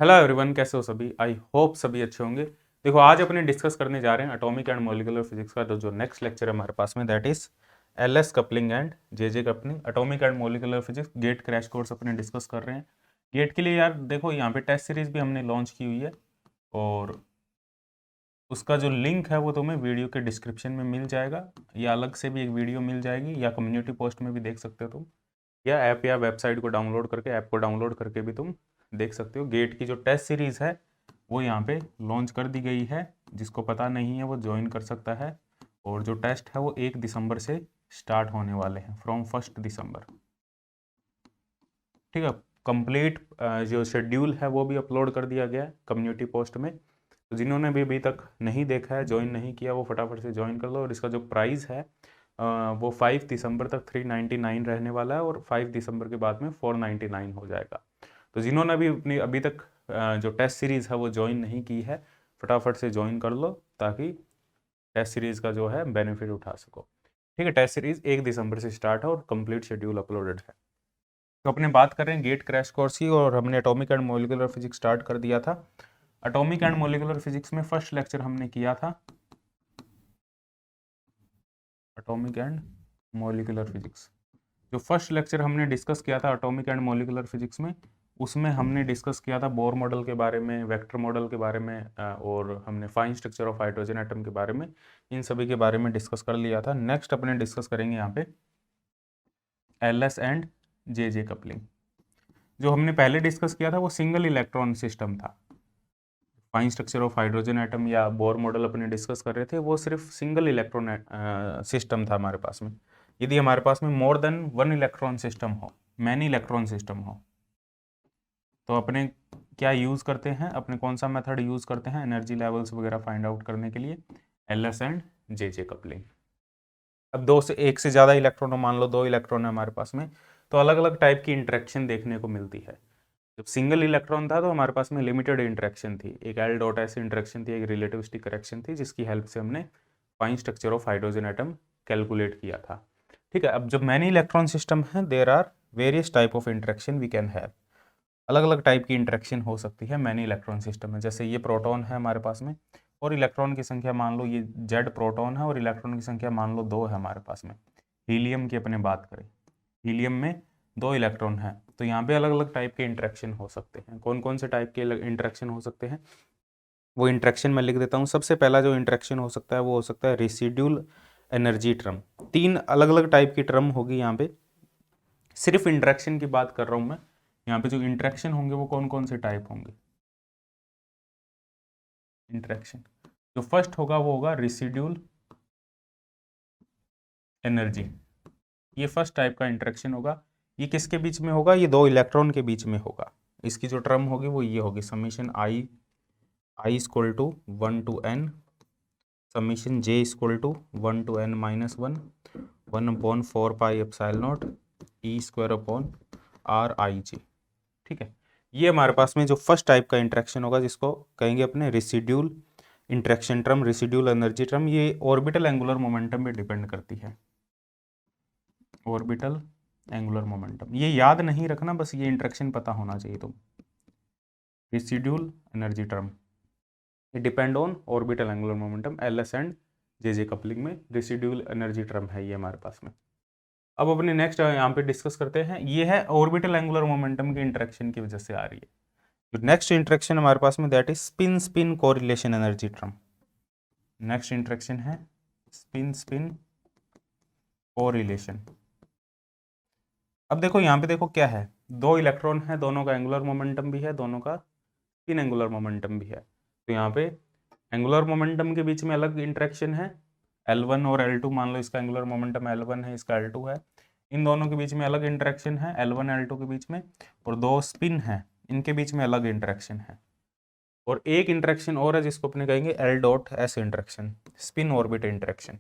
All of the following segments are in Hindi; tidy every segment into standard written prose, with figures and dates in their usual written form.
हेलो एवरीवन, कैसे हो सभी। आई होप सभी अच्छे होंगे। देखो, आज अपने डिस्कस करने जा रहे हैं एटॉमिक एंड मॉलिक्यूलर फिजिक्स का जो नेक्स्ट लेक्चर है हमारे पास में, that is LS coupling and JJ coupling. Atomic and molecular physics GATE crash course अपने डिस्कस कर रहे हैं। गेट के लिए यार देखो, यहाँ पे टेस्ट सीरीज भी हमने लॉन्च की हुई है और उसका जो लिंक है वो तुम्हें वीडियो के डिस्क्रिप्शन में मिल जाएगा, या अलग से भी एक वीडियो मिल जाएगी, या कम्युनिटी पोस्ट में भी देख सकते हो तुम, या ऐप या वेबसाइट को डाउनलोड करके, ऐप को डाउनलोड करके भी तुम देख सकते हो। गेट की जो टेस्ट सीरीज़ है वो यहाँ पे लॉन्च कर दी गई है। जिसको पता नहीं है वो ज्वाइन कर सकता है। और जो टेस्ट है वो 1 दिसंबर से स्टार्ट होने वाले हैं, फ्रॉम 1 दिसंबर। ठीक है। कंप्लीट जो शेड्यूल है वो भी अपलोड कर दिया गया है कम्युनिटी पोस्ट में। तो जिन्होंने भी अभी तक नहीं देखा है, ज्वाइन नहीं किया, वो फटाफट से ज्वाइन कर लो। और इसका जो प्राइस है वो 5 दिसंबर तक 399 रहने वाला है, और 5 दिसंबर के बाद में 499 हो जाएगा। तो जिन्होंने भी अपनी अभी तक जो टेस्ट सीरीज़ है वो ज्वाइन नहीं की है, फटाफट से ज्वाइन कर लो ताकि टेस्ट सीरीज़ का जो है बेनिफिट उठा सको। ठीक है। टेस्ट सीरीज़ 1 दिसंबर से स्टार्ट है और कंप्लीट शेड्यूल अपलोडेड है। तो अपने बात कर रहे हैं गेट क्रैश कोर्स की, और हमने atomic and molecular physics start कर दिया था। एटॉमिक एंड मॉलिक्यूलर फिजिक्स में फर्स्ट लेक्चर हमने किया था एटॉमिक एंड मॉलिक्यूलर फिजिक्स। जो फर्स्ट लेक्चर हमने डिस्कस किया था एटॉमिक एंड मॉलिक्यूलर फिजिक्स में, उसमें हमने डिस्कस किया था बोर मॉडल के बारे में, वेक्टर मॉडल के बारे में, और हमने fine structure of hydrogen atom के बारे में, इन सभी के बारे में डिस्कस कर लिया था। नेक्स्ट अपने डिस्कस करेंगे यहाँ पे एलएस एंड जे कपलिंग। जो हमने पहले डिस्कस किया था वो सिंगल इलेक्ट्रॉन सिस्टम था। Fine structure of hydrogen atom या बोर मॉडल अपने डिस्कस कर रहे थे, वो सिर्फ सिंगल इलेक्ट्रॉन सिस्टम था हमारे पास में। यदि हमारे पास में मोर देन 1 इलेक्ट्रॉन सिस्टम हो, मैनी इलेक्ट्रॉन सिस्टम हो, तो अपने क्या यूज़ करते हैं, अपने कौन सा मेथड यूज़ करते हैं एनर्जी लेवल्स वगैरह फाइंड आउट करने के लिए? LS and J coupling. अब दो से एक से ज़्यादा इलेक्ट्रॉन, मान लो 2 इलेक्ट्रॉन है हमारे पास में, तो अलग अलग टाइप की इंटरेक्शन देखने को मिलती है। जब सिंगल इलेक्ट्रॉन था तो हमारे पास में लिमिटेड इंटरेक्शन थी, एक एल डॉट ऐसी इंटरेक्शन थी, एक रिलेटिविस्टिक करेक्शन थी, जिसकी हेल्प से हमने fine structure of hydrogen atom calculate किया था। ठीक है। अब जब मैनी इलेक्ट्रॉन सिस्टम है, there are various type of interaction we can have. अलग अलग टाइप की इंटरेक्शन हो सकती है मैनी इलेक्ट्रॉन सिस्टम में। जैसे ये प्रोटॉन है हमारे पास में, और इलेक्ट्रॉन की संख्या मान लो ये जेड प्रोटॉन है, और इलेक्ट्रॉन की संख्या मान लो 2 है हमारे पास में। हीलियम की अपने बात करें, हीलियम में 2 इलेक्ट्रॉन है, तो यहाँ पे अलग अलग टाइप के इंटरेक्शन हो सकते हैं। कौन कौन से टाइप के इंटरेक्शन हो सकते हैं वो इंटरेक्शन मैं लिख देता हूँ। सबसे पहला जो इंटरेक्शन हो सकता है वो हो सकता है रेसिड्यूल एनर्जी टर्म। 3 अलग अलग टाइप की टर्म होगी यहाँ पे, सिर्फ इंटरेक्शन की बात कर रहा हूँ मैं। यहाँ पे जो इंटरेक्शन होंगे वो कौन कौन से टाइप होंगे इंटरेक्शन? जो फर्स्ट होगा वो होगा रेसिड्यूल एनर्जी। ये फर्स्ट टाइप का इंटरेक्शन होगा। ये किसके बीच में होगा? ये 2 इलेक्ट्रॉन के बीच में होगा। इसकी जो टर्म होगी वो ये होगी, summation I equal to 1 to n, summation j equal to 1 to n minus 1 1/4 pi epsilon naught E square upon R I G. ठीक है। ये हमारे पास में जो फर्स्ट टाइप का इंटरेक्शन होगा, जिसको कहेंगे अपने residual interaction term, residual energy term. ये ऑर्बिटल एंगुलर मोमेंटम पे डिपेंड करती है, ऑर्बिटल एंगुलर मोमेंटम। ये याद नहीं रखना, बस ये इंटरेक्शन पता होना चाहिए तुम। रेसिड्यूल एनर्जी टर्म ये depend on orbital angular momentum. LS and J coupling में रेसिड्यूल एनर्जी टर्म है ये हमारे पास में। अब अपने नेक्स्ट यहाँ पे डिस्कस करते हैं, ये है ऑर्बिटल एंगुलर मोमेंटम की इंटरेक्शन की वजह से आ रही है। जो नेक्स्ट इंटरेक्शन हमारे पास में, that is spin spin correlation energy term. Next interaction है स्पिन स्पिन कोरिलेशन। अब देखो यहाँ पे, देखो क्या है, 2 इलेक्ट्रॉन है, दोनों का एंगुलर मोमेंटम भी है, दोनों का स्पिन एंगुलर मोमेंटम भी है। तो यहाँ पे एंगुलर मोमेंटम के बीच में अलग इंटरेक्शन है, L1 और L2। मान लो इसका एंगुलर मोमेंटम L1 है, इसका L2 है। इन दोनों के बीच में अलग इंटरेक्शन है L1 L2 के बीच में, और 2 स्पिन है, इनके बीच में अलग इंटरेक्शन है। और एक इंटरेक्शन और है जिसको अपने कहेंगे L dot S interaction, spin orbit interaction.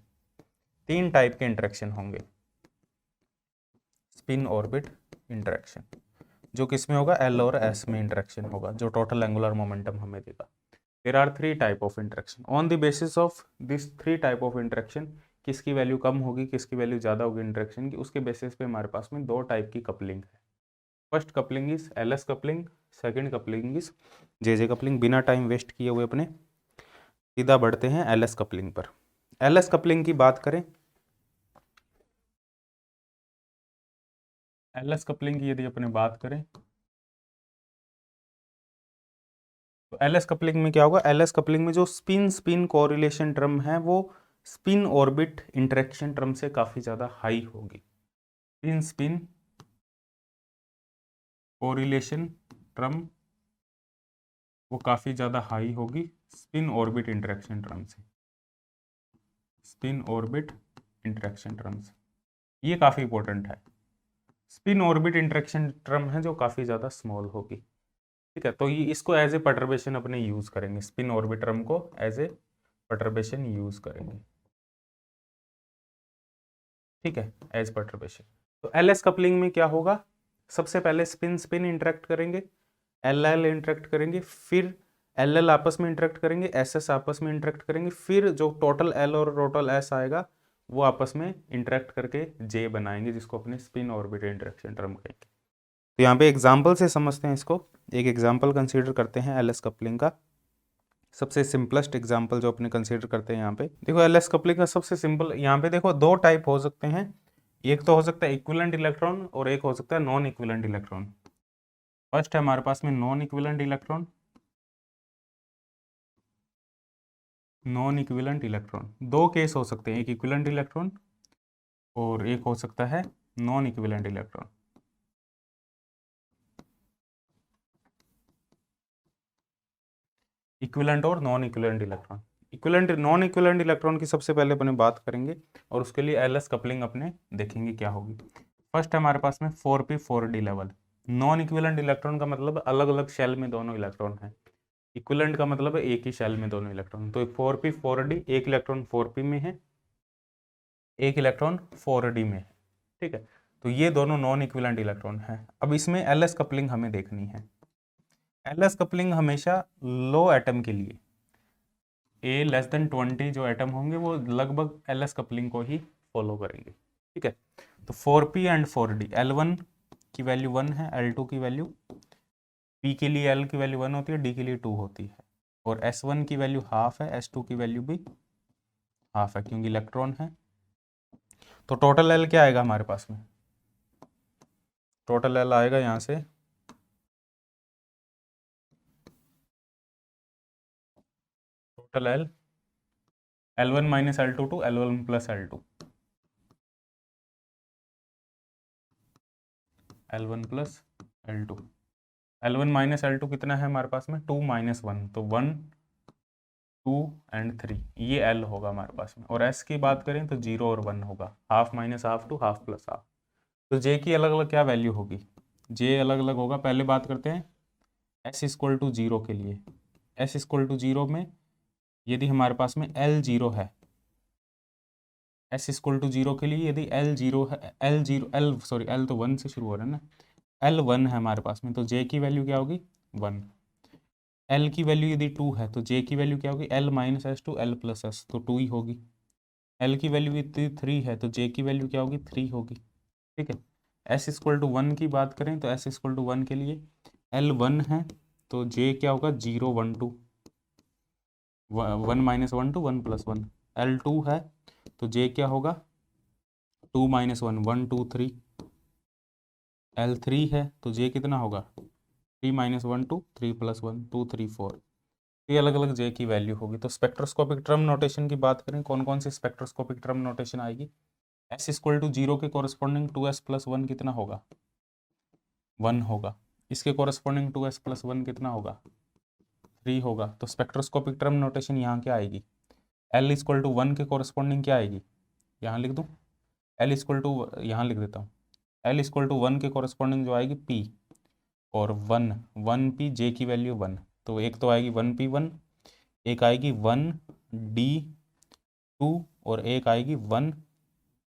3 type के इंटरेक्शन होंगे स्पिन ऑर्बिट इंटरेक्शन, जो किस में होगा? L और S में इंटरेक्शन होगा, जो टोटल एंगुलर मोमेंटम हमें देगा। There are 3 type of interaction. On the basis of this 3 type of interaction, किसकी वैल्यू कम होगी, किसकी वैल्यू ज़्यादा होगी इंटरेक्शन की, उसके बेसिस पे हमारे पास में 2 टाइप की कपलिंग है। First coupling is LS coupling, second coupling is J coupling. बिना टाइम वेस्ट किए हुए अपने सीधा बढ़ते हैं एलएस कपलिंग पर। एलएस कपलिंग की बात करें, एलएस कपलिंग की यदि अपने बात करें तो एलएस कपलिंग में क्या होगा, एलएस कपलिंग में जो स्पिन स्पिन कोरिलेशन टर्म है वो स्पिन ऑर्बिट इंटरेक्शन टर्म से काफी ज्यादा हाई होगी। स्पिन स्पिन कोरिलेशन टर्म वो काफी ज्यादा हाई होगी स्पिन ऑर्बिट इंटरेक्शन टर्म से, स्पिन ऑर्बिट इंटरेक्शन टर्म से। ये काफी इंपॉर्टेंट है। स्पिन ऑर्बिट इंटरेक्शन टर्म है जो काफी ज्यादा स्मॉल होगी। ठीक है, तो ये इसको एज ए पर्टर्बेशन अपने यूज करेंगे, स्पिन ऑर्बिट टर्म को एज ए पर्टर्बेशन यूज करेंगे। ठीक है, एज पर्टर्बेशन। तो एलएस कपलिंग में क्या होगा, सबसे पहले स्पिन स्पिन इंटरेक्ट करेंगे, एल एल इंटरेक्ट करेंगे, फिर एल एल आपस में इंटरेक्ट करेंगे, एस एस आपस में इंटरेक्ट करेंगे, फिर जो टोटल एल और टोटल एस आएगा वो आपस में इंटरेक्ट करके जे बनाएंगे जिसको अपने स्पिन ऑर्बिट इंटरेक्शन टर्म कहेंगे। तो यहाँ पे एग्जाम्पल से समझते हैं इसको। एक एग्जाम्पल कंसीडर करते हैं एलएस कपलिंग का। सबसे सिंपलेस्ट एग्जाम्पल जो अपने कंसीडर करते हैं यहाँ पे, देखो एलएस कपलिंग का सबसे सिंपल, यहाँ पे देखो दो टाइप हो सकते हैं। एक तो हो सकता है इक्विवेलेंट इलेक्ट्रॉन और एक हो सकता है नॉन इक्विवेलेंट इलेक्ट्रॉन। फर्स्ट है हमारे पास में non equivalent electron, non equivalent electron. दो केस हो सकते हैं, एक इक्विवेलेंट इलेक्ट्रॉन और एक हो सकता है नॉन इक्विवेलेंट इलेक्ट्रॉन। इक्विवेलेंट और non equivalent electron. Equivalent non equivalent electron की सबसे पहले अपने बात करेंगे और उसके लिए एलएस कपलिंग अपने देखेंगे क्या होगी। फर्स्ट है हमारे पास में 4p 4d level. Non equivalent electron का मतलब अलग अलग शेल में दोनों इलेक्ट्रॉन है, इक्विवेलेंट का मतलब है एक ही शेल में दोनों इलेक्ट्रॉन। तो 4p 4d, एक इलेक्ट्रॉन 4p में है, एक इलेक्ट्रॉन 4d में है। ठीक है, तो ये दोनों नॉन इक्विवेलेंट इलेक्ट्रॉन है। अब इसमें एलएस कपलिंग हमें देखनी है। एलएस कपलिंग हमेशा लो एटम के लिए, ए लेस देन 20 जो एटम होंगे वो लगभग एलएस कपलिंग को ही फॉलो करेंगे। ठीक है, तो 4p एंड 4d, L1 की वैल्यू 1 है, L2 की वैल्यू, p के लिए L की वैल्यू 1 होती है, d के लिए 2 होती है, और S1 की वैल्यू हाफ है, S2 की वैल्यू भी हाफ है क्योंकि इलेक्ट्रॉन है। तो टोटल L क्या आएगा हमारे पास में, टोटल L आएगा यहाँ से total L L1 minus L2 to L1 plus L2, L1 plus L2, L1 minus L2 कितना है हमारे पास में 2 माइनस 1, तो 1 2 एंड 3, ये L होगा हमारे पास में। और S की बात करें तो 0 और 1 होगा, half minus half to half plus half. तो J की अलग अलग क्या वैल्यू होगी, J अलग अलग होगा। पहले बात करते हैं S इक्वल टू 0 के लिए। S इक्वल टू 0 में यदि हमारे पास में L 0 है, S इक्वल टू 0 के लिए यदि L 0 है, L तो 1 से शुरू हो रहा है ना, L 1 है हमारे पास में, तो J की वैल्यू क्या होगी 1। L की वैल्यू यदि 2 है तो J की वैल्यू क्या होगी, L minus S to L plus S, तो 2 ही होगी। L की वैल्यू यदि 3 है तो J की वैल्यू क्या होगी 3 होगी। ठीक है, S इक्वल टू 1 की बात करें तो S इक्वल टू 1 के लिए L 1 है तो J क्या होगा 0 1 2, 1 माइनस 1 टू 1 प्लस 1। L 2 है तो J क्या होगा 2 माइनस 1 1 2 3। L 3 है तो J कितना होगा 3 माइनस 1 टू 3 प्लस 1 2 3 4। ये अलग अलग J की वैल्यू होगी। तो स्पेक्ट्रोस्कोपिक टर्म नोटेशन की बात करें, कौन कौन सी स्पेक्ट्रोस्कोपिक टर्म नोटेशन आएगी, S इक्वल टू 0 के कॉरस्पॉन्डिंग 2s प्लस 1 कितना होगा 1 होगा, इसके कॉरस्पॉन्डिंग 2s प्लस 1 कितना होगा 3 होगा। तो स्पेक्ट्रोस्कोपिक टर्म नोटेशन यहाँ क्या आएगी, L इक्वल टू 1 के कॉरस्पॉन्डिंग क्या आएगी, यहाँ लिख दूँ, L इक्वल टू यहाँ लिख देता हूँ, L इक्वल टू 1 के कॉरस्पॉन्डिंग जो आएगी P और 1 P, J की वैल्यू 1, तो एक तो आएगी 1P1, एक आएगी 1D2 और एक आएगी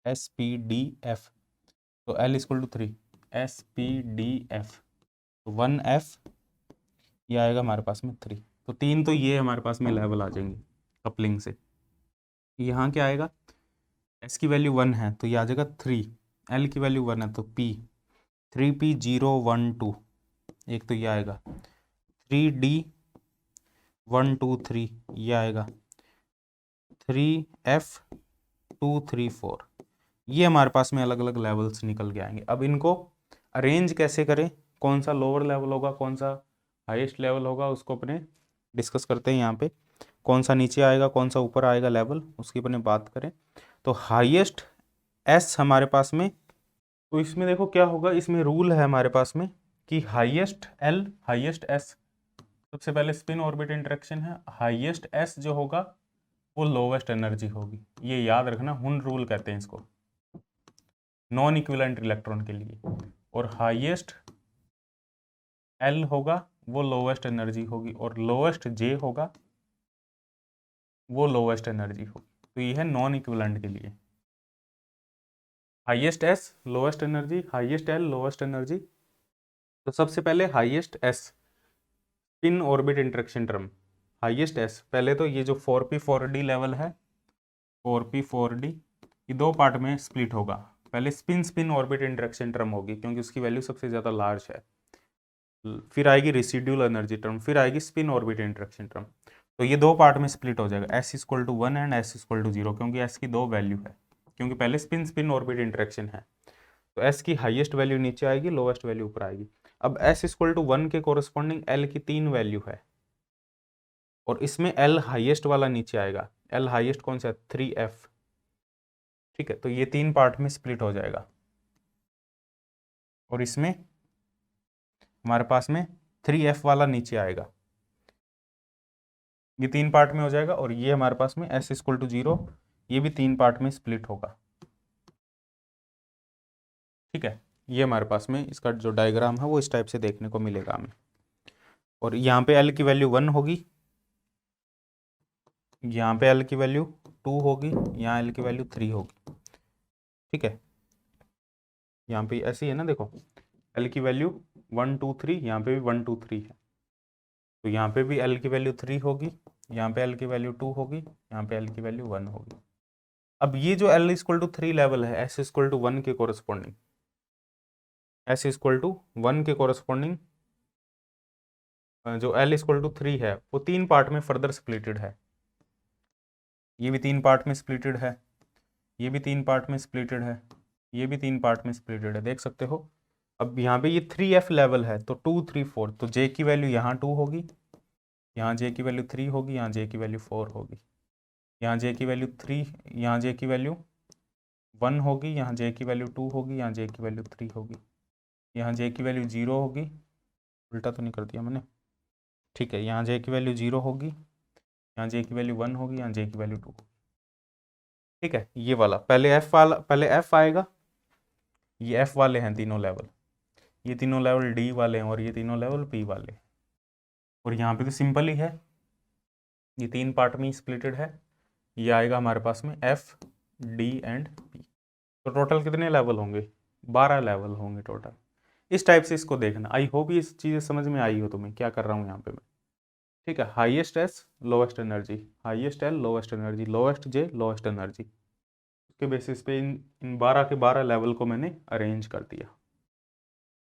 1SPDF। तो L इक्वल टू 3 SPDF, तो 1F ये आएगा हमारे पास में 3। तो 3 तो ये हमारे पास में लेवल आ जाएंगे कपलिंग से। यहाँ क्या आएगा, S की वैल्यू 1 है तो ये आ जाएगा 3, L की वैल्यू 1 है तो P 3P 0 1 2, एक तो ये आएगा 3D123, ये आएगा 3F234, ये हमारे पास में अलग अलग लेवल्स निकल के आएंगे। अब इनको अरेंज कैसे करें, कौन सा लोअर लेवल होगा, कौन सा हाईएस्ट लेवल होगा, उसको अपने डिस्कस करते हैं। यहाँ पे कौन सा नीचे आएगा, कौन सा ऊपर आएगा लेवल, उसकी अपने बात करें। तो हाईएस्ट एस हमारे पास में, तो इसमें देखो क्या होगा, इसमें रूल है हमारे पास में कि हाईएस्ट एल हाईएस्ट एस, सबसे पहले स्पिन ऑर्बिट इंटरेक्शन है, हाईएस्ट एस जो होगा वो लोवेस्ट एनर्जी होगी, ये याद रखना, हुन रूल कहते हैं इसको, नॉन इक्विवेलेंट इलेक्ट्रॉन के लिए। और हाईएस्ट एल होगा वो लोवेस्ट एनर्जी होगी, और लोवेस्ट जे होगा वो लोवेस्ट एनर्जी होगी। तो ये है नॉन इक्विवेलेंट के लिए, highest S lowest energy, highest L lowest energy. तो सबसे पहले highest S spin orbit interaction term, highest S, पहले तो ये जो 4p4d लेवल है, 4p4d, ये दो पार्ट में स्प्लिट होगा। पहले स्पिन ऑर्बिट इंटरेक्शन टर्म होगी क्योंकि उसकी वैल्यू सबसे ज़्यादा लार्ज है, फिर आएगी रेसिड्यूल एनर्जी टर्म, फिर आएगी स्पिन ऑर्बिट इंटरेक्शन टर्म। तो ये दो पार्ट में स्प्लिट हो जाएगा, S=1 एंड S=0, क्योंकि S की दो वैल्यू है, क्योंकि पहले स्पिन ऑर्बिट इंटरेक्शन है। तो S की हाईएस्ट वैल्यू नीचे आएगी, लोवेस्ट वैल्यू ऊपर आएगी। अब S=1 के कोरस्पॉन्डिंग L की 3 वैल्यू है, और इसमें L हाईएस्ट वाला नीचे आएगा। L हाईएस्ट कौन सा है, 3F, ठीक है। तो ये 3 पार्ट में स्प्लिट हो जाएगा, और इसमें हमारे पास में 3F वाला नीचे आएगा, ये 3 पार्ट में हो जाएगा। और ये हमारे पास में S=0, ये भी 3 पार्ट में स्प्लिट होगा, ठीक है। ये हमारे पास में इसका जो डायग्राम है वो इस टाइप से देखने को मिलेगा हमें। और यहाँ पे L की वैल्यू 1 होगी, यहाँ पे L की वैल्यू 2 होगी, यहाँ L की वैल्यू 3 होगी, ठीक है। यहाँ पे ऐसी है ना, देखो L की वैल्यू 1 2 3, यहाँ पे भी 1 2 3 है, तो यहाँ पे भी L की वैल्यू 3 होगी, यहाँ पे L की वैल्यू 2 होगी, यहाँ पे L की वैल्यू 1 होगी। अब ये जो L=3 लेवल है, S=1 के कोरस्पॉन्डिंग, S=1 के कोरस्पॉन्डिंग जो L=3 है वो 3 पार्ट में फर्दर स्प्लिटेड है, ये भी 3 पार्ट में स्प्लिटेड है, ये भी 3 पार्ट में स्प्लिटेड है, ये भी 3 पार्ट में स्प्लिटेड है, देख सकते हो। अब यहाँ पे ये 3F लेवल है, तो 2 3 4, तो J की वैल्यू यहाँ 2 होगी, यहाँ J की वैल्यू 3 होगी, यहाँ J की वैल्यू 4 होगी, यहाँ J की वैल्यू 3, यहाँ J की वैल्यू 1 होगी, यहाँ J की वैल्यू 2 होगी, यहाँ J की वैल्यू 3 होगी, यहाँ J की वैल्यू 0 होगी, उल्टा तो नहीं कर दिया मैंने, ठीक है। यहाँ J की वैल्यू 0 होगी, यहाँ J की वैल्यू 1 होगी, यहाँ J की वैल्यू 2 होगी, ठीक है। ये वाला पहले F आएगा, ये F वाले हैं तीनों लेवल, ये तीनों लेवल D वाले हैं, और ये तीनों लेवल P वाले हैं। और यहाँ पे तो सिंपल ही है, ये 3 पार्ट में स्प्लिटेड है, ये आएगा हमारे पास में F D एंड P। तो टोटल कितने लेवल होंगे, 12 लेवल होंगे टोटल। इस टाइप से इसको देखना। आई होप ये चीज़ें समझ में आई हो तुम्हें, क्या कर रहा हूँ यहाँ पे मैं, ठीक है। Highest S lowest energy, highest L lowest energy, lowest J lowest energy, उसके बेसिस पे इन 12 के 12 लेवल को मैंने अरेंज कर दिया,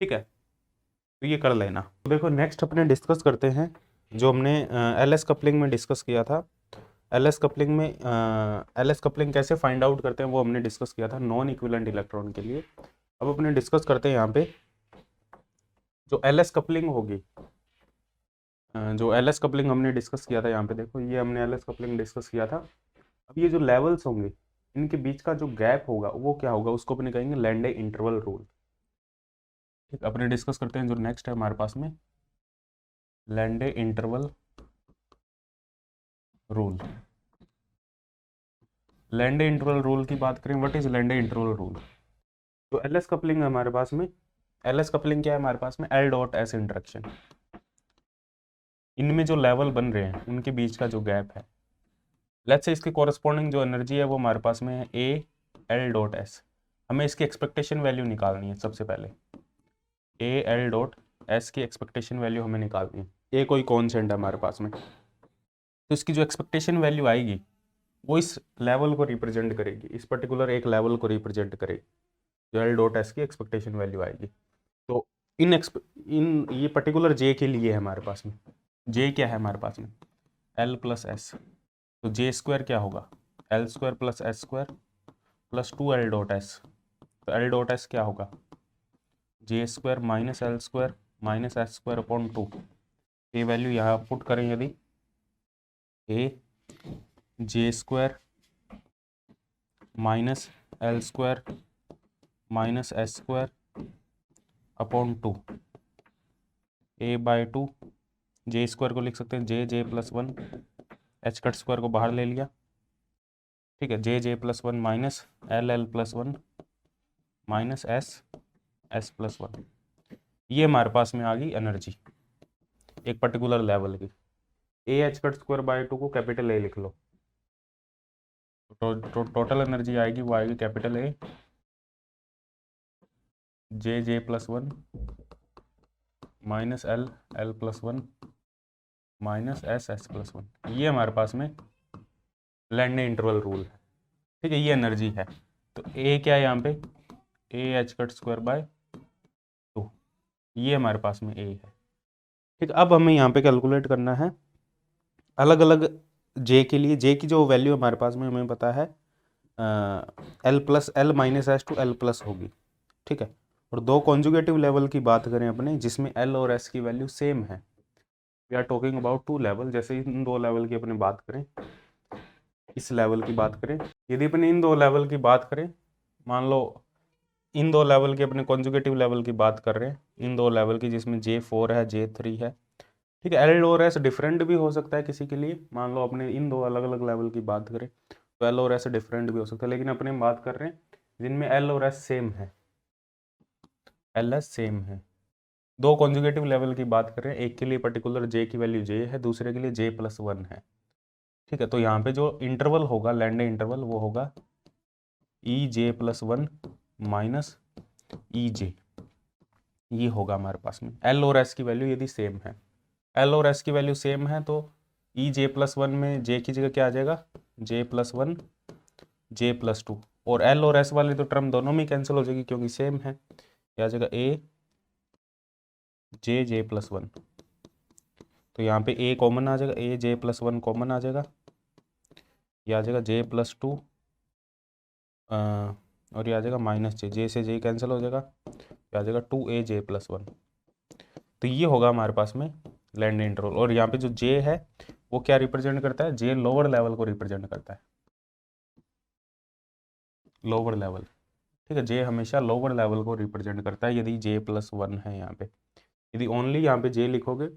ठीक है। तो ये कर लेना। तो देखो नेक्स्ट अपने डिस्कस करते हैं जो हमने LS कपलिंग में डिस्कस किया था। LS कपलिंग कैसे फाइंड आउट करते हैं वो हमने डिस्कस किया था नॉन इक्विवेलेंट इलेक्ट्रॉन के लिए। अब अपने डिस्कस करते हैं यहाँ पे जो LS कपलिंग होगी, जो LS कपलिंग हमने डिस्कस किया था। यहाँ पे देखो ये हमने LS कपलिंग डिस्कस किया था। अब ये जो लेवल्स होंगे इनके बीच का जो गैप होगा वो क्या होगा, उसको अपने कहेंगे लैंडे इंटरवल रूल, ठीक। अपने डिस्कस करते हैं जो नेक्स्ट है हमारे पास में Landé interval rule. Landé interval rule की बात करें, what is Landé interval rule. तो LS कपलिंग है हमारे पास में, LS कपलिंग क्या है हमारे पास में, L.S इंटरेक्शन, इनमें जो लेवल बन रहे हैं उनके बीच का जो गैप है, लेट्स से इसके कॉरस्पॉन्डिंग जो एनर्जी है वो हमारे पास में है AL.S। हमें इसकी एक्सपेक्टेशन वैल्यू निकालनी है। सबसे पहले AL.S की एक्सपेक्टेशन वैल्यू हमें निकालनी है। A कोई कॉन्स्टेंट है हमारे पास में, तो इसकी जो एक्सपेक्टेशन वैल्यू आएगी वो इस लेवल को रिप्रेजेंट करेगी, इस पर्टिकुलर एक लेवल को रिप्रेजेंट करेगी, जो L.S की एक्सपेक्टेशन वैल्यू आएगी। तो इन ये पर्टिकुलर जे के लिए है हमारे पास में। जे क्या है हमारे पास में, एल प्लस एस, तो जे स्क्वायर क्या होगा, L square plus S square plus 2 L dot S, तो एल डॉट एस क्या होगा, J square minus L square minus S square upon 2। ये वैल्यू यहाँ पुट करें यदि, A J square minus L square minus S square upon 2, A by 2, J square को लिख सकते हैं J plus 1, H cut square को बाहर ले लिया, ठीक है, J plus 1 minus L plus 1 minus S plus 1। ये हमारे पास में आ गई एनर्जी एक पर्टिकुलर लेवल की। A H cut square by 2 को कैपिटल ए लिख लो, तो टोटल एनर्जी आएगी वो आएगी capital A J plus 1 minus L plus 1 minus S plus 1। ये हमारे पास में लैंडे इंटरवल रूल है, ठीक है, ये एनर्जी है। तो ए क्या है यहाँ पे, A H cut square by 2, ये हमारे पास में ए है, ठीक है। अब हमें यहाँ पे कैलकुलेट करना है अलग अलग जे के लिए। जे की जो वैल्यू हमारे पास में हमें पता है L plus L minus S to L plus होगी, ठीक है। और दो कॉन्जुगेटिव लेवल की बात करें अपने जिसमें एल और एस की वैल्यू सेम है, we are talking about 2 level. जैसे इन 2 लेवल की अपने बात करें, इस लेवल की बात करें, यदि अपने इन 2 लेवल की बात करें, मान लो इन 2 लेवल की अपने कॉन्जुगेटिव लेवल की बात कर रहे हैं, इन 2 लेवल की जिसमें J4 है J3 है, ठीक है। एल और एस डिफरेंट भी हो सकता है किसी के लिए, मान लो अपने इन 2 अलग अलग लेवल की बात करें तो एल और एस डिफरेंट भी हो सकता है, लेकिन अपने बात कर रहे हैं जिनमें एल और एस सेम है, एल एस सेम है। दो कॉन्जुगेटिव लेवल की बात करें, एक के लिए पर्टिकुलर जे की वैल्यू जे है, दूसरे के लिए J+1 है, ठीक है। तो यहाँ पे जो इंटरवल होगा लैंडे इंटरवल वो होगा EJ+1 माइनस EJ, ये होगा हमारे पास में। एल और एस की वैल्यू यदि सेम है, एल और एस की वैल्यू सेम है तो EJ+1 में जे की जगह क्या आ जाएगा, J+1 J+2, और एल और एस वाली तो टर्म दोनों में कैंसिल हो जाएगी क्योंकि सेम है, क्या आ जाएगा ए J+1। तो यहाँ पे ए कॉमन आ जाएगा, ए J+1 कॉमन आ जाएगा, ये आ जाएगा J+2 और ये आ जाएगा माइनस जे से जे कैंसिल हो जाएगा, ये आ जाएगा 2AJ+1। तो ये होगा हमारे पास में लैंडे इंटरवल। और यहाँ पे जो जे है वो क्या रिप्रेजेंट करता है, जे लोअर लेवल को रिप्रेजेंट करता है, लोअर लेवल, ठीक है। जे हमेशा लोअर लेवल को रिप्रेजेंट करता है यदि J+1 है यहाँ पे। यदि ओनली यहाँ पे जे लिखोगे,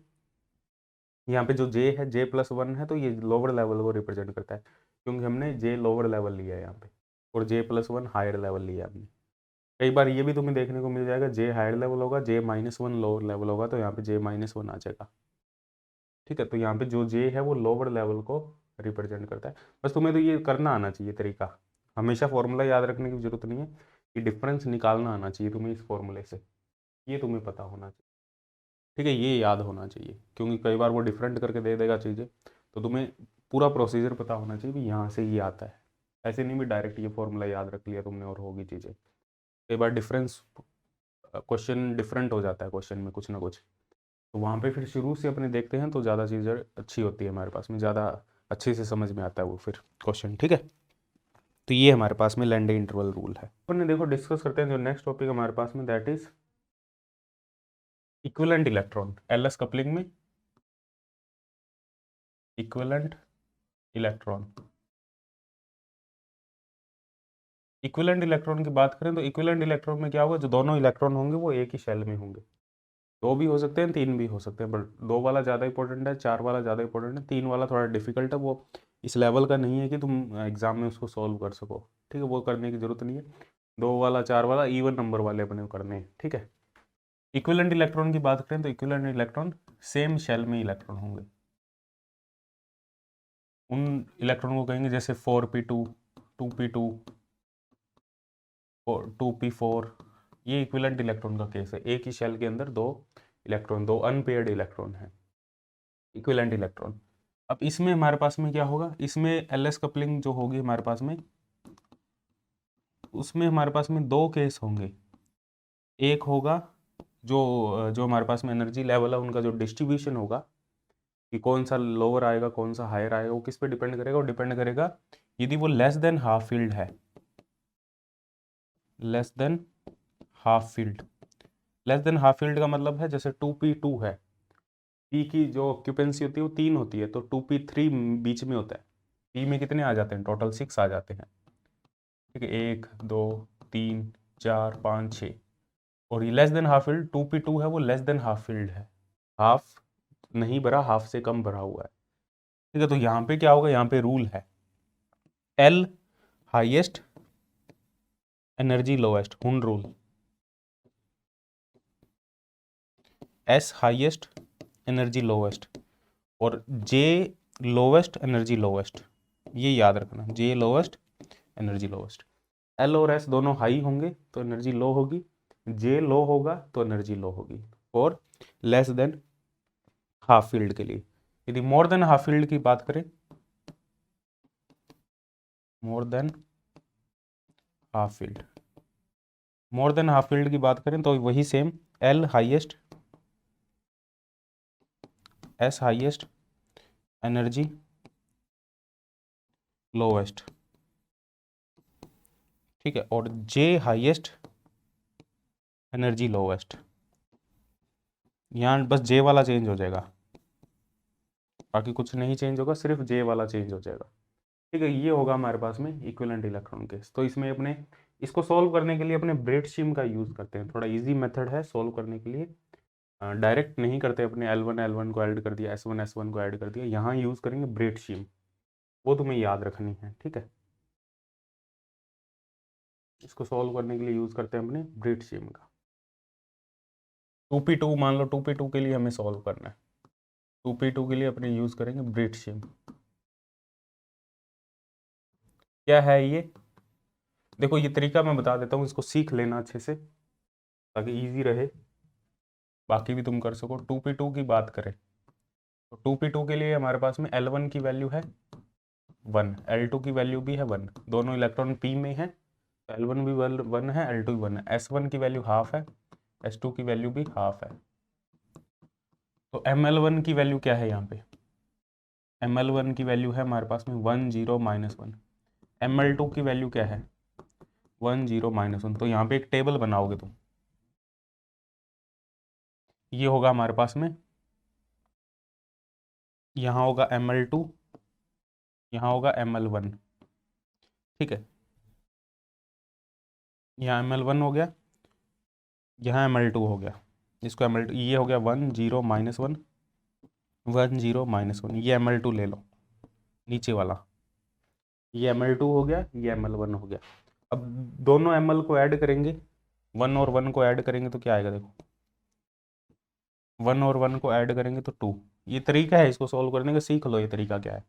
यहाँ पे जो जे है J+1 है तो ये लोअर लेवल को रिप्रेजेंट करता है क्योंकि हमने जे लोअर लेवल लिया है यहाँ पे और J+1 हायर लेवल लिया हमने। कई बार ये भी तुम्हें देखने को मिल जाएगा जे हायर लेवल होगा J-1 लोअर लेवल होगा, तो यहाँ पे J-1 आ जाएगा, ठीक है। तो यहाँ पे जो जे है वो लोअर लेवल को रिप्रेजेंट करता है। बस तुम्हें तो ये करना आना चाहिए तरीका, हमेशा फॉर्मूला याद रखने की जरूरत नहीं है, ये डिफरेंस निकालना आना चाहिए तुम्हें इस फॉर्मूले से, ये तुम्हें पता होना चाहिए, ठीक है, ये याद होना चाहिए क्योंकि कई बार वो डिफरेंट करके दे देगा चीज़ें, तो तुम्हें पूरा प्रोसीजर पता होना चाहिए भी यहाँ से ये आता है, ऐसे नहीं भी डायरेक्ट ये फॉर्मूला याद रख लिया तुमने और होगी चीज़ें। कई बार डिफरेंस क्वेश्चन डिफरेंट हो जाता है क्वेश्चन में कुछ ना कुछ, तो वहाँ पे फिर शुरू से अपने देखते हैं तो ज़्यादा चीज़ें अच्छी होती है हमारे पास में, ज़्यादा अच्छे से समझ में आता है वो फिर क्वेश्चन, ठीक है। तो ये हमारे पास में लैंडे इंटरवल रूल है। अपन देखो डिस्कस करते हैं जो नेक्स्ट टॉपिक हमारे पास में, that is equivalent electron. LS coupling में इक्विवेलेंट इलेक्ट्रॉन, इक्विवेलेंट इलेक्ट्रॉन की बात करें तो इक्विवेलेंट इलेक्ट्रॉन में क्या होगा, जो दोनों इलेक्ट्रॉन होंगे वो एक ही शेल में होंगे। दो भी हो सकते हैं, तीन भी हो सकते हैं, बट दो वाला ज़्यादा इंपॉर्टेंट है, चार वाला ज़्यादा इंपॉर्टेंट है, तीन वाला थोड़ा डिफिकल्ट है, वो इस लेवल का नहीं है कि तुम एग्जाम में उसको सॉल्व कर सको, ठीक है, वो करने की जरूरत नहीं है। दो वाला चार वाला इवन नंबर वाले अपने करने हैं, ठीक है। इक्विवेलेंट इलेक्ट्रॉन की बात करें तो इक्विवेलेंट इलेक्ट्रॉन सेम शेल में इलेक्ट्रॉन होंगे, उन इलेक्ट्रॉन को कहेंगे जैसे 4p2 2p2 2p4, ये इक्विवेलेंट इलेक्ट्रॉन का केस है, एक ही शेल के अंदर दो इलेक्ट्रॉन, दो अनपेयर्ड इलेक्ट्रॉन है, इक्विवेलेंट इलेक्ट्रॉन। अब इसमें हमारे पास में क्या होगा, इसमें एलएस कपलिंग जो होगी हमारे पास में, उसमें हमारे पास में दो केस होंगे, एक होगा जो जो हमारे पास में एनर्जी लेवल है उनका जो डिस्ट्रीब्यूशन होगा कि कौन सा लोअर आएगा कौन सा हायर आएगा, वो किस पे डिपेंड करेगा? वो डिपेंड करेगा यदि वो लेस देन हाफ फील्ड है, less than half field. Less than half field का मतलब है जैसे 2p2 है, पी की जो ऑक्यूपेंसी होती है वो 3 होती है, तो 2p3 बीच में होता है, पी में कितने आ जाते हैं? टोटल 6 आ जाते हैं। ठीक है, 1 2 3 4 5 6। और ये less than half field 2p2 है, वो लेस देन हाफ फील्ड है, हाफ नहीं भरा, हाफ से कम भरा हुआ है। ठीक है, तो यहाँ पे क्या होगा? यहाँ पे रूल है एल हाईएस्ट एनर्जी लोएस्ट, हुन rule. S highest energy lowest और जे लोवेस्ट एनर्जी लोवेस्ट, ये याद रखना, जे लोवेस्ट एनर्जी लोवेस्ट। एल और एस दोनों हाई होंगे तो एनर्जी लो होगी, जे लो होगा तो एनर्जी लो होगी। और लेस देन हाफ फील्ड के लिए, यदि मोर देन हाफ फील्ड की बात करें, more than half field, more than half field की बात करें तो वही same, L highest, S highest energy lowest. ठीक है, और जे हाईएस्ट एनर्जी लोवेस्ट। यहाँ बस जे वाला चेंज हो जाएगा, बाकी कुछ नहीं चेंज होगा, सिर्फ जे वाला चेंज हो जाएगा। ठीक है, ये होगा हमारे पास में इक्विवेलेंट इलेक्ट्रॉन केस। तो इसमें अपने इसको सॉल्व करने के लिए अपने ब्रेडशीम का यूज़ करते हैं, थोड़ा इजी मेथड है सॉल्व करने के लिए। डायरेक्ट नहीं करते, अपने L1 को ऐड कर दिया, S1 को ऐड कर दिया, यहाँ यूज़ करेंगे ब्रेडशीम, वो तुम्हें याद रखनी है। ठीक है, इसको सॉल्व करने के लिए यूज़ करते हैं अपने ब्रेडशीम का। 2p2 मान लो, 2p2 के लिए हमें सॉल्व करना है, 2p2 के लिए अपने यूज़ करेंगे ब्रेडशीम। क्या है ये? देखो ये तरीका मैं बता देता हूँ, इसको सीख लेना अच्छे से ताकि इजी रहे, बाकी भी तुम कर सको। 2p2 की बात करें तो 2p2 के लिए हमारे पास में L1 की वैल्यू है 1, L2 की वैल्यू भी है 1, दोनों इलेक्ट्रॉन p में है, तो L1 भी 1 है, L2 भी 1 है। S1 की वैल्यू हाफ है, S2 की वैल्यू भी हाफ है। तो ML1 की वैल्यू क्या है यहाँ पे? ML1 की वैल्यू है हमारे पास में 1 0 -1। ML2 की वैल्यू क्या है? 1 0 -1। तो यहाँ पे एक टेबल बनाओगे तुम, ये होगा हमारे पास में, यहाँ होगा ML2, यहाँ होगा ML1। ठीक है, यहाँ ML1 हो गया, यहाँ ML2 हो गया, इसको ML2, ये हो गया 1 0 -1, 1 0 -1, ये ML2 ले लो नीचे वाला, ये ML2 हो गया, ये ML1 हो गया। अब दोनों ML को ऐड करेंगे, 1 और 1 को ऐड करेंगे तो क्या आएगा? देखो 1 और 1 को ऐड करेंगे तो 2। ये तरीका है इसको सॉल्व करने का, सीख लो ये तरीका क्या है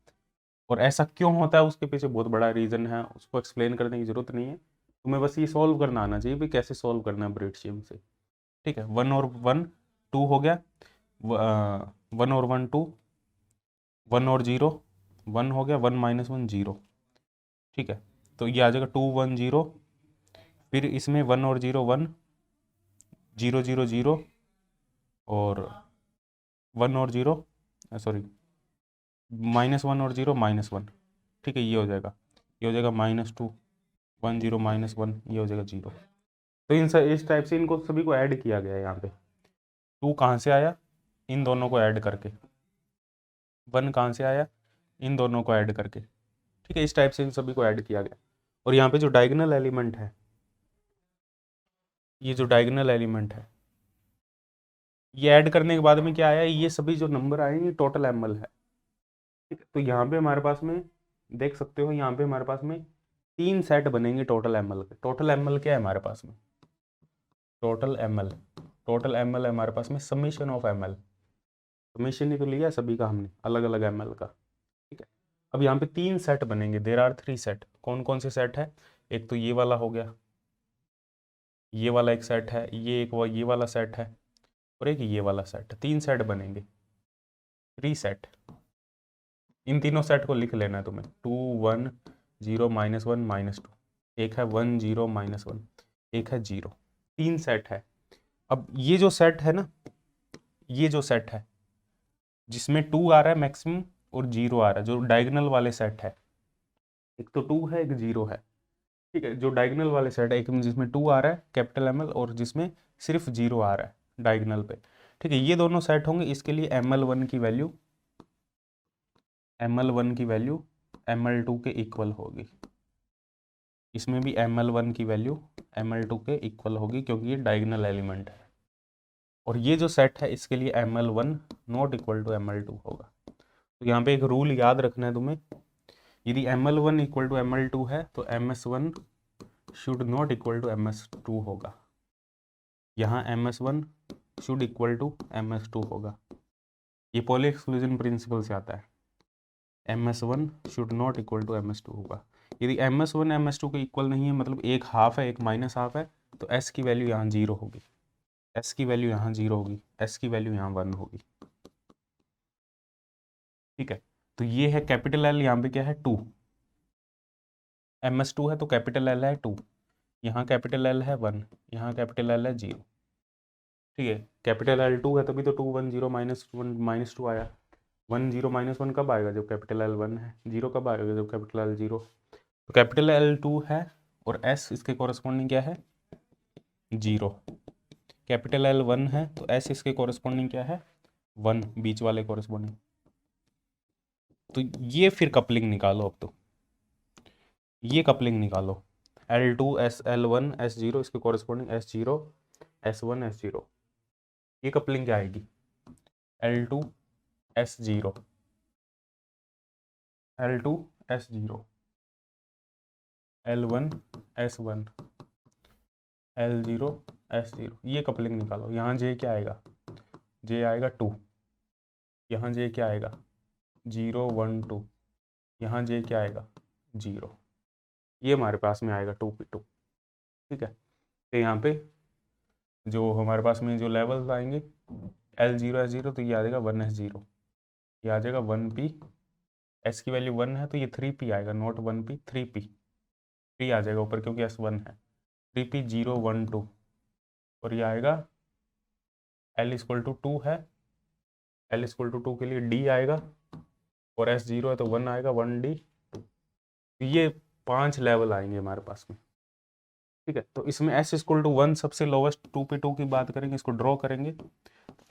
और ऐसा क्यों होता है, उसके पीछे बहुत बड़ा रीज़न है, उसको एक्सप्लेन करने की ज़रूरत नहीं है, तुम्हें बस ये सॉल्व करना आना चाहिए भी कैसे सॉल्व करना है ब्रेडशीम से। ठीक है, 1 और 1 2 हो गया, 1 और 1 2, 1 और 0 1 हो गया, 1 -1 0। ठीक है, तो ये आ जाएगा 2 1 0, फिर इसमें 1 और 0 1, 0 0 0 और 1 और 0, सॉरी -1 और 0 -1। ठीक है, ये हो जाएगा, ये हो जाएगा -2 1 0 -1, ये हो जाएगा 0। तो इस टाइप से इनको सभी को ऐड किया गया है। यहाँ पे 2 कहाँ से आया? इन दोनों को ऐड करके। 1 कहाँ से आया? इन दोनों को ऐड करके। ठीक है, इस टाइप से इन सभी को ऐड किया गया। और यहाँ पे जो डायगोनल एलिमेंट है, ये जो डायगोनल एलिमेंट है, ये ऐड करने के बाद में क्या आया? ये सभी जो नंबर आए ये टोटल ML है। ठीक है, तो यहाँ पे हमारे पास में देख सकते हो, यहाँ पे हमारे पास में 3 सेट बनेंगे टोटल ML के। टोटल ML क्या है हमारे पास में? टोटल ML है हमारे पास में समीशन ऑफ ML, समीशन ही तो लिया सभी का हमने, अलग अलग ML का। ठीक है, अब यहाँ पे 3 सेट बनेंगे, देर आर 3 सेट। कौन कौन से सेट है? एक तो ये वाला हो गया, ये वाला एक सेट है, ये वाला सेट है, और एक ये वाला सेट है। 3 सेट बनेंगे, 3 सेट। इन तीनों सेट को लिख लेना है तुम्हें, 2 1 0 -1 -2, एक है 1 0 -1, एक है 0। 3 सेट है, अब ये जो सेट है ना, ये जो सेट है जिसमें 2 आ रहा है मैक्सिमम और 0 आ रहा है, जो डायगोनल वाले सेट है, एक तो 2 है एक 0 है, ठीक है। जो डायगोनल वाले सेट है, एक जिसमें 2 आ रहा है कैपिटल एम एल और जिसमें सिर्फ 0 आ रहा है डायगोनल पे, ठीक है। ये दोनों सेट होंगे, इसके लिए ML1 की वैल्यू ML2 के इक्वल होगी। इसमें भी ML1 की वैल्यू ML2 के इक्वल होगी क्योंकि ये डायगोनल एलिमेंट है। और ये जो सेट है इसके लिए ML1 not equal to ML2 होगा। तो यहाँ पे एक रूल याद रखना है तुम्हें, यदि ML1 इक्वल टू ML2 है तो MS1 should not equal to MS2 होगा। यहाँ MS1 should equal to MS2 होगा। ये पॉली एक्सक्लूजन प्रिंसिपल से आता है। MS1 should not equal to MS2 होगा। यदि MS1 MS2 के इक्वल नहीं है, मतलब एक हाफ है एक माइनस हाफ है, तो S की वैल्यू यहाँ 0 होगी, S की वैल्यू यहाँ 0 होगी, S की वैल्यू यहाँ 1 होगी, ठीक है। तो ये है कैपिटल L, यहाँ पे क्या है 2, MS2 है तो कैपिटल L है 2, यहाँ कैपिटल L है 1, यहाँ कैपिटल L है 0, ठीक है। कैपिटल L 2 है तभी तो 2 1 0 माइनस 2 आया। 1 0 माइनस 1 कब आएगा, जब कैपिटल L 1 है। 0 कब आएगा, जब कैपिटल L 0। तो कैपिटल L 2 है और S इसके कॉरस्पॉन्डिंग क्या है 0। कैपिटल L 1 है तो S इसके कॉरस्पॉन्डिंग क्या है 1, बीच वाले कॉरस्पॉन्डिंग। तो ये फिर कपलिंग निकालो, अब तो ये कपलिंग निकालो, L2 S L1 S0 इसके कॉरस्पॉन्डिंग S0 S1 S0। ये कपलिंग क्या आएगी L2 S0 L2 S0 L1 S1 L0 S0। ये कपलिंग निकालो। यहाँ J क्या आएगा, J आएगा 2, यहाँ J क्या आएगा 0 1 2, यहाँ J क्या आएगा 0। ये हमारे पास में आएगा 2p2, ठीक है। तो यहाँ पे जो हमारे पास में जो लेवल्स आएंगे L0 S0, तो ये आ जाएगा 1 S0, ये आ जाएगा 1p, S की वैल्यू 1 है तो ये 3p आएगा, नॉट 1p 3p, 3 आ जाएगा ऊपर क्योंकि S1 है, 3p 0 1 2, और ये आएगा L इक्वल टू 2 है, L इक्वल टू 2 के लिए D आएगा, और S0 है तो 1 आएगा 1D। तो ये 5 लेवल आएंगे हमारे पास में, ठीक है। तो इसमें S इक्वल टू 1 सबसे लोवेस्ट, 2p2 की बात करेंगे, इसको ड्रॉ करेंगे,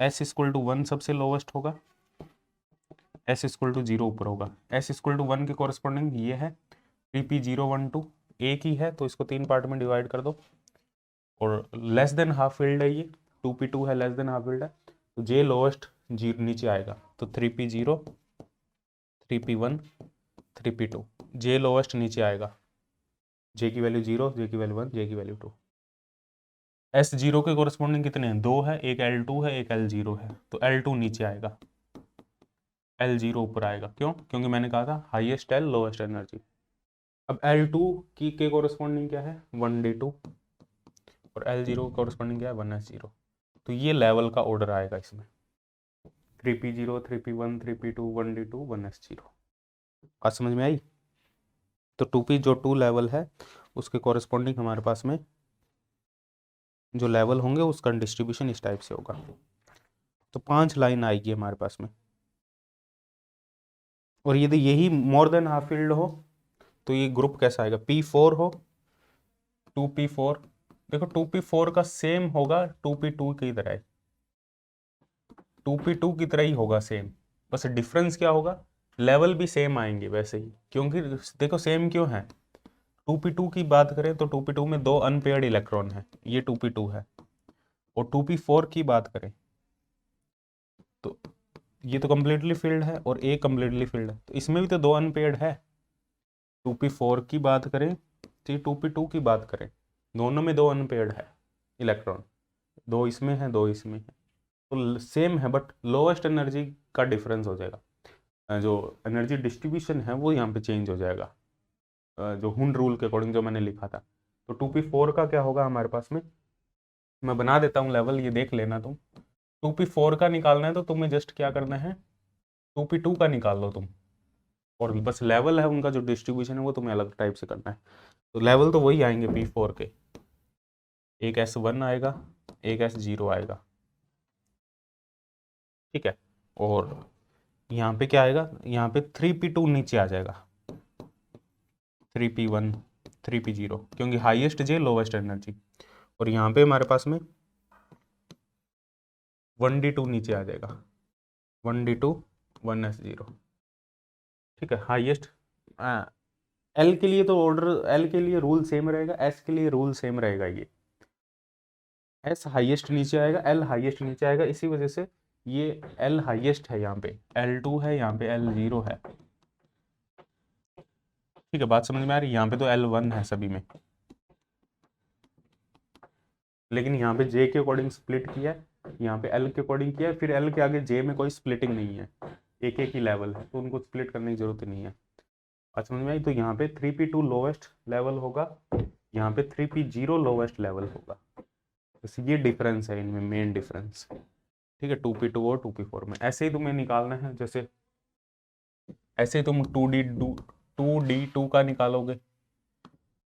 S इक्वल टू 1 सबसे लोवेस्ट होगा, S इक्वल टू 0 ऊपर होगा। S इक्वल टू 1 के कॉरस्पॉन्डिंग ये है 3p 0 1 2, एक ही है तो इसको 3 पार्ट में डिवाइड कर दो, और लेस देन हाफ फील्ड है ये, 2p2 है, लेस देन हाफ फील्ड है, तो J लोवेस्ट नीचे आएगा, तो 3p 0 3p1 3p2, J lowest नीचे आएगा, J की वैल्यू 0 J की वैल्यू 1 J की वैल्यू 2। S0 के कॉरस्पॉन्डिंग कितने हैं, 2 है, एक L2 है एक L0 है, तो L2 नीचे आएगा, L0 ऊपर आएगा। क्यों, क्योंकि मैंने कहा था हाईएस्ट L लोवेस्ट एनर्जी। अब L2 की के कॉरस्पॉन्डिंग क्या है 1D2, और L0 का कॉरस्पॉन्डिंग क्या है 1S0। तो ये लेवल का ऑर्डर आएगा इसमें 3p0 3p1 3p2 1D2 1S0। बात समझ में आई। तो 2p जो 2 लेवल है उसके कॉरस्पॉन्डिंग हमारे पास में जो लेवल होंगे उसका डिस्ट्रीब्यूशन इस टाइप से होगा। तो 5 लाइन आएगी हमारे पास में, और यदि यही मोर देन हाफ फील्ड हो तो ये ग्रुप कैसा आएगा, P4 हो 2p4, देखो 2p4 का सेम होगा 2p2 की तरह, 2p2 की तरह ही होगा सेम, बस डिफरेंस क्या होगा, लेवल भी सेम आएंगे वैसे ही, क्योंकि देखो सेम क्यों है, 2p2 की बात करें तो 2p2 में 2 अनपेयर्ड इलेक्ट्रॉन है, ये 2p2 है, और 2p4 की बात करें तो ये तो कंप्लीटली फील्ड है और ए कंप्लीटली फील्ड है, तो इसमें भी तो 2 अनपेयर्ड है। 2p4 की बात करें तो 2p2 की बात करें, दोनों में 2 अनपेयर्ड है इलेक्ट्रॉन, 2 इसमें है 2 इसमें है, तो सेम है बट लोवेस्ट एनर्जी का डिफरेंस हो जाएगा, जो एनर्जी डिस्ट्रीब्यूशन है वो यहाँ पे चेंज हो जाएगा, जो हुन रूल के अकॉर्डिंग जो मैंने लिखा था। तो 2p4 का क्या होगा हमारे पास में, मैं बना देता हूँ लेवल, ये देख लेना तुम। 2p4 का निकालना है तो तुम्हें जस्ट क्या करना है 2p2 का निकाल लो तुम, और बस लेवल है उनका जो डिस्ट्रीब्यूशन है वो तुम्हें अलग टाइप से करना है। तो लेवल तो वही आएंगे P4 के, एक S1 आएगा एक S0 आएगा, ठीक है। और यहाँ पे क्या आएगा, यहाँ पे 3p2 नीचे आ जाएगा, 3p1 3p0, क्योंकि हाईएस्ट J लोवेस्ट एनर्जी। और यहाँ पे हमारे पास में 1d2 नीचे आ जाएगा, 1d2 1s0, ठीक है। हाईएस्ट L के लिए तो ऑर्डर, L के लिए रूल सेम रहेगा, S के लिए रूल सेम रहेगा। ये S हाईएस्ट नीचे आएगा, L हाईएस्ट नीचे आएगा, इसी वजह से ये L हाईएस्ट है, यहाँ पे L2 है, यहाँ पे L0 है, ठीक है। बात समझ में आ रही है? यहाँ पे तो L1 है सभी में, लेकिन यहाँ पे J के अकॉर्डिंग स्प्लिट किया है, यहाँ पे L के अकॉर्डिंग किया है, फिर L के आगे J में कोई स्प्लिटिंग नहीं है, एक एक ही लेवल है, तो उनको स्प्लिट करने की जरूरत नहीं है। बात समझ में आई? तो यहाँ पे 3p2 लोवेस्ट लेवल होगा, यहाँ पे 3p0 लोवेस्ट लेवल होगा, तो ये डिफरेंस है इनमें, मेन डिफरेंस, ठीक है। 2p2 और 2p4 में ऐसे ही तुम्हें निकालना है, जैसे ऐसे ही तुम 2d2 का निकालोगे,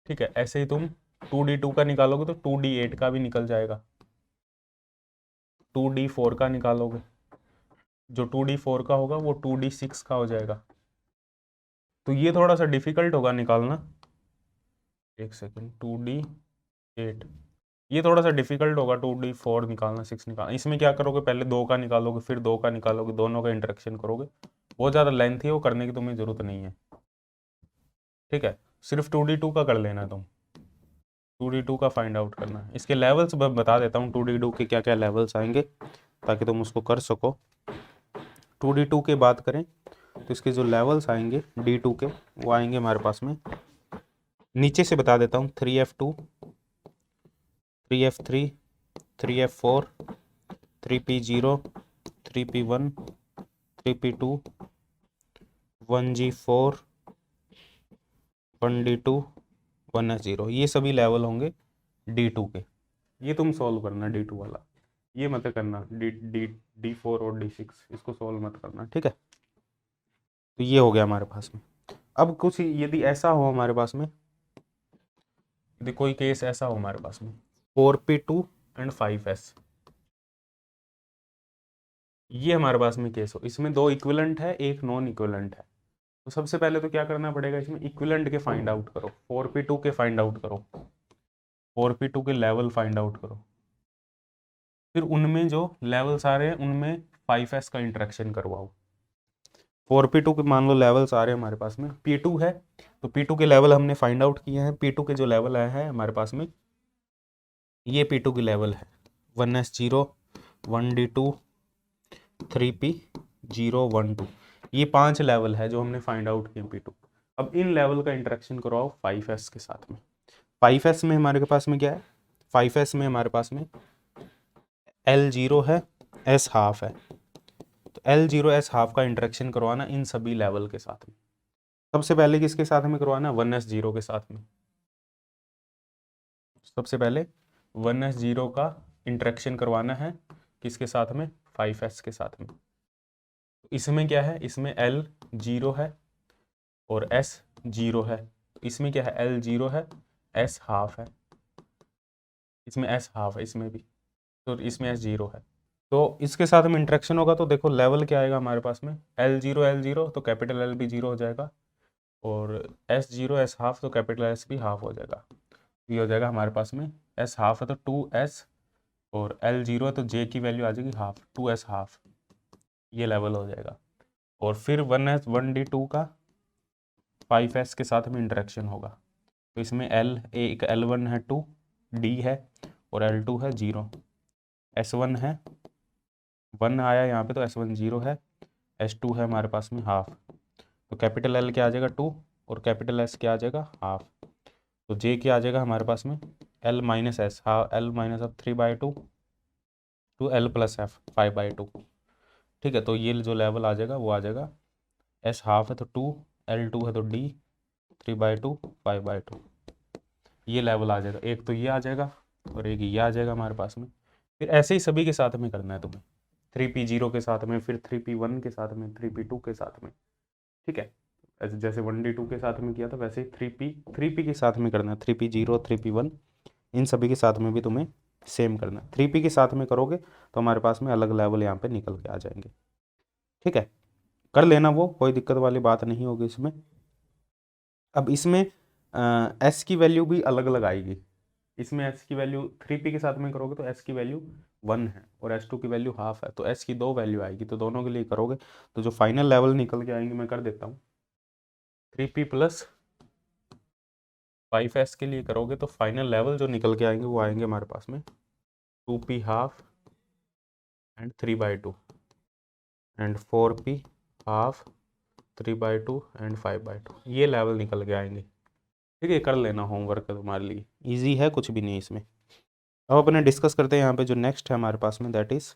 ठीक है। ऐसे ही तुम 2d2 का निकालोगे तो 2d8 का भी निकल जाएगा, 2d4 का निकालोगे, जो 2d4 का होगा वो 2d6 का हो जाएगा। तो ये थोड़ा सा डिफिकल्ट होगा निकालना, एक सेकेंड, 2d8, ये थोड़ा सा डिफिकल्ट होगा 2d4 निकालना, 6 निकालना। इसमें क्या करोगे, पहले 2 का निकालोगे, फिर 2 का निकालोगे, दोनों का इंटरेक्शन करोगे, बहुत ज़्यादा लेंथी है, वो करने की तुम्हें ज़रूरत नहीं है, ठीक है। सिर्फ 2d2 का कर लेना तुम, 2d2 का फाइंड आउट करना है। इसके लेवल्स बता देता हूँ, 2d2 के क्या क्या लेवल्स आएंगे ताकि तुम उसको कर सको। 2d2 के बात करें तो इसके जो लेवल्स आएंगे d2 के, वो आएंगे हमारे पास में, नीचे से बता देता हूँ, 3f2 3f3 3f4 3p0 3p1 3p2 1g4 1d2 1s0, ये सभी लेवल होंगे d2 के। ये तुम सॉल्व करना d2 वाला, ये मत करना d4 और d6, इसको सॉल्व मत करना, ठीक है। तो ये हो गया हमारे पास में। अब कुछ यदि ऐसा हो हमारे पास में, यदि कोई केस ऐसा हो हमारे पास में 4p2 एंड 5s, ये हमारे पास में केस हो, इसमें दो इक्विवेलेंट है, एक नॉन इक्विवेलेंट है। तो सबसे पहले तो क्या करना पड़ेगा, इसमें इक्विवेलेंट के फाइंड आउट करो, 4p2 के फाइंड आउट करो, 4p2 के लेवल फाइंड आउट करो, फिर उनमें जो लेवल्स आ रहे हैं उनमें 5s का इंटरेक्शन करवाओ। 4p2 के मान लो लेवल्स आ रहे हैं हमारे पास में, p2 है तो p2 के लेवल हमने फाइंड आउट किए हैं, p2 के जो लेवल आए हैं हमारे पास में, ये p2 की लेवल है 1s0 1d2 3p0 1 2, ये 5 लेवल है जो हमने फाइंड आउट किए p2। अब इन लेवल का इंटरेक्शन करवाओ 5s के साथ में। 5s में हमारे पास में क्या है, 5s में हमारे पास में L0 है, S हाफ है, तो L0 S हाफ का इंटरेक्शन करवाना इन सभी लेवल के साथ में। सबसे पहले किसके साथ में करवाना, 1s0 के साथ में, सबसे पहले 1s0 का इंटरेक्शन करवाना है, किसके साथ में, 5s के साथ में। इसमें क्या है, इसमें L0 है और S0 है, तो इसमें क्या है, L0 है, S हाफ है, इसमें S हाफ है, इसमें भी, तो इसमें S0 है। तो इसके साथ में इंटरेक्शन होगा तो देखो लेवल क्या आएगा हमारे पास में, L0 L0 तो कैपिटल L भी 0 हो जाएगा, और S0 S हाफ तो कैपिटल S भी हाफ हो जाएगा। ये हो जाएगा हमारे पास में, S हाफ है तो 2S, और L0 है तो J की वैल्यू आ जाएगी हाफ, 2S हाफ, ये लेवल हो जाएगा। और फिर 1S 1d2 का 5S के साथ में इंटरेक्शन होगा, तो इसमें एक L1 है 2, D है, और L2 है 0, S1 है 1 आया यहाँ पे तो S1 0 है, S2 है हमारे पास में हाफ, तो कैपिटल L क्या आ जाएगा 2, और कैपिटल S क्या आ जाएगा हाफ, तो J क्या आ जाएगा हमारे पास में L माइनस एस, हाँ L minus F 3/2 to L plus F 5/2, ठीक है। तो ये जो लेवल आ जाएगा वो आ जाएगा, S हाफ है तो 2, L2 है तो D 3/2 5/2, ये लेवल आ जाएगा। एक तो ये आ जाएगा और एक ये आ जाएगा हमारे पास में। फिर ऐसे ही सभी के साथ में करना है तुम्हें, 3p0 के साथ में, फिर 3p1 के साथ में, 3p2 के साथ में, ठीक है। जैसे 1d2 के साथ में किया था वैसे ही 3p के साथ में करना है, 3p0 3p1 इन सभी के साथ में भी तुम्हें सेम करना है। 3p के साथ में करोगे तो हमारे पास में अलग लेवल यहाँ पे निकल के आ जाएंगे। ठीक है, कर लेना, वो कोई दिक्कत वाली बात नहीं होगी इसमें। अब इसमें एस की वैल्यू भी अलग अलग आएगी। इसमें एस की वैल्यू 3p के साथ में करोगे तो एस की वैल्यू 1 है और S2 की वैल्यू हाफ है, तो एस की 2 वैल्यू आएगी, तो दोनों के लिए करोगे तो जो फाइनल लेवल निकल के आएंगे मैं कर देता हूँ। 3p प्लस 5s के लिए करोगे तो फाइनल लेवल जो निकल के आएंगे वो आएंगे हमारे पास में 2p half and 3/2 and 4p half 3/2 and 5/2, ये लेवल निकल के आएंगे। ठीक है, कर लेना, होमवर्क है तुम्हारे लिए, इजी है, कुछ भी नहीं इसमें। अब अपने डिस्कस करते हैं यहाँ पे जो नेक्स्ट है हमारे पास में, दैट इज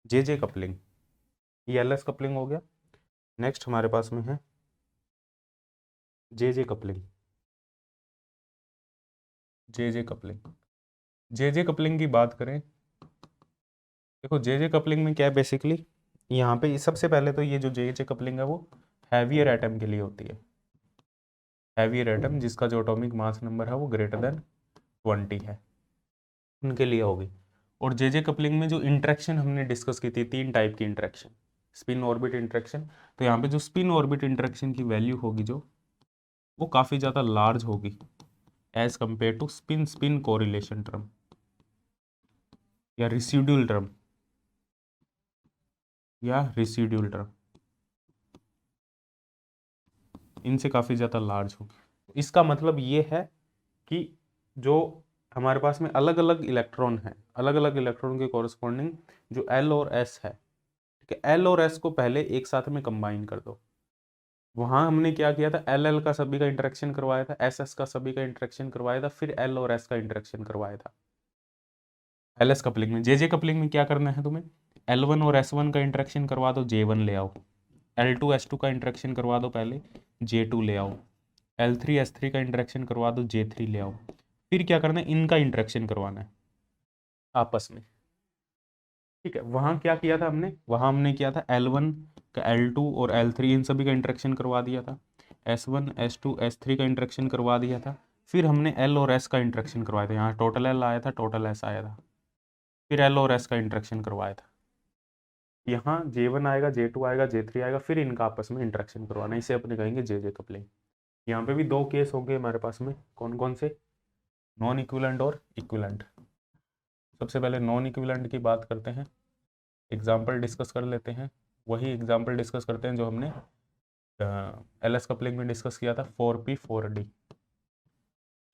जे कपलिंग। ये एल एस कपलिंग हो गया। नेक्स्ट हमारे पास में है जे कपलिंग। जे कपलिंग की बात करें, देखो जे कपलिंग में क्या है बेसिकली, यहाँ पे सबसे पहले तो ये जो जे कपलिंग है वो हैवियर एटम के लिए होती है। हैवियर एटम जिसका जो एटॉमिक मास नंबर है वो ग्रेटर देन 20 है, उनके लिए होगी। और जे कपलिंग में जो इंटरेक्शन हमने डिस्कस की थी, 3 टाइप की इंटरेक्शन, स्पिन ऑर्बिट इंटरेक्शन, तो यहाँ पे जो स्पिन ऑर्बिट इंटरेक्शन की वैल्यू होगी जो, वो काफ़ी ज़्यादा लार्ज होगी as compare to spin spin correlation term या रिसीड्यूल टर्म इनसे काफ़ी ज़्यादा लार्ज होगी। इसका मतलब ये है कि जो हमारे पास में अलग अलग इलेक्ट्रॉन है, अलग अलग इलेक्ट्रॉन के कॉरस्पॉन्डिंग जो एल और एस है, ठीक है, एल और एस को पहले एक साथ में कंबाइन कर दो। वहां हमने क्या किया था, एल एल का सभी का इंटरेक्शन करवाया था, एस एस का सभी का इंटरेक्शन करवाया था, फिर एल और एस का इंटरेक्शन करवाया था। एल एस कपलिंग में, जे कपलिंग में क्या करना है तुम्हें, L1 और S1 का इंटरेक्शन करवा दो, J1 ले आओ। L2 S2 का इंटरेक्शन करवा दो पहले, J2 ले आओ। L3 S3 का इंटरेक्शन करवा दो, J3 ले आओ। फिर क्या करना है, इनका इंटरेक्शन करवाना है आपस में। ठीक है, वहां क्या किया था हमने, वहां हमने किया था L1 का L2 और L3 इन सभी का इंटरेक्शन करवा दिया था, S1 S2 S3 का इंटरेक्शन करवा दिया था, फिर हमने L और S का इंटरेक्शन करवाया था। यहाँ टोटल L आया था, टोटल S आया था, फिर L और S का इंटरेक्शन करवाया था। यहाँ J1 आएगा, J2 आएगा, J3 आएगा, फिर इनका आपस में इंटरेक्शन करवाना, इसे अपने कहेंगे जे कपलिंग। यहाँ पे भी 2 केस होंगे हमारे पास में, कौन कौन से, नॉन इक्विवेलेंट और इक्विवेलेंट। सबसे पहले नॉन इक्विवेलेंट की बात करते हैं, एग्जाम्पल डिस्कस कर लेते हैं। वही एग्जाम्पल डिस्कस करते हैं जो हमने एल एस कपलिंग में डिस्कस किया था, 4p 4d।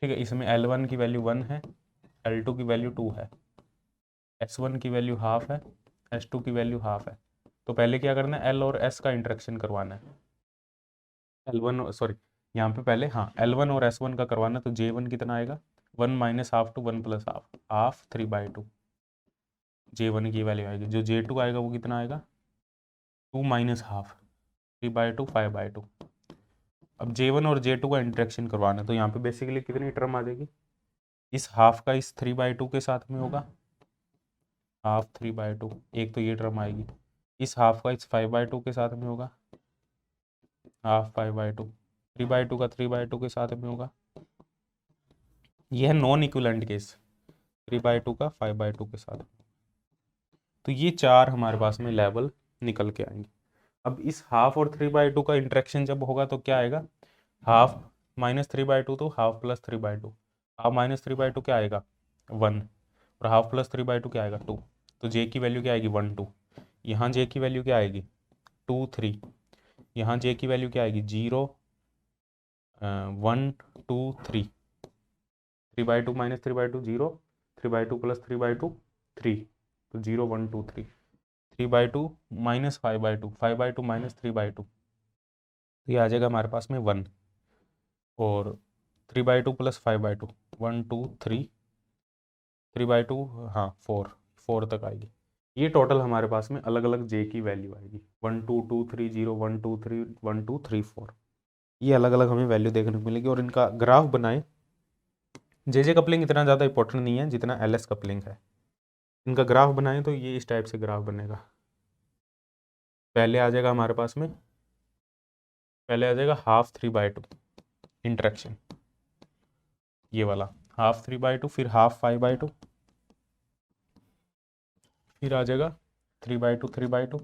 ठीक है, इसमें L1 की वैल्यू 1 है, L2 की वैल्यू 2 है, S1 की वैल्यू हाफ है, S2 की वैल्यू हाफ है। तो पहले क्या करना है, L और S का इंटरेक्शन करवाना है। L1 सॉरी, यहाँ पे पहले हाँ L1 और S1 का करवाना, तो J1 कितना आएगा, 1 minus half to 1 plus half, half 3/2 J1 की वैल्यू आएगी। जो J2 आएगा वो कितना आएगा, 2 माइनस हाफ 3/2 5/2। अब J1 और J2 का इंटरेक्शन करवाना है, तो यहाँ पे बेसिकली कितनी टर्म आ जाएगी, इस हाफ का इस 3/2 के साथ में होगा, हाफ 3/2, एक तो ये टर्म आएगी, इस हाफ का इस 5/2 के साथ में होगा, हाफ 5/2, 3/2 का 3/2 के साथ में होगा। ये है नॉन इक्विवेलेंट केस, 3/2 का 5/2 के साथ। तो ये 4 हमारे पास में लेवल निकल के आएंगे। अब इस हाफ और 3/2 का इंटरेक्शन जब होगा तो क्या आएगा, हाफ माइनस 3/2 तो हाफ प्लस 3/2, हाफ माइनस 3/2 क्या आएगा 1, और हाफ प्लस 3/2 क्या आएगा 2। तो जे की वैल्यू क्या आएगी 1 2, यहाँ जे की वैल्यू क्या आएगी 2 3, यहाँ जे की वैल्यू क्या आएगी 0 1 2 3, 3/2 माइनस 3/2 0, 3/2 प्लस 3/2 3, तो 0 1 2 3, 3/2 माइनस 5/2, 5/2 माइनस 3/2, तो ये आ जाएगा हमारे पास में 1, और 3/2 प्लस 5/2 1 2 3, 3/2 हाँ 4, 4 तक आएगी। ये टोटल हमारे पास में अलग अलग जे की वैल्यू आएगी, 1 2 2 3 0 1 2 3 1 2 3 4, ये अलग अलग हमें वैल्यू देखने को मिलेगी। और इनका ग्राफ बनाए, जे कपलिंग इतना ज़्यादा इंपॉर्टेंट नहीं है जितना एल एस कपलिंग है। इनका ग्राफ बनाएं तो ये इस टाइप से ग्राफ बनेगा। पहले आ जाएगा हमारे पास में, पहले आ जाएगा हाफ 3/2 इंटरेक्शन, ये वाला हाफ 3/2, फिर हाफ 5/2, फिर आ जाएगा 3/2 3/2,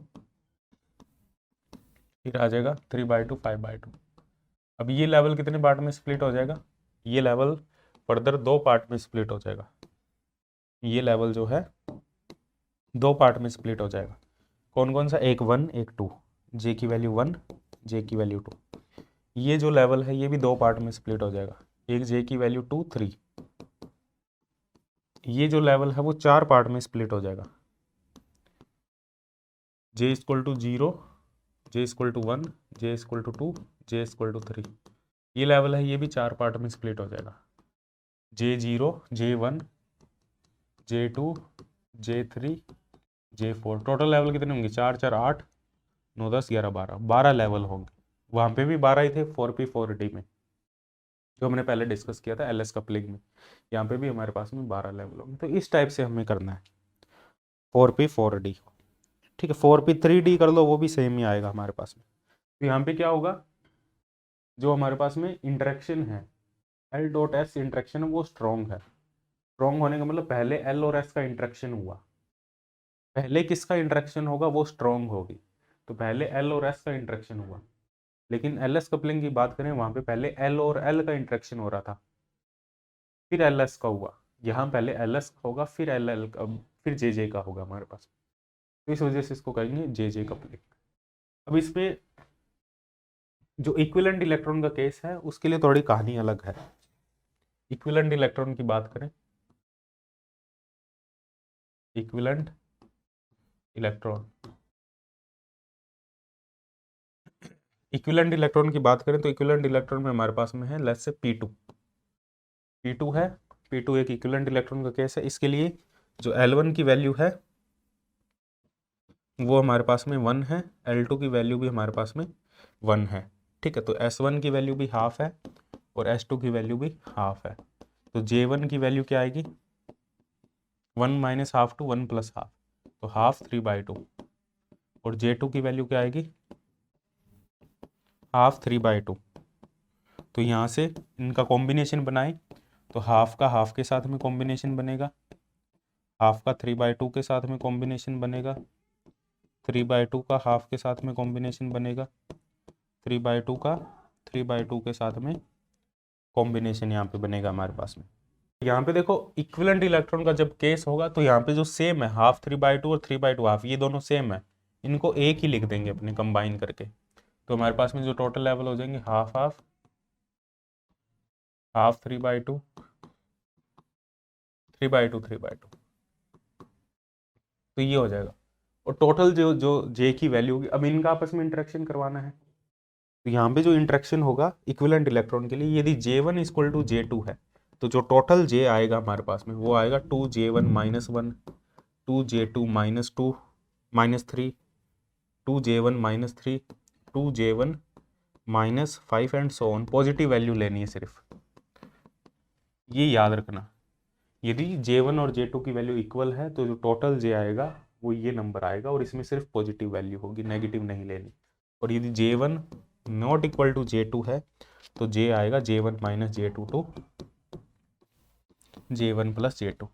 फिर आ जाएगा 3/2 5/2। अब ये लेवल कितने पार्ट में स्प्लिट हो जाएगा, ये लेवल फर्दर 2 पार्ट में स्प्लिट हो जाएगा। ये लेवल जो है 2 पार्ट में स्प्लिट हो जाएगा। कौन कौन सा, एक 1 एक 2, जे की वैल्यू 1 जे की वैल्यू 2। ये जो लेवल है ये भी 2 पार्ट में स्प्लिट हो जाएगा, एक जे की वैल्यू 2 3। ये जो लेवल है वो 4 पार्ट में स्प्लिट हो जाएगा, J equal to 0, J equal to 1, J equal to 2, J equal to 3। ये लेवल है ये भी 4 पार्ट में स्प्लिट हो जाएगा, J0 J1 J2 J3 J4। Total level कितने होंगे, 4 4 8 9 10 11 12, 12 लेवल होंगे। वहाँ पे भी 12 ही थे 4P4D में, जो हमने पहले डिस्कस किया था LS कपलिंग में। यहाँ पे भी हमारे पास में 12 लेवल होंगे। तो इस टाइप से हमें करना है 4P4D। ठीक है, 4P3D कर लो वो भी सेम ही आएगा हमारे पास में। तो यहाँ पे क्या होगा, जो हमारे पास में इंटरेक्शन है L.S इंटरेक्शन है वो स्ट्रॉन्ग है। स्ट्रॉन्ग होने का मतलब पहले L और S का इंटरेक्शन हुआ, पहले किसका इंटरेक्शन होगा वो स्ट्रॉन्ग होगी। तो पहले L और S का इंटरेक्शन हुआ, लेकिन LS कपलिंग की बात करें वहां पे पहले L और L का इंटरेक्शन हो रहा था, फिर LS का हुआ। यहाँ पहले LS का होगा फिर LL का, फिर JJ का होगा हमारे पास। तो इस वजह से इसको कहेंगे JJ कपलिंग। अब इसमें जो इक्विवेलेंट इलेक्ट्रॉन का केस है उसके लिए थोड़ी कहानी अलग है। इक्विवेलेंट इलेक्ट्रॉन की बात करें, इक्विवेलेंट इलेक्ट्रॉन, इक्विवेलेंट इलेक्ट्रॉन की बात करें तो इक्विवेलेंट इलेक्ट्रॉन में हमारे पास में है लेट्स से P2 है। P2 एक इक्विवेलेंट इलेक्ट्रॉन का केस है। इसके लिए जो L1 की वैल्यू है वो हमारे पास में 1 है, L2 की वैल्यू भी हमारे पास में 1 है। ठीक है, तो S1 की वैल्यू भी हाफ है और S2 की वैल्यू भी हाफ है। तो J1 की वैल्यू क्या आएगी, 1 minus half to 1 plus half, तो हाफ 3/2। और J2 की वैल्यू क्या आएगी, हाफ 3/2। तो यहाँ से इनका कॉम्बिनेशन बनाए तो हाफ का हाफ के साथ में कॉम्बिनेशन बनेगा, हाफ का 3/2 के साथ में कॉम्बिनेशन बनेगा, 3/2 का हाफ के साथ में कॉम्बिनेशन बनेगा, 3/2 का 3/2 के साथ में कॉम्बिनेशन यहाँ पे बनेगा हमारे पास में। यहाँ पे देखो इक्विवेलेंट इलेक्ट्रॉन का जब केस होगा तो यहाँ पे जो सेम है हाफ 3/2 और 3/2 हाफ, ये दोनों सेम है, इनको एक ही लिख देंगे अपने कंबाइन करके। तो हमारे पास में जो टोटल लेवल हो जाएंगे हाफ हाफ हाफ 3/2 3/2 3/2, तो ये हो जाएगा। और टोटल जो जो जे की वैल्यू होगी, अब इनका आपस में इंटरेक्शन करवाना है। तो यहाँ पे जो इंटरेक्शन होगा इक्विवेलेंट इलेक्ट्रॉन के लिए, यदि J1 इक्वल टू J2 है तो जो टोटल J आएगा हमारे पास में वो आएगा 2J1 minus 1, 2J2 minus 2 minus 3, 2J1 minus 3, 2J1 minus 5 and so on. Positive value लेनी है सिर्फ, ये याद रखना। यदि J1 और J2 की वैल्यू इक्वल है तो जो टोटल J आएगा वो ये नंबर आएगा और इसमें सिर्फ पॉजिटिव वैल्यू होगी, नेगेटिव नहीं लेनी। और यदि J1 not equal to J2 है तो J आएगा J1 minus J2 to J1 plus J2।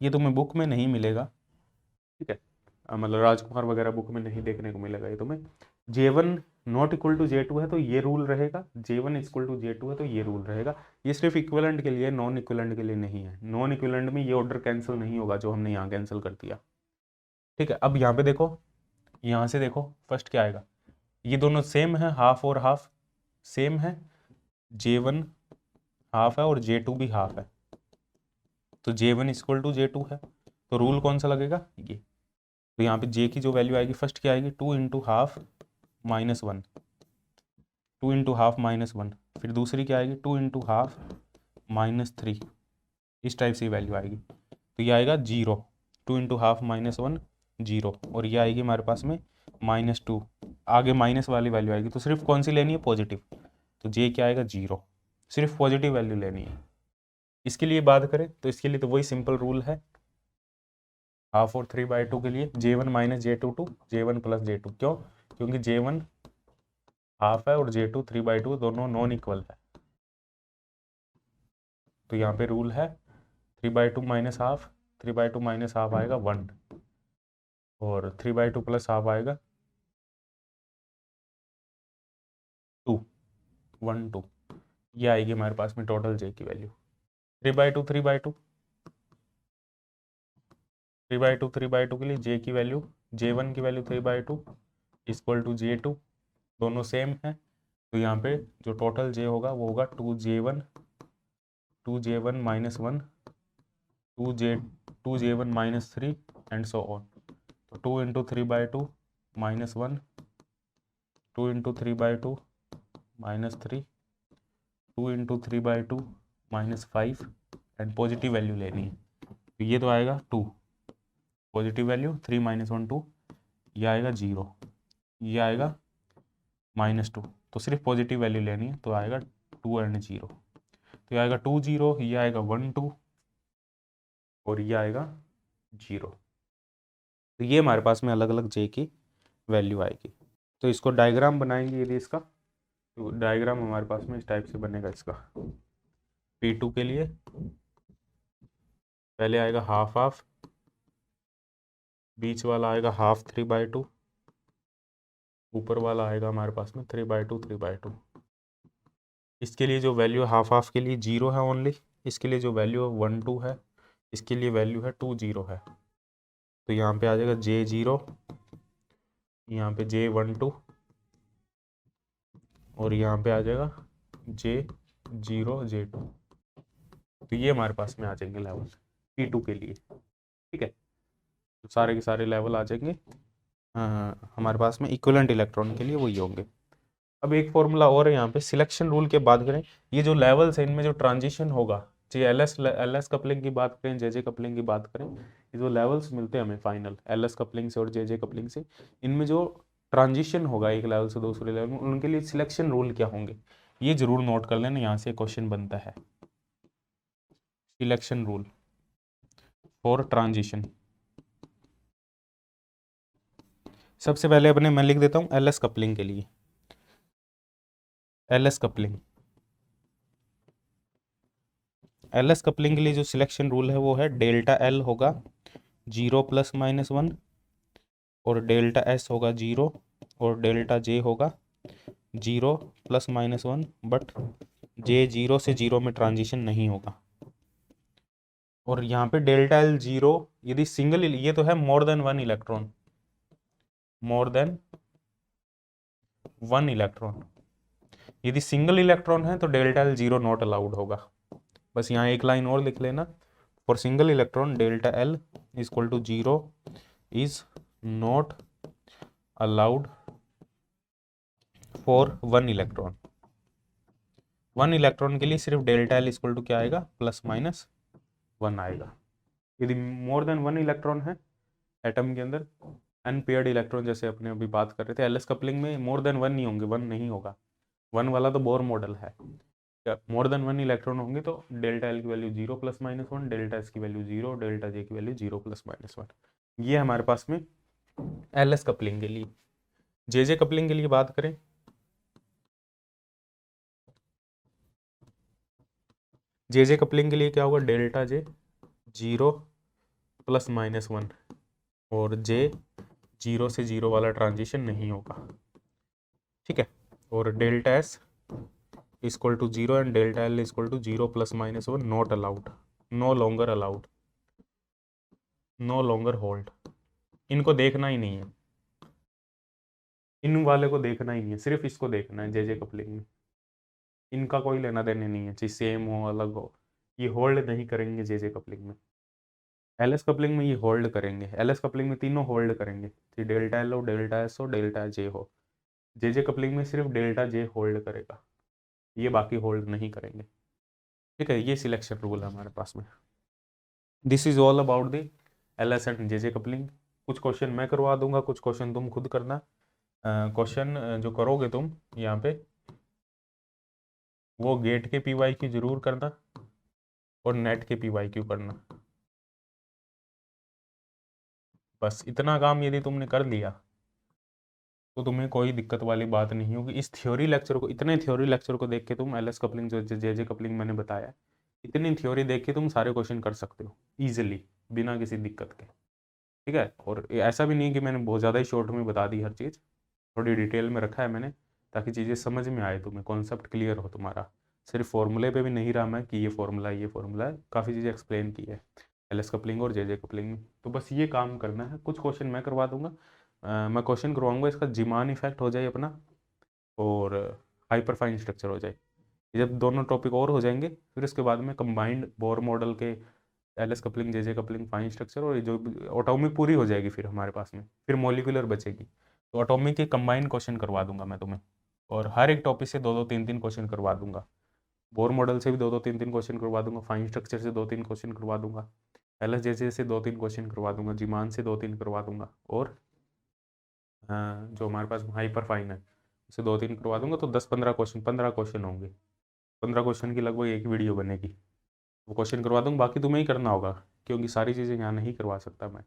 ये तुम्हें बुक में नहीं मिलेगा, ठीक है, मतलब राजकुमार वगैरह बुक में नहीं देखने को मिलेगा ये तुम्हें। J1 not equal to J2 है तो ये रूल रहेगा, J1 इक्वल टू J2 है तो ये रूल रहेगा। ये सिर्फ इक्विवेलेंट के लिए, नॉन इक्विवेलेंट के लिए नहीं है। नॉन इक्विवेलेंट में ये ऑर्डर कैंसिल नहीं होगा जो हमने यहाँ कैंसिल कर दिया। ठीक है, अब यहाँ पे देखो, यहाँ से देखो फर्स्ट क्या आएगा, ये दोनों सेम है, हाफ और हाफ सेम है, J1 हाफ है और J2 भी हाफ है, तो J1 इक्वल टू J2 है। तो रूल कौन सा लगेगा, ये। तो यहाँ पे J की जो वैल्यू आएगी फर्स्ट क्या आएगी, 2 into half minus 1, 2 into half minus 1, फिर दूसरी क्या आएगी 2 इंटू हाफ माइनस 3, इस टाइप से वैल्यू आएगी। तो ये आएगा 0, 2 इंटू हाफ माइनस 1 0, और ये आएगी हमारे पास में -2, आगे माइनस वाली वैल्यू आएगी। तो सिर्फ कौन सी लेनी है, पॉजिटिव। तो J क्या आएगा 0, सिर्फ पॉजिटिव वैल्यू लेनी है। इसके लिए बात करें तो इसके लिए तो वही सिंपल रूल है, हाफ और 3/2 के लिए J1 minus J2 to J1 plus J2। क्यों, क्योंकि J1 हाफ है और J2 3/2, दोनों नॉन इक्वल है। तो यहाँ पे रूल है 3/2 माइनस हाफ, 3/2 माइनस हाफ आएगा 1, और 3/2 प्लस हाफ आएगा 2, 1 2, ये आएगी हमारे पास में टोटल जे की वैल्यू। 3/2 3/2 3/2 3/2 के लिए जे की वैल्यू, J1 की वैल्यू 3/2 इक्वल टू J2, दोनों सेम है, तो यहाँ पे जो टोटल जे होगा वो होगा 2J1 minus 1, 2J1 minus 3 and so on. तो 2 into 3/2 minus 1, 2 into 3/2 minus 3, 2 into 3/2 minus 5 and positive value लेनी है, तो ये तो आएगा 2, पॉजिटिव वैल्यू 3 माइनस 1 2, ये आएगा 0, ये आएगा -2, तो सिर्फ पॉजिटिव वैल्यू लेनी है, तो आएगा 2 एंड 0, तो ये आएगा 2 0, ये आएगा 1 2 और ये आएगा 0। तो ये हमारे पास में अलग अलग जे की वैल्यू आएगी। तो इसको डायग्राम बनाएंगे यदि इसका, तो डायग्राम हमारे पास में इस टाइप से बनेगा इसका। P2 के लिए पहले आएगा हाफ हाफ, बीच वाला आएगा हाफ 3/2, ऊपर वाला आएगा हमारे पास में 3/2 3/2। इसके लिए जो वैल्यू हाफ हाफ के लिए 0 है ओनली, इसके लिए जो वैल्यू 1 2 है, इसके लिए वैल्यू है 2 0 है, तो यहाँ पे आ जाएगा J0, यहाँ पे J12 और यहाँ पे आ जाएगा J0 J2, तो ये हमारे पास में आ जाएंगे लेवल P2 के लिए। ठीक है, तो सारे के सारे लेवल आ जाएंगे हमारे पास में इक्विवेलेंट इलेक्ट्रॉन के लिए वही होंगे। अब एक फॉर्मूला और है यहाँ पे, सिलेक्शन रूल की बात करें, ये जो लेवल्स है इनमें जो ट्रांजिशन होगा, चाहे एलएस कपलिंग की बात करें, जेजे कपलिंग की बात करें, ये जो लेवल्स मिलते हैं हमें फाइनल एलएस कपलिंग से और जेजे कपलिंग से, इनमें जो ट्रांजिशन होगा एक लेवल से दूसरे लेवल में, उनके लिए सिलेक्शन रूल क्या होंगे, ये जरूर नोट कर लेना, यहाँ से क्वेश्चन बनता है। सिलेक्शन रूल फॉर ट्रांजिशन, सबसे पहले अपने मैं लिख देता हूँ एलएस कपलिंग के लिए, एलएस कपलिंग के लिए जो सिलेक्शन रूल है वो है डेल्टा एल होगा 0 + -1 और डेल्टा एस होगा 0 और डेल्टा जे होगा 0 + -1, बट जे 0 से 0 में ट्रांजिशन नहीं होगा। और यहाँ पे डेल्टा एल 0 यदि सिंगल, ये तो है more than 1 electron, more than 1 electron, यदि सिंगल इलेक्ट्रॉन है तो डेल्टा एल 0 नॉट अलाउड होगा। बस यहाँ एक लाइन और लिख लेना, for single electron delta L equal to 0 is not allowed for 1 electron. 1 electron के लिए सिर्फ डेल्टा एल इक्वल टू क्या आएगा, +-1 आएगा। यदि मोर देन 1 इलेक्ट्रॉन है एटम के अंदर, अनपेयर्ड इलेक्ट्रॉन जैसे अपने अभी बात कर रहे थे, एलएस कपलिंग में मोर देन 1 नहीं होंगे, 1 नहीं होगा, 1 वाला तो बोर मॉडल है, मोर देन 1 इलेक्ट्रॉन होंगे तो डेल्टा एल की वैल्यू 0 + -1, डेल्टा एस की वैल्यू 0, डेल्टा जे की वैल्यू 0 + -1। ये हमारे पास में एलएस कपलिंग के लिए। जेजे कपलिंग के लिए बात करें, जेजे कपलिंग के लिए क्या होगा, डेल्टा जे 0 + -1 और जे 0 से 0 वाला ट्रांजिशन नहीं होगा। ठीक है, और delta S equal to 0 and delta L equal to 0 + -1 not allowed, no longer allowed, no longer hold. इनको देखना ही नहीं है, इन वाले को देखना ही नहीं है, सिर्फ इसको देखना है जेजे कपलिंग में, इनका कोई लेना देने नहीं है, चाहे सेम हो अलग हो, ये होल्ड नहीं करेंगे जेजे कपलिंग में। एलएस कपलिंग में ये होल्ड करेंगे, एलएस कपलिंग में तीनों होल्ड करेंगे, चाहे डेल्टा एल हो, डेल्टा एस हो, डेल्टा जे हो। जेजे कपलिंग में सिर्फ डेल्टा जे होल्ड करेगा, ये बाकी होल्ड नहीं करेंगे। ठीक है, ये सिलेक्शन रूल है हमारे पास में। This is all about the LS and JJ coupling. कुछ क्वेश्चन मैं करवा दूंगा, कुछ क्वेश्चन तुम खुद करना। क्वेश्चन जो करोगे तुम यहाँ पे, वो गेट के PYQ जरूर करना और नेट के PYQ करना। बस इतना काम यदि तुमने कर लिया तो तुम्हें कोई दिक्कत वाली बात नहीं होगी। इस थ्योरी लेक्चर को, इतने थ्योरी लेक्चर को देख के तुम एलएस कपलिंग जो जेजे कपलिंग मैंने बताया, इतनी थ्योरी देख के तुम सारे क्वेश्चन कर सकते हो ईजिली, बिना किसी दिक्कत के। ठीक है। और ऐसा भी नहीं है कि मैंने बहुत ज़्यादा ही शॉर्ट में बता दी हर चीज़, थोड़ी डिटेल में रखा है मैंने, ताकि चीज़ें समझ में आए तुम्हें, कॉन्सेप्ट क्लियर हो तुम्हारा। सिर्फ फॉर्मूले पे भी नहीं रहा मैं कि ये फॉर्मूला है, ये फॉर्मूला है, काफ़ी चीज़ें एक्सप्लेन की है एलएस कपलिंग और जेजे कपलिंग में। तो बस ये काम करना है, कुछ क्वेश्चन मैं करवा दूंगा, मैं क्वेश्चन करवाऊंगा, इसका जीमान इफेक्ट हो जाए अपना, और हाइपरफाइन स्ट्रक्चर हो जाए। जब दोनों टॉपिक और हो जाएंगे, फिर उसके बाद में कंबाइंड बोर मॉडल के LS coupling, JJ coupling, fine structure, और जो एटॉमिक पूरी हो जाएगी फिर हमारे पास में, फिर मॉलिक्यूलर बचेगी। तो एटॉमिक के कंबाइंड क्वेश्चन करवा दूंगा मैं तुम्हें, और हर एक टॉपिक से 2-2 3-3 क्वेश्चन करवा दूंगा। बोर मॉडल से भी 2-2 3-3 क्वेश्चन करवा दूंगा, फाइन स्ट्रक्चर से 2-3 क्वेश्चन करवा दूंगा, एलएस जेजे से 2-3 क्वेश्चन करवा दूंगा, जीमान से 2-3 करवा दूंगा, और जो हमारे पास हाइपर फाइन है उसे 2-3 करवा दूंगा। तो 10-15 क्वेश्चन, 15 क्वेश्चन होंगे, 15 क्वेश्चन की लगभग एक वीडियो बनेगी। वो क्वेश्चन करवा दूंगा, बाकी तुम्हें ही करना होगा, क्योंकि सारी चीज़ें यहाँ नहीं करवा सकता मैं,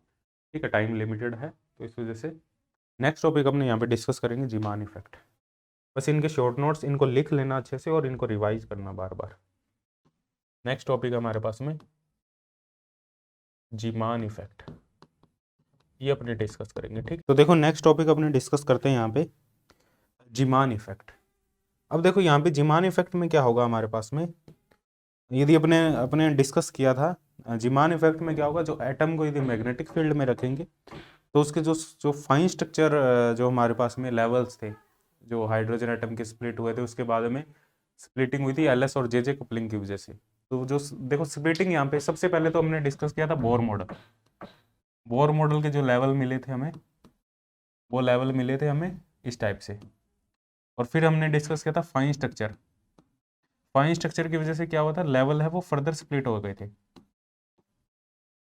ठीक है, टाइम लिमिटेड है, तो इस वजह से। नेक्स्ट टॉपिक अपने यहाँ पे डिस्कस करेंगे जीमान इफेक्ट। बस इनके शॉर्ट नोट्स, इनको लिख लेना अच्छे से और इनको रिवाइज करना बार बार। नेक्स्ट टॉपिक हमारे पास में जीमान इफेक्ट, ये अपने डिस्कस करेंगे, ठीक। तो देखो नेक्स्ट टॉपिक अपने डिस्कस करते हैं यहाँ पे जीमान इफेक्ट। अब देखो यहाँ पे जीमान इफेक्ट में क्या होगा हमारे पास में, यदि अपने अपने डिस्कस किया था जीमान इफेक्ट में क्या होगा, जो एटम को यदि मैग्नेटिक फील्ड में रखेंगे तो उसके जो जो फाइन स्ट्रक्चर, जो हमारे पास में लेवल्स थे, जो हाइड्रोजन एटम के स्प्लिट हुए थे, उसके बाद में स्प्लिटिंग हुई थी एलएस और जेजे कपलिंग की वजह से। तो जो देखो स्प्लिटिंग यहाँ पे सबसे पहले तो हमने डिस्कस किया था बोर मॉडल। बोर मॉडल के जो लेवल मिले थे हमें, वो लेवल मिले थे हमें इस टाइप से। और फिर हमने डिस्कस किया था फाइन स्ट्रक्चर। फाइन स्ट्रक्चर की वजह से क्या हुआ था, लेवल है वो फर्दर स्प्लिट हो गए थे,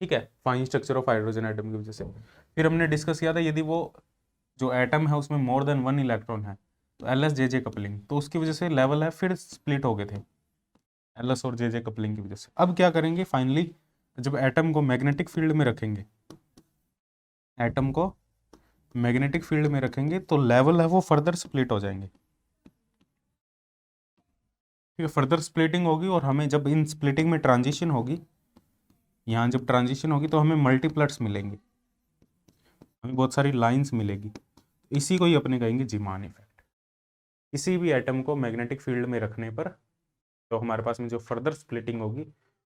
ठीक है, fine structure of hydrogen atom की वजह से। फिर हमने डिस्कस किया था यदि वो जो एटम है उसमें मोर देन 1 इलेक्ट्रॉन है, तो एलएस जेजे कपलिंग, तो उसकी वजह से लेवल है फिर स्प्लिट हो गए थे एलएस और जेजे कपलिंग की वजह से। अब क्या करेंगे फाइनली, जब एटम को मैग्नेटिक फील्ड में रखेंगे, एटम को मैग्नेटिक फील्ड में रखेंगे तो लेवल है वो फर्दर स्प्लिट हो जाएंगे, ठीक है, फर्दर स्प्लिटिंग होगी। और हमें जब इन स्प्लिटिंग में ट्रांजिशन होगी, यहाँ जब ट्रांजिशन होगी तो हमें मल्टीप्लट्स मिलेंगे, हमें बहुत सारी लाइंस मिलेगी। इसी को ही अपने कहेंगे जीमान इफेक्ट। किसी भी एटम को मैग्नेटिक फील्ड में रखने पर तो हमारे पास में जो फर्दर स्प्लिटिंग होगी,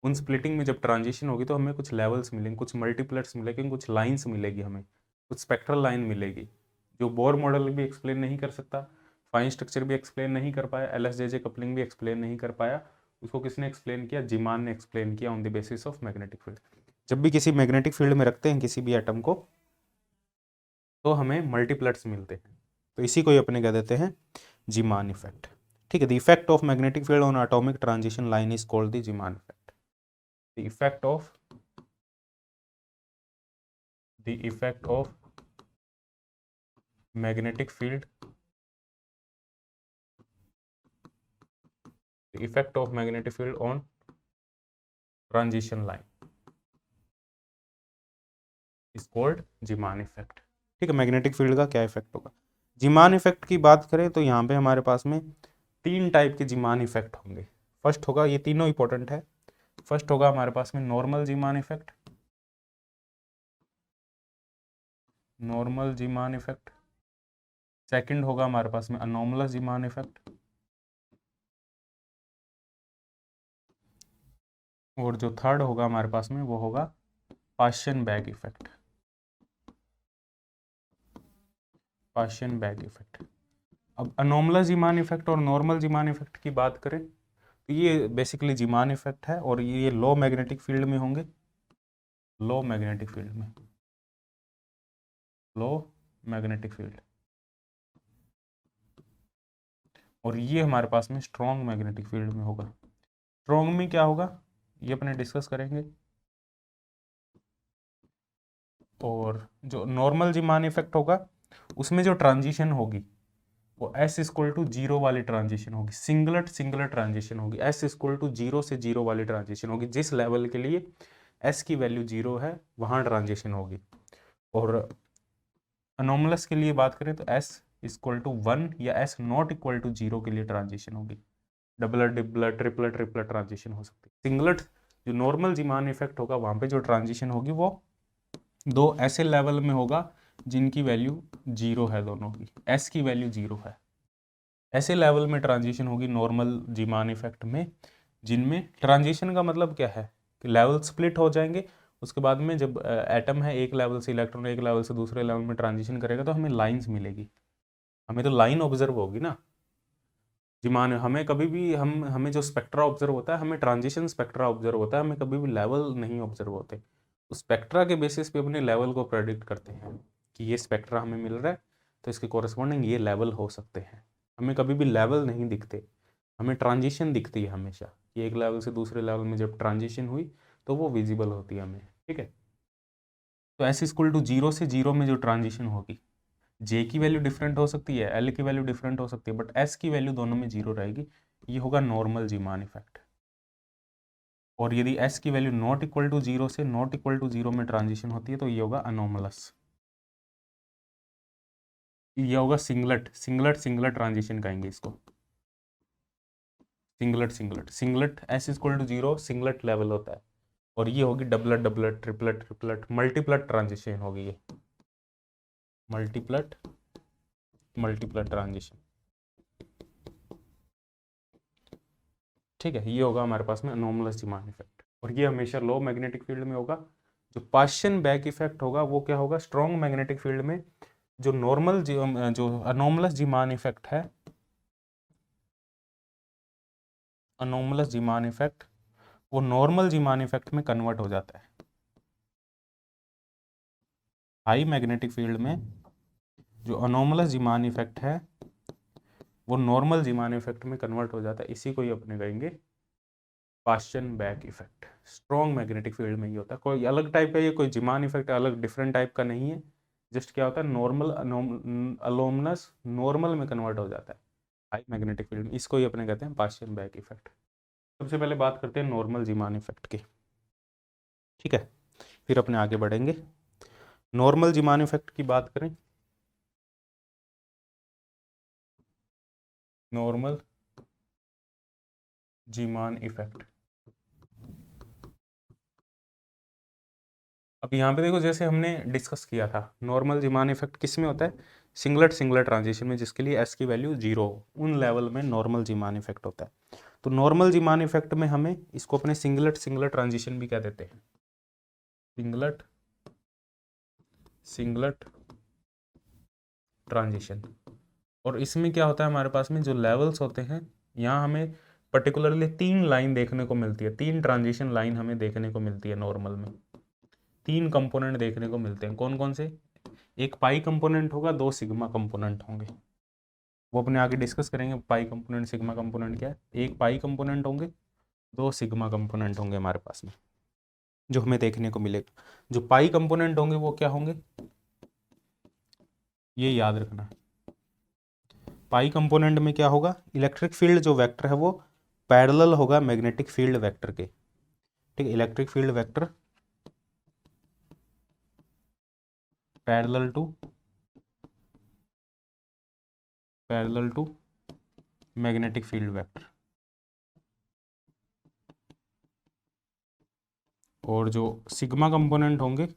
उन स्प्लिटिंग में जब ट्रांजिशन होगी तो हमें कुछ लेवल्स मिलेंगे, कुछ मल्टीप्लट्स मिलेंगे, कुछ लाइंस मिलेगी, हमें कुछ स्पेक्ट्रल लाइन मिलेगी, जो बोर मॉडल भी एक्सप्लेन नहीं कर सकता, फाइन स्ट्रक्चर भी एक्सप्लेन नहीं कर पाया, एलएस जेजे कपलिंग भी एक्सप्लेन नहीं कर पाया। उसको किसने एक्सप्लेन किया, जीमान ने एक्सप्लेन किया on the basis of magnetic field. जब भी किसी मैग्नेटिक फील्ड में रखते हैं किसी भी एटम को, तो हमें मल्टीप्लट्स मिलते हैं, तो इसी को ही अपने कह देते हैं जीमान इफेक्ट, ठीक है। The effect of magnetic field on atomic transition line is called the Zeeman effect. The effect of magnetic field, the effect of magnetic field on transition line is called Zeeman effect, ठीक है। मैग्नेटिक फील्ड का क्या इफेक्ट होगा, जीमान इफेक्ट की बात करें तो यहाँ पे हमारे पास में 3 टाइप के जीमान इफेक्ट होंगे। फर्स्ट होगा, ये तीनों इंपॉर्टेंट है, फर्स्ट होगा हमारे पास में normal Zeeman effect, normal Zeeman effect. Second होगा हमारे पास में अनोमलस जीमान इफेक्ट, और जो थर्ड होगा हमारे पास में वो होगा पाश्चियन बैग इफेक्ट, पाश्चियन बैग इफेक्ट। अब अनोमलस जीमान इफेक्ट और नॉर्मल जीमान इफेक्ट की बात करें तो ये बेसिकली जीमान इफेक्ट है, और ये लो मैग्नेटिक फील्ड में होंगे, लो मैग्नेटिक फील्ड में, लो मैग्नेटिक फील्ड। और ये हमारे पास में स्ट्रॉन्ग मैग्नेटिक फील्ड में होगा। स्ट्रॉन्ग में क्या होगा ये अपने डिस्कस करेंगे। और जो नॉर्मल जीमान इफेक्ट होगा उसमें जो ट्रांजिशन होगी वो एस इक्वल टू 0 वाली ट्रांजिशन होगी, सिंगलट सिंगलर ट्रांजिशन होगी, एस इक्वल टू 0 से 0 वाली ट्रांजिशन होगी। जिस लेवल के लिए एस की वैल्यू 0 है वहाँ ट्रांजिशन होगी। और अनोमलस के लिए बात करें तो एस इक्वल टू 1 या एस नॉट इक्वल टू 0 के लिए ट्रांजिशन होगी। Doubler dibbler tripler tripler transition हो सकती है। सिंगलट जो नॉर्मल जीमान इफेक्ट होगा वहाँ पे जो ट्रांजिशन होगी वो दो ऐसे लेवल में होगा जिनकी वैल्यू 0 है, दोनों की एस की वैल्यू 0 है। ऐसे लेवल में ट्रांजिशन होगी नॉर्मल जीमान इफेक्ट में, जिनमें ट्रांजिशन का मतलब क्या है कि लेवल स्प्लिट हो जाएंगे। उसके बाद में जब एटम है एक लेवल से, इलेक्ट्रॉन एक लेवल से दूसरे लेवल में ट्रांजिशन करेगा तो हमें लाइंस मिलेगी, हमें तो लाइन ऑब्जर्व होगी ना। जीमान हमें कभी भी हमें जो स्पेक्ट्रा ऑब्जर्व होता है, हमें ट्रांजिशन स्पेक्ट्रा ऑब्जर्व होता है, हमें कभी भी लेवल नहीं ऑब्जर्व होते। तो स्पेक्ट्रा के बेसिस पे अपने लेवल को प्रेडिक्ट करते हैं कि ये स्पेक्ट्रा हमें मिल रहा है तो इसके कोरस्पॉन्डिंग ये लेवल हो सकते हैं। हमें कभी भी लेवल नहीं दिखते, हमें ट्रांजिशन दिखती है हमेशा कि एक लेवल से दूसरे लेवल में जब ट्रांजिशन हुई तो वो विजिबल होती है हमें। ठीक है, तो एस इक्वल टू 0 से 0 में जो ट्रांजिशन होगी, जे की वैल्यू डिफरेंट हो सकती है, एल की वैल्यू डिफरेंट हो सकती है, बट एस की वैल्यू दोनों में 0 रहेगी। ये होगा नॉर्मल जीमान इफेक्ट। और यदि एस की वैल्यू नॉट इक्वल टू 0 से नॉट इक्वल टू 0 में ट्रांजिशन होती है तो ये होगा अनोमलस, ये होगा सिंगलेट। सिंगलेट ट्रांजिशन कहेंगे इसको, singlet S equal to 0 singlet level होता है। और ये होगी डबलेट ट्रिपलेट मल्टीप्लेट ट्रांजिशन होगी, ये मल्टीप्लेट ट्रांजिशन। ठीक है, ये होगा हमारे पास में अनोमलस जीमान इफेक्ट, और ये हमेशा लो मैग्नेटिक फील्ड में होगा। जो पाश्चियन बैक इफेक्ट होगा वो क्या होगा, स्ट्रॉन्ग मैग्नेटिक फील्ड में। जो नॉर्मल जो अनोमलस जीमान इफेक्ट है, अनोमलस जीमान इफेक्ट वो नॉर्मल जीमान इफेक्ट में कन्वर्ट हो जाता है। हाई मैग्नेटिक फील्ड में जो अनोमलस जीमान इफेक्ट है वो नॉर्मल जीमान इफेक्ट में कन्वर्ट हो जाता है। इसी को ही अपने कहेंगे Paschen back effect. Strong magnetic field में ही होता है, कोई अलग टाइप का ये कोई जीमान इफेक्ट अलग डिफरेंट टाइप का नहीं है। जस्ट क्या होता है, नॉर्मल अलोमनस नॉर्मल में कन्वर्ट हो जाता है हाई मैग्नेटिक फील्ड में, इसको ही अपने कहते हैं पाश्चियन बैक इफेक्ट। सबसे पहले बात करते हैं नॉर्मल जीमान इफेक्ट की। ठीक है, फिर अपने आगे बढ़ेंगे। नॉर्मल जीमान इफेक्ट की बात करें, नॉर्मल जीमान इफेक्ट। अब यहाँ पे देखो, जैसे हमने डिस्कस किया था नॉर्मल जीमान इफेक्ट किस में होता है, सिंगलेट ट्रांजिशन में, जिसके लिए एस की वैल्यू 0, उन लेवल में नॉर्मल जीमान इफेक्ट होता है। तो नॉर्मल जीमान इफेक्ट में हमें इसको अपने सिंगलेट ट्रांजिशन भी कह देते हैं, सिंगलेट ट्रांजिशन। और इसमें क्या होता है, हमारे पास में जो लेवल्स होते हैं, यहाँ हमें पर्टिकुलरली 3 लाइन देखने को मिलती है, 3 ट्रांजिशन लाइन हमें देखने को मिलती है नॉर्मल में। 3 कंपोनेंट देखने को मिलते हैं, कौन कौन से, एक पाई कंपोनेंट होगा, 2 सिग्मा कंपोनेंट होंगे। वो अपने आगे डिस्कस करेंगे पाई कंपोनेंट सिग्मा कंपोनेंट क्या है। एक पाई कंपोनेंट होंगे, 2 सिग्मा कंपोनेंट होंगे हमारे पास में जो हमें देखने को मिलेगा। जो पाई कंपोनेंट होंगे वो क्या होंगे, ये याद रखना है। पाई कंपोनेंट में क्या होगा, इलेक्ट्रिक फील्ड जो वेक्टर है वो पैरेलल होगा मैग्नेटिक फील्ड वेक्टर के। ठीक है, electric field vector parallel to magnetic field vector. और जो सिग्मा कंपोनेंट होंगे,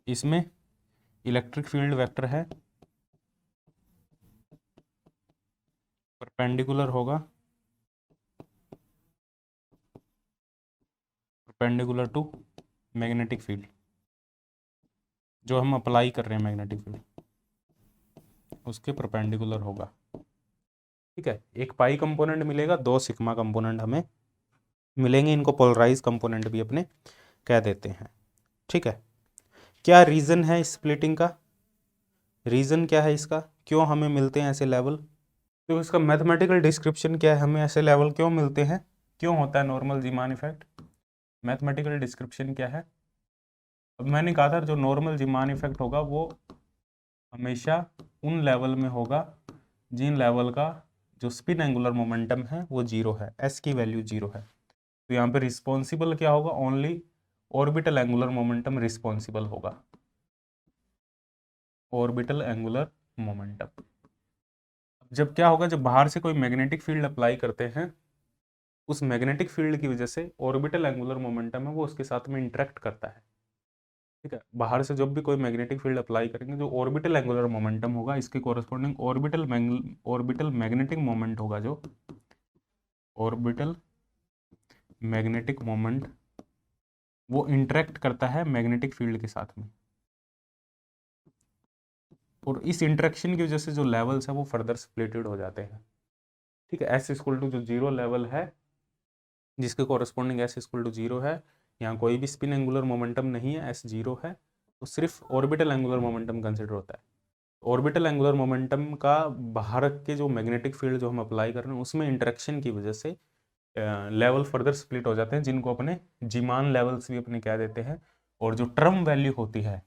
इसमें इलेक्ट्रिक फील्ड वेक्टर है परपेंडिकुलर होगा, परपेंडिकुलर टू मैग्नेटिक फील्ड, जो हम अप्लाई कर रहे हैं मैग्नेटिक फील्ड उसके परपेंडिकुलर होगा। ठीक है, एक पाई कंपोनेंट मिलेगा, 2 सिग्मा कंपोनेंट हमें मिलेंगे, इनको पोलराइज कंपोनेंट भी अपने कह देते हैं। ठीक है, क्या रीज़न है स्प्लिटिंग का, रीज़न क्या है इसका, क्यों हमें मिलते हैं ऐसे लेवल। तो इसका मैथमेटिकल डिस्क्रिप्शन क्या है, हमें ऐसे लेवल क्यों मिलते हैं, क्यों होता है normal Zeeman effect, mathematical description क्या है। अब मैंने कहा था जो नॉर्मल जीमान इफेक्ट होगा वो हमेशा उन लेवल में होगा जिन लेवल का जो स्पिन एंगुलर मोमेंटम है वो 0 है, एस की वैल्यू 0 है। तो यहाँ पे रिस्पॉन्सिबल क्या होगा, only orbital angular momentum responsible होगा, ऑर्बिटल एंगुलर मोमेंटम। जब क्या होगा, जब बाहर से कोई मैग्नेटिक फील्ड अप्लाई करते हैं उस मैग्नेटिक फील्ड की वजह से ऑर्बिटल एंगुलर मोमेंटम है वो उसके साथ में इंटरेक्ट करता है। ठीक है, बाहर से जब भी कोई मैग्नेटिक फील्ड अप्लाई करेंगे, जो ऑर्बिटल एंगुलर मोमेंटम होगा इसके कोरस्पॉन्डिंग ऑर्बिटल मैग्नेटिक मोमेंट होगा, जो ऑर्बिटल मैग्नेटिक मोमेंट वो इंटरेक्ट करता है मैग्नेटिक फील्ड के साथ में, और इस इंटरेक्शन की वजह से जो लेवल्स है वो फर्दर स्प्लिटेड हो जाते हैं। ठीक है, एस इक्वल टू जो जीरो लेवल है, जिसके corresponding S equal to zero है, यहाँ कोई भी स्पिन एंगुलर मोमेंटम नहीं है, एस जीरो है, तो सिर्फ ऑर्बिटल एंगुलर मोमेंटम कंसिडर होता है। ऑर्बिटल एंगुलर मोमेंटम का बाहर के जो मैग्नेटिक फील्ड जो हम अप्लाई कर रहे हैं उसमें इंटरेक्शन की वजह से लेवल फर्दर स्प्लिट हो जाते हैं, जिनको अपने जीमान लेवल्स भी अपने कह देते हैं। और जो टर्म वैल्यू होती है,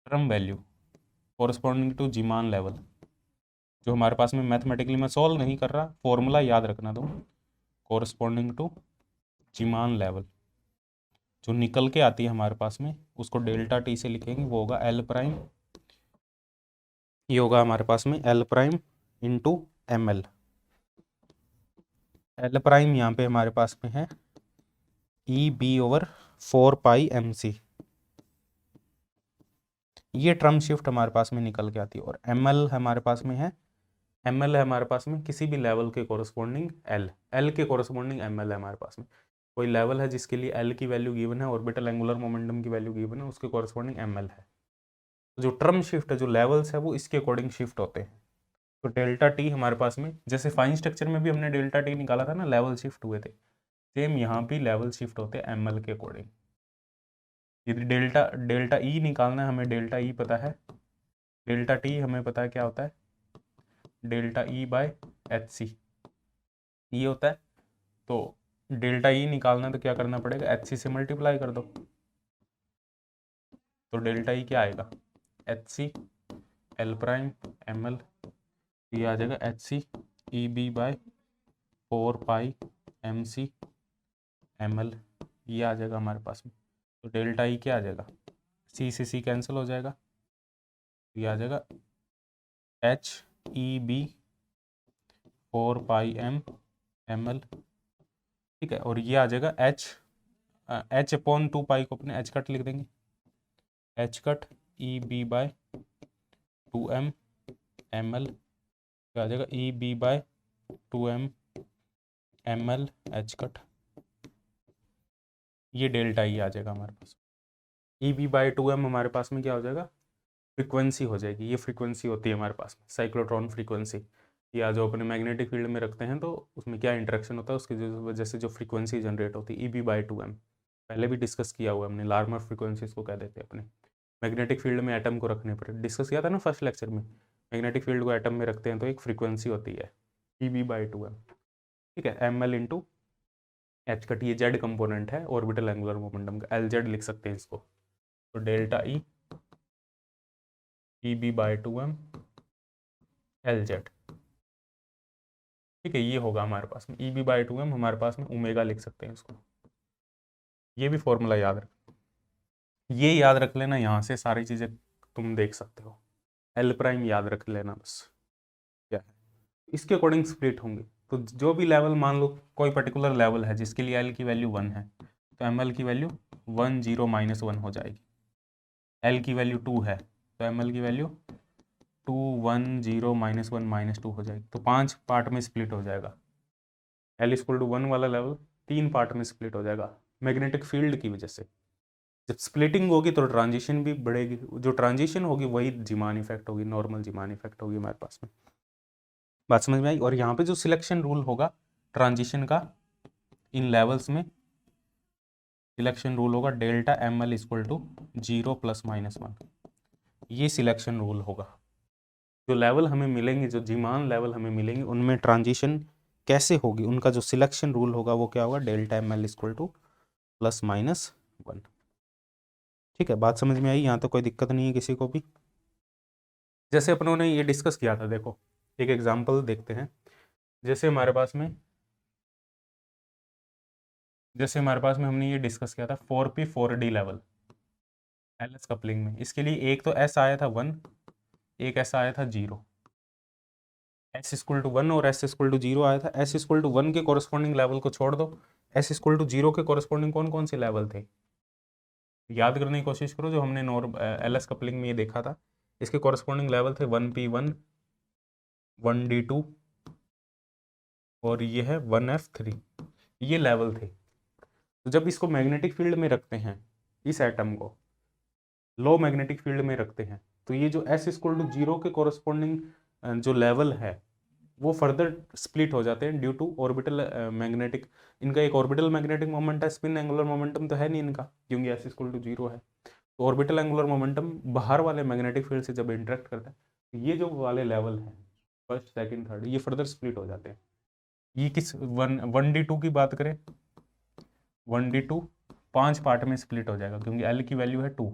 term value corresponding to Zeeman level, जो हमारे पास में मैथमेटिकली मैं सॉल्व नहीं कर रहा, फॉर्मूला याद रखना दो, कोरस्पॉन्डिंग टू जीमान लेवल जो निकल के आती है हमारे पास में, उसको डेल्टा टी से लिखेंगे, वो होगा एल प्राइम, ये होगा हमारे पास में L prime into M L. L prime यहाँ पे हमारे पास में है ई बी ओवर 4π mc, ये टर्म शिफ्ट हमारे पास में निकल के आती है। और एम एल हमारे पास में है, एम एल है हमारे पास में किसी भी लेवल के कोरस्पॉन्डिंग एल, एल के कोरस्पॉन्डिंग एम एल है हमारे पास में। कोई लेवल है जिसके लिए एल की वैल्यू गिवन है, ऑर्बिटल एंगुलर मोमेंटम की वैल्यू गिवन है, उसके कोरस्पॉन्डिंग एम एल है। जो टर्म शिफ्ट है, जो लेवल्स है वो इसके अकॉर्डिंग शिफ्ट होते हैं। तो डेल्टा टी हमारे पास में, जैसे फाइन स्ट्रक्चर में भी हमने डेल्टा टी निकाला था ना, लेवल शिफ्ट हुए थे, सेम यहाँ भी लेवल शिफ्ट होते हैं एम एल के अकॉर्डिंग। यदि डेल्टा डेल्टा ई निकालना है हमें, डेल्टा ई पता है, डेल्टा टी हमें पता है क्या होता है, delta E by H C ये होता है। तो डेल्टा ई निकालना है तो क्या करना पड़ेगा, एच सी से मल्टीप्लाई कर दो, तो डेल्टा ई क्या आएगा, H C L prime M L, ये आ जाएगा H C E B by 4π mc ml, ये आ जाएगा हमारे पास में। तो डेल्टा ई क्या आ जाएगा, सी से सी कैंसिल हो जाएगा, ये आ जाएगा एच ई बी 4πm ठीक है, और ये आ जाएगा एच अपॉन 2π को अपने एच कट लिख देंगे, H cut E B by 2m ml, आ जाएगा E B by 2m ml H cut, ये डेल्टा ई आ जाएगा हमारे पास। ई बी बाई 2m हमारे पास में क्या हो जाएगा, फ्रीक्वेंसी हो जाएगी, ये फ्रीक्वेंसी होती है हमारे पास में साइक्लोट्रॉन फ्रीक्वेंसी, या जो अपने मैग्नेटिक फील्ड में रखते हैं तो उसमें क्या इंटरेक्शन होता है, उसकी वजह से जो फ्रीक्वेंसी जनरेट होती है, ई बी बाई 2m पहले भी डिस्कस किया हुआ है हमने, लार्मर फ्रीक्वेंसी इसको कह देते हैं अपने मैग्नेटिक फील्ड में एटम को रखने पर, डिस्कस किया था ना फर्स्ट लेक्चर में, मैग्नेटिक फील्ड को एटम में रखते हैं तो एक फ्रीक्वेंसी होती है ई बी बाई 2m। ठीक है, M L into H cut, ये जेड कंपोनेंट है ऑर्बिटल एंगुलर मोमेंटम का, एल जेड लिख सकते हैं इसको, तो delta E E B by 2m L Z. ठीक है, ये होगा हमारे पास में ई बी बाई 2m, हमारे पास में ओमेगा लिख सकते हैं इसको, ये भी फॉर्मूला याद रख, ये याद रख लेना, यहाँ से सारी चीज़ें तुम देख सकते हो, एल प्राइम याद रख लेना बस क्या है, इसके अकॉर्डिंग स्प्लिट होंगे। तो जो भी लेवल, मान लो कोई पर्टिकुलर लेवल है जिसके लिए एल की वैल्यू 1 है, तो एम एल की वैल्यू 1 0 -1 हो जाएगी, एल की वैल्यू 2 है तो एम एल की वैल्यू 2 1 0 -1 -2 हो जाएगी, तो 5 पार्ट में स्प्लिट हो जाएगा। एल इक्वल टू 1 वाला लेवल 3 पार्ट में स्प्लिट हो जाएगा मैग्नेटिक फील्ड की वजह से। जब स्प्लिटिंग होगी तो ट्रांजिशन भी बढ़ेगी, जो ट्रांजिशन होगी वही जीमान इफेक्ट होगी, नॉर्मल जीमान इफेक्ट होगी हमारे पास में, बात समझ में आई। और यहाँ पे जो सिलेक्शन रूल होगा ट्रांजिशन का इन लेवल्स में, सिलेक्शन रूल होगा delta M L equal to 0 ± 1, ये सिलेक्शन रूल होगा। जो लेवल हमें मिलेंगे, जो जीमान लेवल हमें मिलेंगे, उनमें ट्रांजिशन कैसे होगी, उनका जो सिलेक्शन रूल होगा वो क्या होगा, delta M L equal to ±1। ठीक है, बात समझ में आई, यहाँ तो कोई दिक्कत नहीं है किसी को भी। जैसे अपनों ने ये डिस्कस किया था, देखो एक एग्जांपल देखते हैं। जैसे हमारे पास में हमने ये डिस्कस किया था 4p 4d level L S coupling में, इसके लिए एक तो एस आया था 1, एक ऐसा आया था 0। एस इक्वल टू 1 और एस इक्वल टू 0 आया था। एस इक्वल टू 1 के कॉरस्पॉन्डिंग लेवल को छोड़ दो, एस इक्वल टू 0 के कॉरस्पॉन्डिंग कौन कौन से लेवल थे याद करने की कोशिश करो, जो हमने एल एस कपलिंग में ये देखा था। इसके कॉरस्पॉन्डिंग लेवल थे 1p1, 1d2 और ये है 1f3, ये लेवल थे। तो जब इसको मैग्नेटिक फील्ड में रखते हैं, इस एटम को लो मैग्नेटिक फील्ड में रखते हैं, तो ये जो एस इक्वल टू 0 के कॉरस्पॉन्डिंग जो लेवल है वो फर्दर स्प्लिट हो जाते हैं ड्यू टू ऑर्बिटल मैग्नेटिक, इनका एक ऑर्बिटल मैग्नेटिक मोमेंट है, स्पिन एंगुलर मोमेंटम तो है नहीं इनका क्योंकि एस इक्वल टू 0 है। तो ऑर्बिटल एंगुलर मोमेंटम बाहर वाले मैग्नेटिक फील्ड से जब इंटरेक्ट करता है, ये जो वाले लेवल हैं फर्स्ट सेकंड थर्ड, ये फर्दर स्प्लिट हो जाते हैं। ये किस 1d2 की बात करें, 1d2 5 पार्ट में स्प्लिट हो जाएगा क्योंकि एल की वैल्यू है 2,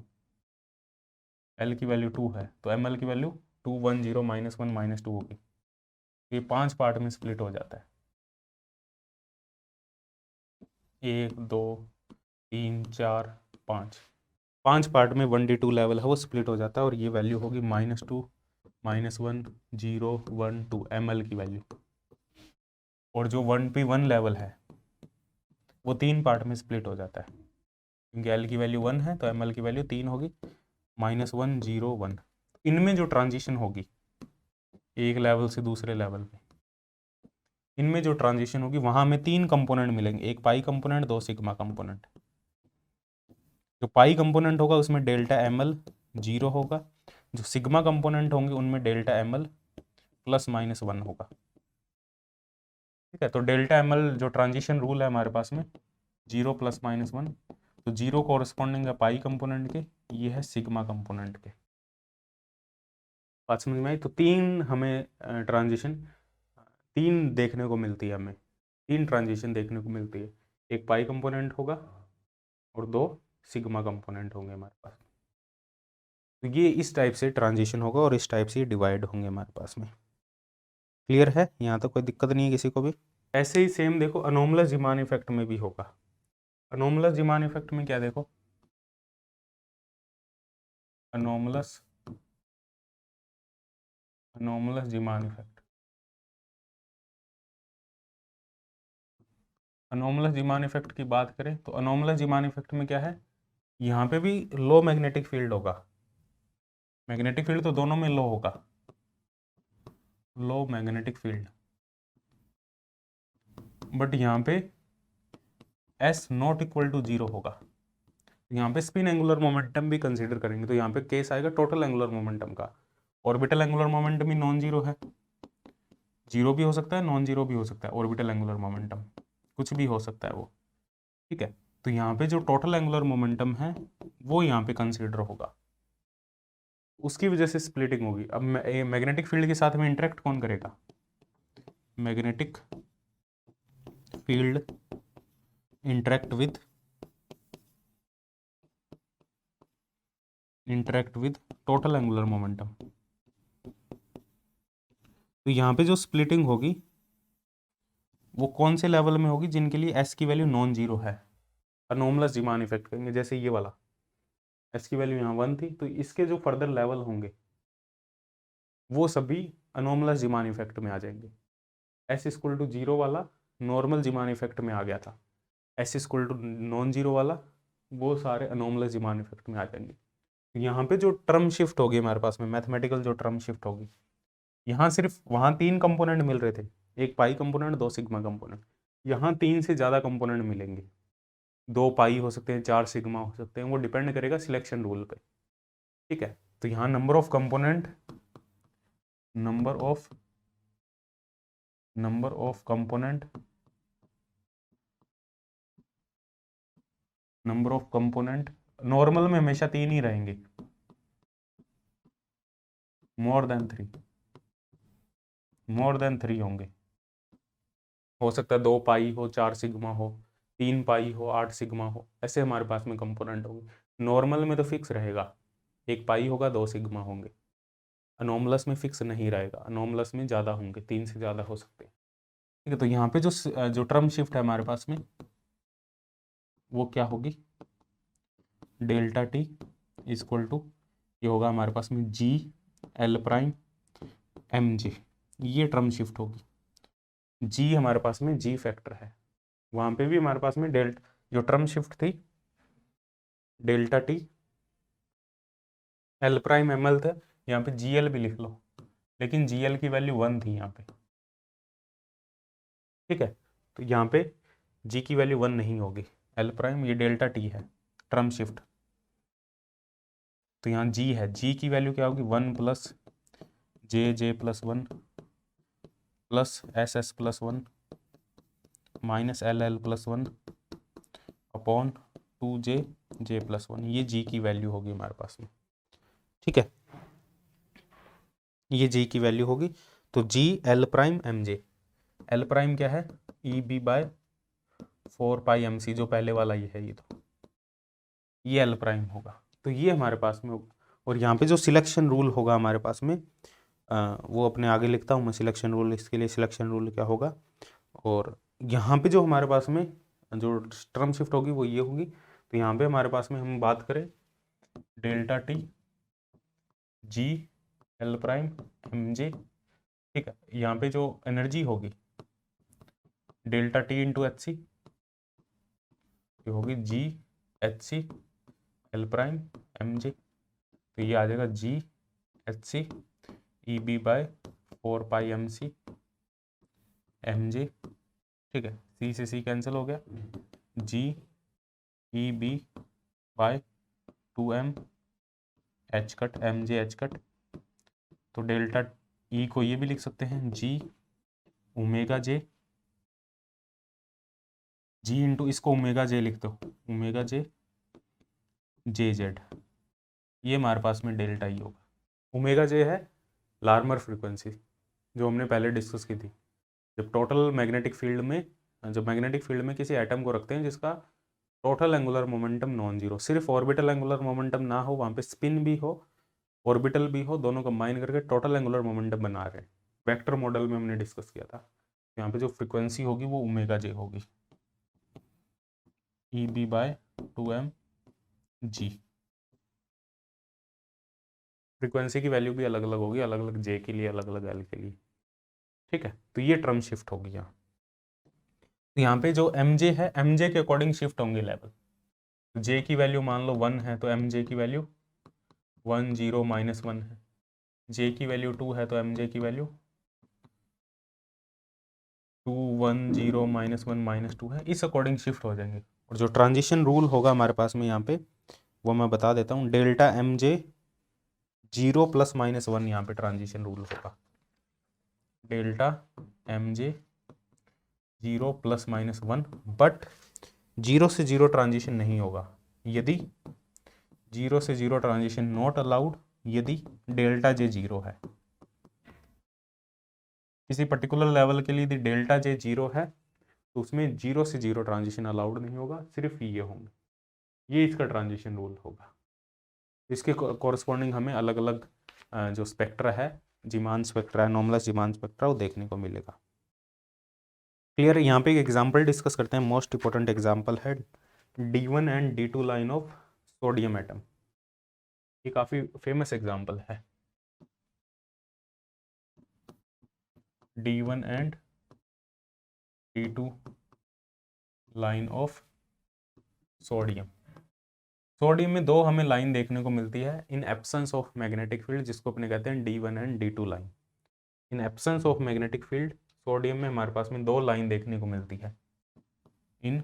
एल की वैल्यू 2 है तो एम एल की वैल्यू 2 1 0 -1 -2 होगी। ये 5 पार्ट में स्प्लिट हो जाता है, 1 2 3 4 5, 5 पार्ट में 1d2 लेवल है वो स्प्लिट हो जाता है और ये वैल्यू होगी -2 -1 0 1 2 एम एल की वैल्यू। और जो 1p1 लेवल है वो 3 पार्ट में स्प्लिट हो जाता है क्योंकि एल की वैल्यू 1 है तो एम एल की वैल्यू 3 होगी, -1 0 1। इनमें जो ट्रांजिशन होगी एक लेवल से दूसरे लेवल पे, इनमें जो ट्रांजिशन होगी वहां हमें 3 कंपोनेंट मिलेंगे, एक पाई कंपोनेंट 2 सिग्मा कंपोनेंट। जो पाई कंपोनेंट होगा उसमें डेल्टा एम एल 0 होगा, जो सिग्मा कंपोनेंट होंगे उनमें डेल्टा एम एल +-1 होगा। ठीक है, तो डेल्टा एम एल जो ट्रांजिशन रूल है हमारे पास में 0 +-1, तो 0 कॉरस्पॉन्डिंग है पाई कंपोनेंट के, ये है सिग्मा कंपोनेंट के। बात समझ में आई? तो 3 हमें ट्रांजिशन 3 देखने को मिलती है, हमें 3 ट्रांजिशन देखने को मिलती है, एक पाई कंपोनेंट होगा और 2 सिग्मा कंपोनेंट होंगे हमारे पास। तो ये इस टाइप से ट्रांजिशन होगा और इस टाइप से डिवाइड होंगे हमारे पास में। क्लियर है? यहाँ तक कोई दिक्कत नहीं है किसी को भी? ऐसे ही सेम देखो अनोमलस ज़ीमान इफेक्ट में भी होगा। अनोमलस ज़ीमान इफेक्ट में क्या देखो, अनोमलस ज़ीमान इफेक्ट, अनोमलस ज़ीमान इफेक्ट की बात करें तो अनोमलस ज़ीमान इफेक्ट में क्या है, यहाँ पे भी लो मैग्नेटिक फील्ड होगा, मैग्नेटिक फील्ड तो दोनों में लो होगा, लो मैग्नेटिक फील्ड, बट यहाँ पे एस नॉट इक्वल टू 0 होगा। यहाँ पे स्पिन एंगुलर मोमेंटम भी कंसीडर करेंगे तो यहाँ पे केस आएगा टोटल एंगुलर मोमेंटम का। ऑर्बिटल एंगुलर मोमेंटम ही नॉन जीरो है, जीरो भी हो सकता है नॉन जीरो भी हो सकता है, ऑर्बिटल एंगुलर मोमेंटम कुछ भी हो सकता है वो। ठीक है, तो यहाँ पे जो टोटल एंगुलर मोमेंटम है वो यहाँ पे कंसीडर होगा, उसकी वजह से स्प्लिटिंग होगी। अब मैग्नेटिक फील्ड के साथ में इंटरेक्ट कौन करेगा, magnetic field interact with total angular momentum. तो यहाँ पे जो स्प्लिटिंग होगी वो कौन से लेवल में होगी, जिनके लिए एस की वैल्यू नॉन जीरो है, अनोमलस ज़ीमान इफेक्ट करेंगे। जैसे ये वाला एस की वैल्यू यहाँ 1 थी तो इसके जो फर्दर लेवल होंगे वो सभी अनोमलस ज़ीमान इफेक्ट में आ जाएंगे। एस इक्वल टू 0 वाला नॉर्मल ज़ीमान इफेक्ट में आ गया था, S equal to non zero वाला वो सारे अनोमलस ज़ीमान इफेक्ट में आ जाएंगे। यहाँ पे जो टर्म शिफ्ट होगी हमारे पास में, मैथमेटिकल जो टर्म शिफ्ट होगी, यहाँ सिर्फ वहाँ 3 कंपोनेंट मिल रहे थे, एक पाई कंपोनेंट 2 सिग्मा कंपोनेंट, यहाँ 3 से ज़्यादा कंपोनेंट मिलेंगे, 2 पाई हो सकते हैं 4 सिग्मा हो सकते हैं, वो डिपेंड करेगा सिलेक्शन रूल पे। ठीक है, तो यहाँ number of component number of component normal में हमेशा 3 ही रहेंगे, मोर देन 3 होंगे, हो सकता है 2 पाई हो 4 सिग्मा हो, 3 पाई हो 8 सिग्मा हो, ऐसे हमारे पास में कंपोनेंट होंगे। नॉर्मल में तो फिक्स रहेगा, एक पाई होगा 2 सिग्मा होंगे, अनोमलस में फिक्स नहीं रहेगा, अनोमलस में ज़्यादा होंगे, 3 से ज़्यादा हो सकते हैं। ठीक है, तो यहाँ पे जो टर्म शिफ्ट है हमारे पास में वो क्या होगी, डेल्टा टी इक्वल टू ये होगा हमारे पास में G L prime M G, ये टर्म शिफ्ट होगी। जी हमारे पास में जी फैक्टर है, वहाँ पे भी हमारे पास में जो टर्म शिफ्ट थी delta T L prime M L था, यहाँ पे जी एल भी लिख लो, लेकिन जी एल की वैल्यू 1 थी यहाँ पे, ठीक है। तो यहाँ पे जी की वैल्यू 1 नहीं होगी, एल प्राइम ये डेल्टा टी है टर्म शिफ्ट, तो यहाँ जी है, जी की वैल्यू क्या होगी 1 plus J plus 1 plus S plus 1 minus L plus 1 upon 2जे प्लस 1, ये जी की वैल्यू होगी हमारे पास में, ठीक है। ये जी की वैल्यू होगी, तो G L prime M J, L prime क्या है E B by 4 pi M C, जो पहले वाला ये है, ये तो ये एल प्राइम होगा, तो ये हमारे पास में होगा। और यहाँ पे जो सिलेक्शन रूल होगा हमारे पास में वो अपने आगे लिखता हूँ मैं सिलेक्शन रूल, इसके लिए सिलेक्शन रूल क्या होगा। और यहाँ पे जो हमारे पास में जो टर्म शिफ्ट होगी वो ये होगी, तो यहाँ पे हमारे पास में हम बात करें delta T G L prime M J, ठीक है। यहाँ पे जो एनर्जी होगी delta T into H C, ये होगी G H C L prime M J, तो ये आ जाएगा G H C E B by 4 pi M C M J, ठीक है। सी से सी कैंसिल हो गया, G E B by 2m H cut M J H cut, तो डेल्टा ई को ये भी लिख सकते हैं जी ओमेगा जे, जी इंटू इसको ओमेगा जे लिख दो, ओमेगा जे जे जेड, ये हमारे पास में डेल्टा ई होगा। ओमेगा जे है लार्मर फ्रीक्वेंसी, जो हमने पहले डिस्कस की थी, जब टोटल मैग्नेटिक फील्ड में, जब मैग्नेटिक फील्ड में किसी एटम को रखते हैं जिसका total angular momentum non zero, सिर्फ ऑर्बिटल एंगुलर मोमेंटम ना हो, वहाँ पे स्पिन भी हो ऑर्बिटल भी हो, दोनों कंबाइन करके टोटल एंगुलर मोमेंटम बना रहे हैं, वेक्टर मॉडल में हमने डिस्कस किया था। यहाँ पे जो फ्रीक्वेंसी होगी वो ओमेगा जे होगी, ई B by 2m ji. Frequency की वैल्यू भी अलग अलग होगी, अलग अलग जे के लिए, अलग अलग एल के लिए, ठीक है। तो ये टर्म शिफ्ट होगी यहाँ। तो यहाँ पे जो एम जे है, एम जे के अकॉर्डिंग शिफ्ट होंगे लेवल, जे की वैल्यू मान लो 1 है तो एम जे की वैल्यू 1 0 -1 है, जे की वैल्यू 2 है तो एम जे की वैल्यू 2 1 0 -1 -2 है, इस अकॉर्डिंग शिफ्ट हो जाएंगे। और जो ट्रांजिशन रूल होगा हमारे पास में यहाँ पे वो मैं बता देता हूँ, डेल्टा एम जे 0 ± 1 यहाँ पे ट्रांजिशन रूल होगा, डेल्टा एम जे 0 ± 1, बट 0 से 0 ट्रांजिशन नहीं होगा, यदि 0 से 0 ट्रांजिशन नॉट अलाउड, यदि डेल्टा जे 0 है, किसी पर्टिकुलर लेवल के लिए यदि डेल्टा जे 0 है तो उसमें 0 से 0 ट्रांजिशन अलाउड नहीं होगा, सिर्फ ये होंगे, ये इसका ट्रांजिशन रूल होगा। इसके कॉरस्पॉन्डिंग हमें अलग अलग जो स्पेक्ट्रा है, जीमान स्पेक्ट्रा है, नॉर्मलस जीमान स्पेक्ट्रा, वो देखने को मिलेगा। क्लियर है। यहाँ पे एक एग्जांपल डिस्कस करते हैं, मोस्ट इंपॉर्टेंट एग्जांपल है D1 and D2 line of sodium atom, ये काफ़ी फेमस एग्जांपल है, D1 and D2 line of sodium. Sodium में दो हमें लाइन देखने को मिलती है in absence of magnetic field, जिसको अपने कहते हैं D1 and D2 line. In absence of magnetic field sodium में हमारे पास में दो लाइन देखने को मिलती है, in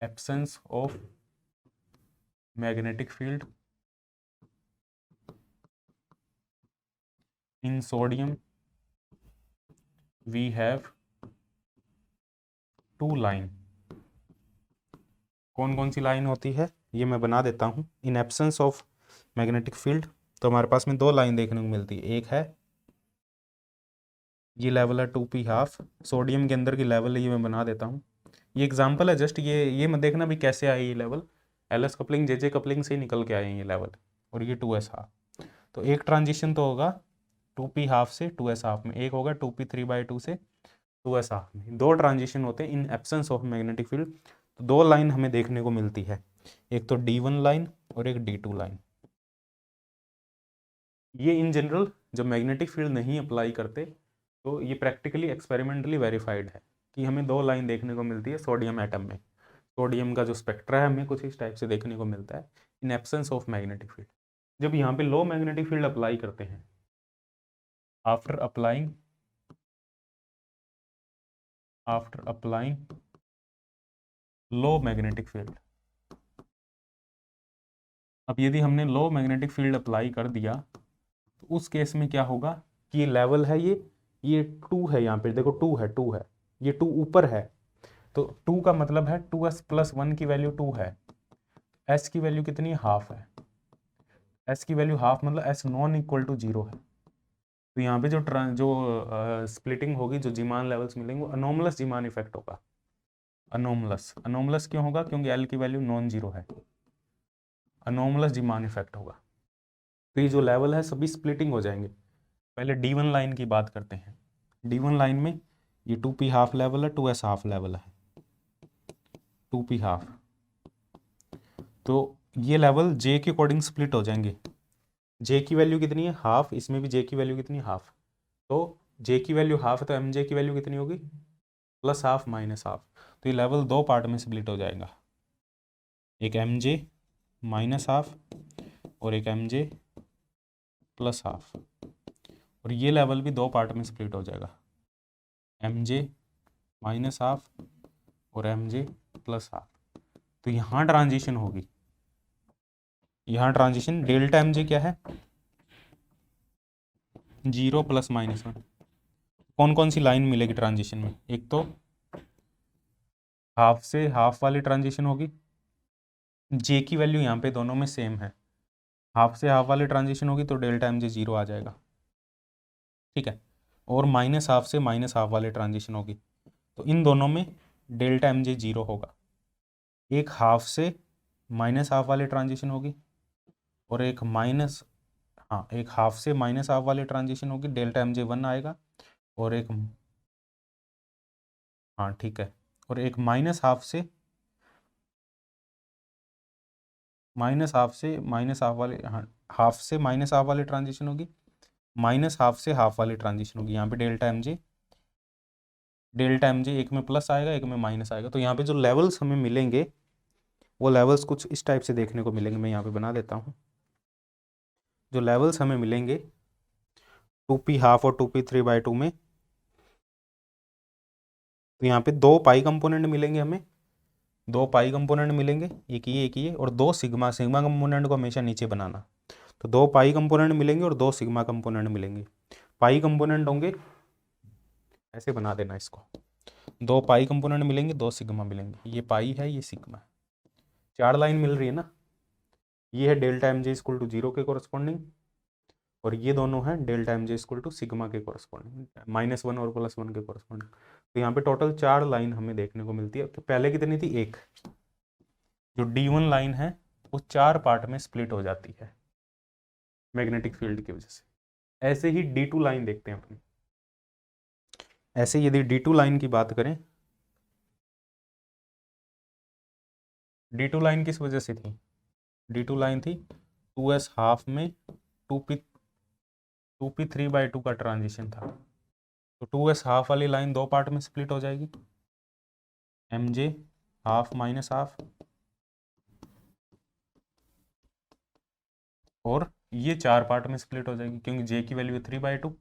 absence of magnetic field in sodium we have 2 line. कौन कौन सी लाइन होती है ये मैं बना देता हूँ। इन एब्सेंस ऑफ मैग्नेटिक फील्ड तो हमारे पास में दो लाइन देखने को मिलती है, एक है ये लेवल है 2p½ सोडियम के अंदर की लेवल है, ये मैं बना देता हूँ, ये एग्जांपल है जस्ट, ये मत देखना भी कैसे आए ये level, LS coupling JJ coupling से ही निकल के आए ये लेवल, और ये 2s½ तो एक ट्रांजिशन तो होगा 2p½ से 2s½ में, एक होगा 2p3/2 से 2s½ में, दो ट्रांजिशन होते हैं इन एब्सेंस ऑफ मैग्नेटिक फील्ड। तो दो लाइन हमें देखने को मिलती है, एक तो D1 लाइन और एक D2 लाइन। ये इन जनरल जब मैग्नेटिक फील्ड नहीं अप्लाई करते तो ये प्रैक्टिकली एक्सपेरिमेंटली वेरीफाइड है कि हमें दो लाइन देखने को मिलती है सोडियम एटम में। सोडियम का जो स्पेक्ट्रा है हमें कुछ इस टाइप से देखने को मिलता है in absence of magnetic field. जब यहाँ पे लो मैग्नेटिक फील्ड अप्लाई करते हैं, आफ्टर अप्लाइंग लो मैग्नेटिक फील्ड, अब यदि हमने लो मैग्नेटिक फील्ड अप्लाई कर दिया तो उस केस में क्या होगा कि ये लेवल है, ये 2 है, यहाँ पे देखो 2 है, ये 2 ऊपर है, तो 2 का मतलब है 2s+1 की वैल्यू 2 है, s की वैल्यू कितनी है, हाफ है, s की वैल्यू हाफ मतलब s नॉन इक्वल टू 0 है। तो यहाँ पे जो स्प्लिटिंग होगी, जो जीमान लेवल्स मिलेंगे वो अनोमलस जीमान इफेक्ट होगा। अनोमलस क्यों होगा, क्योंकि l की वैल्यू नॉन जीरो है, अनोमलस जीमान इफेक्ट होगा। तो ये जो लेवल है सभी स्प्लिटिंग हो जाएंगे। पहले D1 लाइन की बात करते हैं। D1 लाइन में ये 2p हाफ लेवल है, 2s हाफ लेवल है, 2p हाफ, तो ये लेवल j के अकॉर्डिंग स्प्लिट हो जाएंगे। j की वैल्यू कितनी है, हाफ, इसमें भी j की वैल्यू कितनी है, हाफ, तो j की वैल्यू हाफ है तो mj की वैल्यू कितनी होगी, प्लस हाफ माइनस हाफ। तो ये लेवल दो पार्ट में स्प्लिट हो जाएगा, एक mj माइनस हाफ और एक mj प्लस हाफ, और ये लेवल भी दो पार्ट में स्प्लिट हो जाएगा, mj माइनस हाफ और mj प्लस हाफ। तो यहाँ ट्रांजिशन होगी, यहाँ ट्रांजिशन डेल्टा mj क्या है, 0 + -1। कौन कौन सी लाइन मिलेगी ट्रांजिशन में, एक तो हाफ से हाफ वाली ट्रांजिशन होगी, j की वैल्यू यहाँ पे दोनों में सेम है, हाफ से हाफ वाली ट्रांजिशन होगी तो डेल्टा mj 0 आ जाएगा, ठीक है। और माइनस हाफ से माइनस हाफ वाली ट्रांजिशन होगी तो इन दोनों में डेल्टा mj 0 होगा। एक हाफ से माइनस हाफ वाली ट्रांजिशन होगी और एक एक हाफ से माइनस हाफ वाली ट्रांजिशन होगी, डेल्टा mj 1 आएगा, और एक ठीक है, और एक माइनस हाफ से माइनस हाफ वाले, हाफ से माइनस हाफ वाली ट्रांजिशन होगी, माइनस हाफ से हाफ वाली ट्रांजिशन होगी, यहाँ पे डेल्टा mj एक में प्लस आएगा एक में माइनस आएगा। तो यहाँ पे जो लेवल्स हमें मिलेंगे वो लेवल्स कुछ इस टाइप से देखने को मिलेंगे, मैं यहाँ पे बना देता हूँ। जो लेवल्स हमें मिलेंगे 2p हाफ और 2p 3/2 में, तो यहाँ पे दो पाई कंपोनेंट मिलेंगे हमें, दो पाई कंपोनेंट मिलेंगे, एक ये और दो सिग्मा कंपोनेंट को हमेशा नीचे बनाना। तो दो पाई कंपोनेंट मिलेंगे और दो सिग्मा कंपोनेंट मिलेंगे। पाई कंपोनेंट होंगे, ऐसे बना देना इसको, दो पाई कंपोनेंट मिलेंगे दो सिग्मा मिलेंगे, ये पाई है ये सिग्मा है, चार लाइन मिल रही है ना। ये है डेल्टा mj इक्वल टू 0 के कोरस्पॉन्डिंग, और ये दोनों हैं delta mj equal to sigma के कोरस्पॉन्डिंग, -1 और +1 के कोरस्पॉन्डिंग। तो यहाँ पे टोटल 4 लाइन हमें देखने को मिलती है। तो पहले कितनी थी, एक, जो D1 लाइन है वो 4 पार्ट में स्प्लिट हो जाती है मैग्नेटिक फील्ड की वजह से। ऐसे ही D2 लाइन देखते हैं अपनी, ऐसे यदि D2 लाइन की बात करें, D2 लाइन किस वजह से थी, D2 लाइन थी 2s हाफ में 2p 3/2 का ट्रांजिशन था, तो 2s हाफ वाली लाइन दो पार्ट में स्प्लिट हो जाएगी, mj हाफ माइनस हाफ, और ये 4 पार्ट में स्प्लिट हो जाएगी क्योंकि j की वैल्यू है 3/2,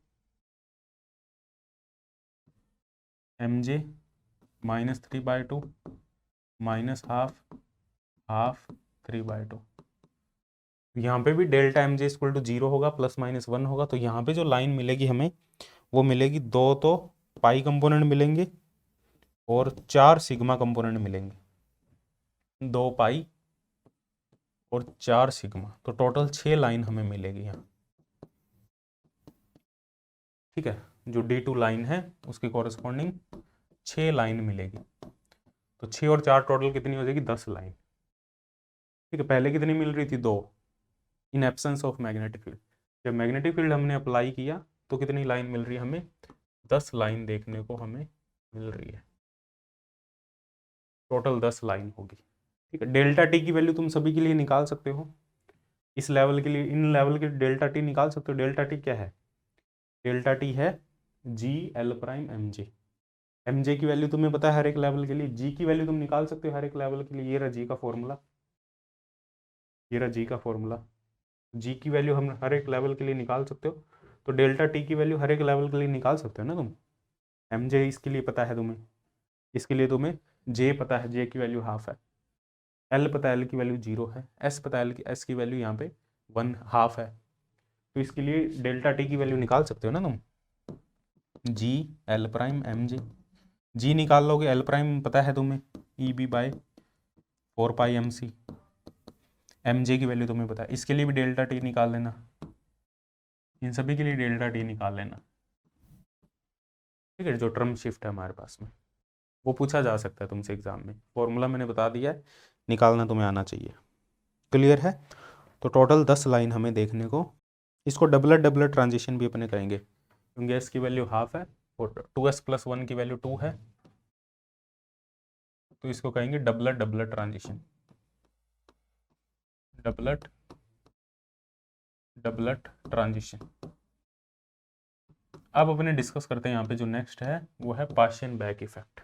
mj -3/2 माइनस हाफ 3/2। यहाँ पे भी डेल्टा mj इक्वल टू 0 होगा, ±1 होगा। तो यहाँ पे जो लाइन मिलेगी हमें वो मिलेगी, दो तो पाई कंपोनेंट मिलेंगे और 4 सिग्मा कंपोनेंट मिलेंगे, 2 पाई और 4 सिग्मा, तो टोटल 6 लाइन हमें मिलेगी यहाँ, ठीक है। जो D2 लाइन है उसके कॉरेस्पॉन्डिंग 6 लाइन मिलेगी, तो 6 और 4 टोटल कितनी हो जाएगी, 10 लाइन, ठीक है। पहले कितनी मिल रही थी, 2, इन एब्सेंस ऑफ मैग्नेटिक फील्ड। जब मैग्नेटिक फील्ड हमने अप्लाई किया तो कितनी लाइन मिल रही है हमें, 10 लाइन देखने को हमें मिल रही है, टोटल 10 लाइन होगी, ठीक है। डेल्टा टी की वैल्यू तुम सभी के लिए निकाल सकते हो, इस लेवल के लिए, इन लेवल के डेल्टा टी निकाल सकते हो। डेल्टा टी क्या है? डेल्टा टी है G L prime M J. M J की वैल्यू तुम्हें पता है हर एक लेवल के लिए, जी की वैल्यू तुम निकाल सकते हो हर एक लेवल के लिए। ये रहा जी का फॉर्मूला, ये रहा जी का फॉर्मूला। जी की वैल्यू हम हर एक लेवल के लिए निकाल सकते हो, तो डेल्टा टी की वैल्यू हर एक लेवल के लिए निकाल सकते हो ना तुम। एम जे इसके लिए पता है तुम्हें, इसके लिए तुम्हें जे पता है, जे की वैल्यू हाफ है। एल पता है, एल की वैल्यू 0 है। एस पता है, एस की वैल्यू यहाँ पे 1 हाफ है। तो इसके लिए डेल्टा टी की वैल्यू निकाल सकते हो ना तुम। G L prime M J, G निकाल लोगे, एल प्राइम पता है तुम्हें E B by 4π mc। M J की वैल्यू तुम्हें पता है, इसके लिए भी डेल्टा टी निकाल लेना, इन सभी के लिए डेल्टा टी निकाल लेना। ठीक है, जो टर्म शिफ्ट है हमारे पास में, वो पूछा जा सकता है तुमसे एग्जाम में। फॉर्मूला मैंने बता दिया है, निकालना तुम्हें आना चाहिए। क्लियर है? तो टोटल 10 लाइन हमें देखने को। इसको डबलर डबलर ट्रांजिशन भी अपने करेंगे, क्योंकि एस की वैल्यू हाफ है और 2s + 1 की वैल्यू 2 है, तो इसको कहेंगे doubler doubler transition, doublet doublet transition. अब अपने डिस्कस करते हैं यहाँ पे जो नेक्स्ट है वो है Persian back effect.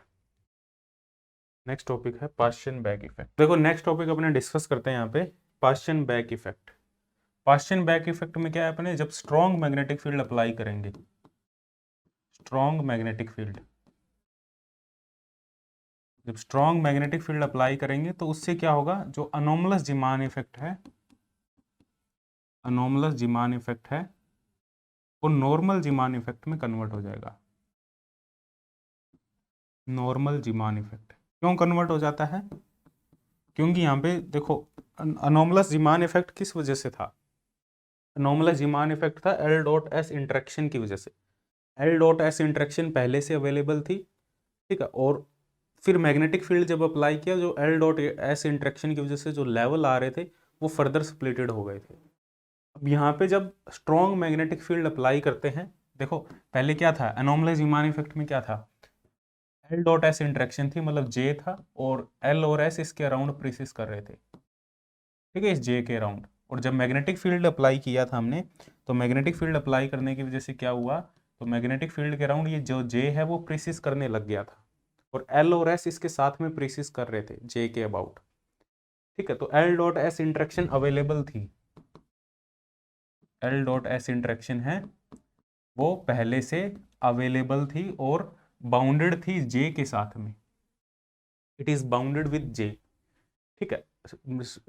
Next topic है पार्शियन बैक इफेक्ट। देखो नेक्स्ट टॉपिक अपने डिस्कस करते हैं यहाँ पे Persian back effect. Persian back effect में क्या है अपने, जब स्ट्रॉन्ग मैग्नेटिक फील्ड अप्लाई करेंगे, स्ट्रॉन्ग मैग्नेटिक फील्ड, जब स्ट्रॉन्ग मैग्नेटिक फील्ड अप्लाई करेंगे तो उससे क्या होगा, जो अनोमलस जीमान इफेक्ट है, अनोमलस जीमान इफेक्ट है वो नॉर्मल जीमान इफेक्ट में कन्वर्ट हो जाएगा। नॉर्मल जीमान इफेक्ट क्यों कन्वर्ट हो जाता है? क्योंकि यहाँ पे देखो अनोमलस जीमान इफेक्ट किस वजह से था? अनोमलस जीमान इफेक्ट था एल डॉट एस इंट्रैक्शन की वजह से। एल डॉट एस इंट्रैक्शन पहले से अवेलेबल थी, ठीक है, और फिर मैग्नेटिक फील्ड जब अप्लाई किया, जो एल डॉट एस इंट्रैक्शन की वजह से जो लेवल आ रहे थे वो फर्दर स्प्लिटेड हो गए थे। अब यहाँ पे जब स्ट्रॉन्ग मैग्नेटिक फील्ड अप्लाई करते हैं, देखो पहले क्या था, अनोमलस जीमान इफेक्ट में क्या था, एल डॉट एस इंट्रैक्शन थी, मतलब जे था और एल और एस इसके अराउंड प्रीसिस कर रहे थे, ठीक है, इस जे के अराउंड। और जब मैग्नेटिक फील्ड अप्लाई किया था हमने, तो मैग्नेटिक फील्ड अप्लाई करने की वजह से क्या हुआ, तो मैग्नेटिक फील्ड के अराउंड ये जो जे है वो प्रीसिस करने लग गया था, और एल और एस इसके साथ में प्रीसिस कर रहे थे जे के अबाउट, ठीक है। तो L dot S interaction available थी, एल डॉट एस इंट्रैक्शन है वो पहले से अवेलेबल थी और बाउंडेड थी जे के साथ में, it is bounded with J, ठीक है।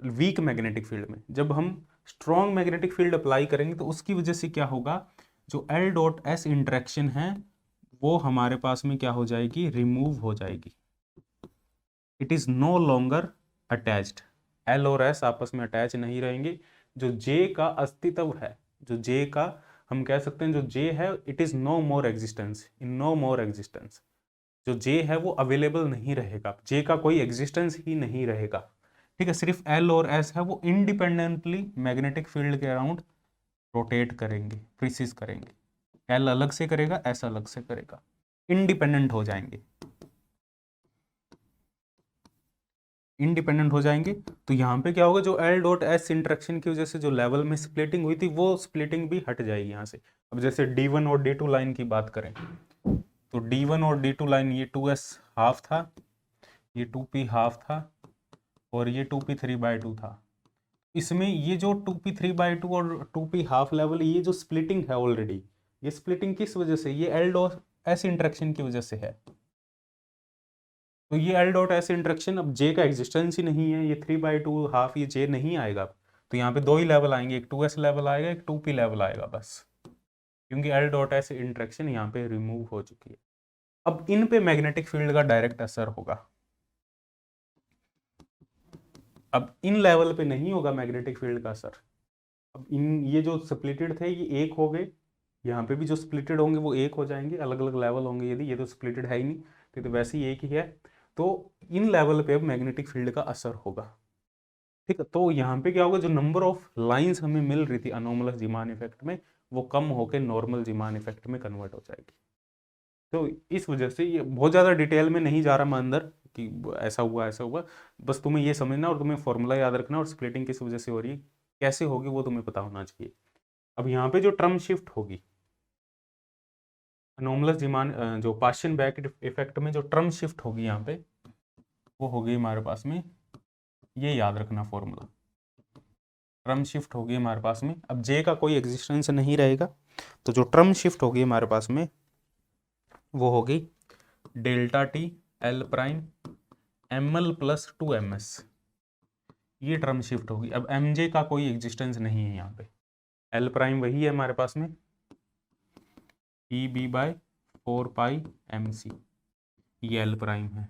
वीक मैग्नेटिक फील्ड में जब हम स्ट्रॉन्ग मैग्नेटिक फील्ड अप्लाई करेंगे तो उसकी वजह से क्या होगा, जो एल डॉट एस इंट्रैक्शन है वो हमारे पास में क्या हो जाएगी, रिमूव हो जाएगी। It is no longer attached, L और एस आपस में अटैच नहीं रहेंगे। जो जे का अस्तित्व है, जो जे का हम कह सकते हैं जो जे है, it is no more existence, in no more existence, जो जे है वो अवेलेबल नहीं रहेगा, जे का कोई एग्जिस्टेंस ही नहीं रहेगा, ठीक है। सिर्फ एल और एस है वो इंडिपेंडेंटली मैग्नेटिक फील्ड के अराउंड रोटेट करेंगे, प्रीसिस करेंगे, एल अलग से करेगा, एस अलग से करेगा, इंडिपेंडेंट हो जाएंगे, इंडिपेंडेंट हो जाएंगे। तो यहाँ पे क्या होगा, जो एल डॉट एस इंट्रैक्शन की वजह से जो लेवल में स्प्लिटिंग हुई थी वो स्प्लिटिंग भी हट जाएगी यहाँ से। अब जैसे D1 और D2 लाइन की बात करें, तो D1 और D2 लाइन, ये 2s हाफ था, ये 2p हाफ था और ये 2p3/2 था। इसमें ये जो 2p3/2 और 2p हाफ लेवल, ये जो स्प्लिटिंग है ऑलरेडी, ये स्प्लिटिंग किस वजह से, ये एल डॉट एस इंट्रैक्शन की वजह से है। तो ये एल डॉट एस इंट्रैक्शन, अब जे का एग्जिस्टेंस ही नहीं है, ये 3/2 हाफ, ये जे नहीं आएगा। तो यहाँ पे दो ही लेवल आएंगे, एक 2s लेवल आएगा, एक 2p लेवल आएगा बस, क्योंकि एल डॉट एस इंट्रैक्शन यहाँ पे रिमूव हो चुकी है। अब इन पे मैग्नेटिक फील्ड का डायरेक्ट असर होगा, अब इन लेवल पे नहीं होगा मैग्नेटिक फील्ड का असर। अब इन ये जो स्प्लिटेड थे ये एक हो गए, यहाँ पे भी जो स्प्लिटेड होंगे वो एक हो जाएंगे, अलग अलग लेवल होंगे, यदि ये तो स्प्लिटेड है ही नहीं, तो वैसे ही एक ही है, तो इन लेवल पे अब मैग्नेटिक फील्ड का असर होगा, ठीक है। तो यहाँ पे क्या होगा, जो नंबर ऑफ लाइंस हमें मिल रही थी अनोमलस जीमान इफेक्ट में, वो कम होकर नॉर्मल जीमान इफेक्ट में कन्वर्ट हो जाएगी। तो इस वजह से ये बहुत ज़्यादा डिटेल में नहीं जा रहा मैं अंदर कि ऐसा हुआ ऐसा हुआ, बस तुम्हें ये समझना और तुम्हें फॉर्मूला याद रखना और स्प्लिटिंग किस वजह से हो रही है, कैसे होगी वो तुम्हें पता होना चाहिए। अब यहाँ पे जो टर्म शिफ्ट होगी अनोमलस डिमांड जो पास्शियन बैक इफेक्ट में जो टर्म शिफ्ट होगी यहाँ पे वो होगी हमारे पास में, ये याद रखना फॉर्मूला, टर्म शिफ्ट होगी हमारे पास में। अब जे का कोई एग्जिस्टेंस नहीं रहेगा, तो जो टर्म शिफ्ट होगी हमारे पास में वो होगी delta T L prime M L plus 2ms, ये टर्म शिफ्ट होगी। अब एम जे का कोई एग्जिस्टेंस नहीं है यहाँ पे, एल प्राइम वही है हमारे पास में ई बी बाय 4πmc, ये एल प्राइम है,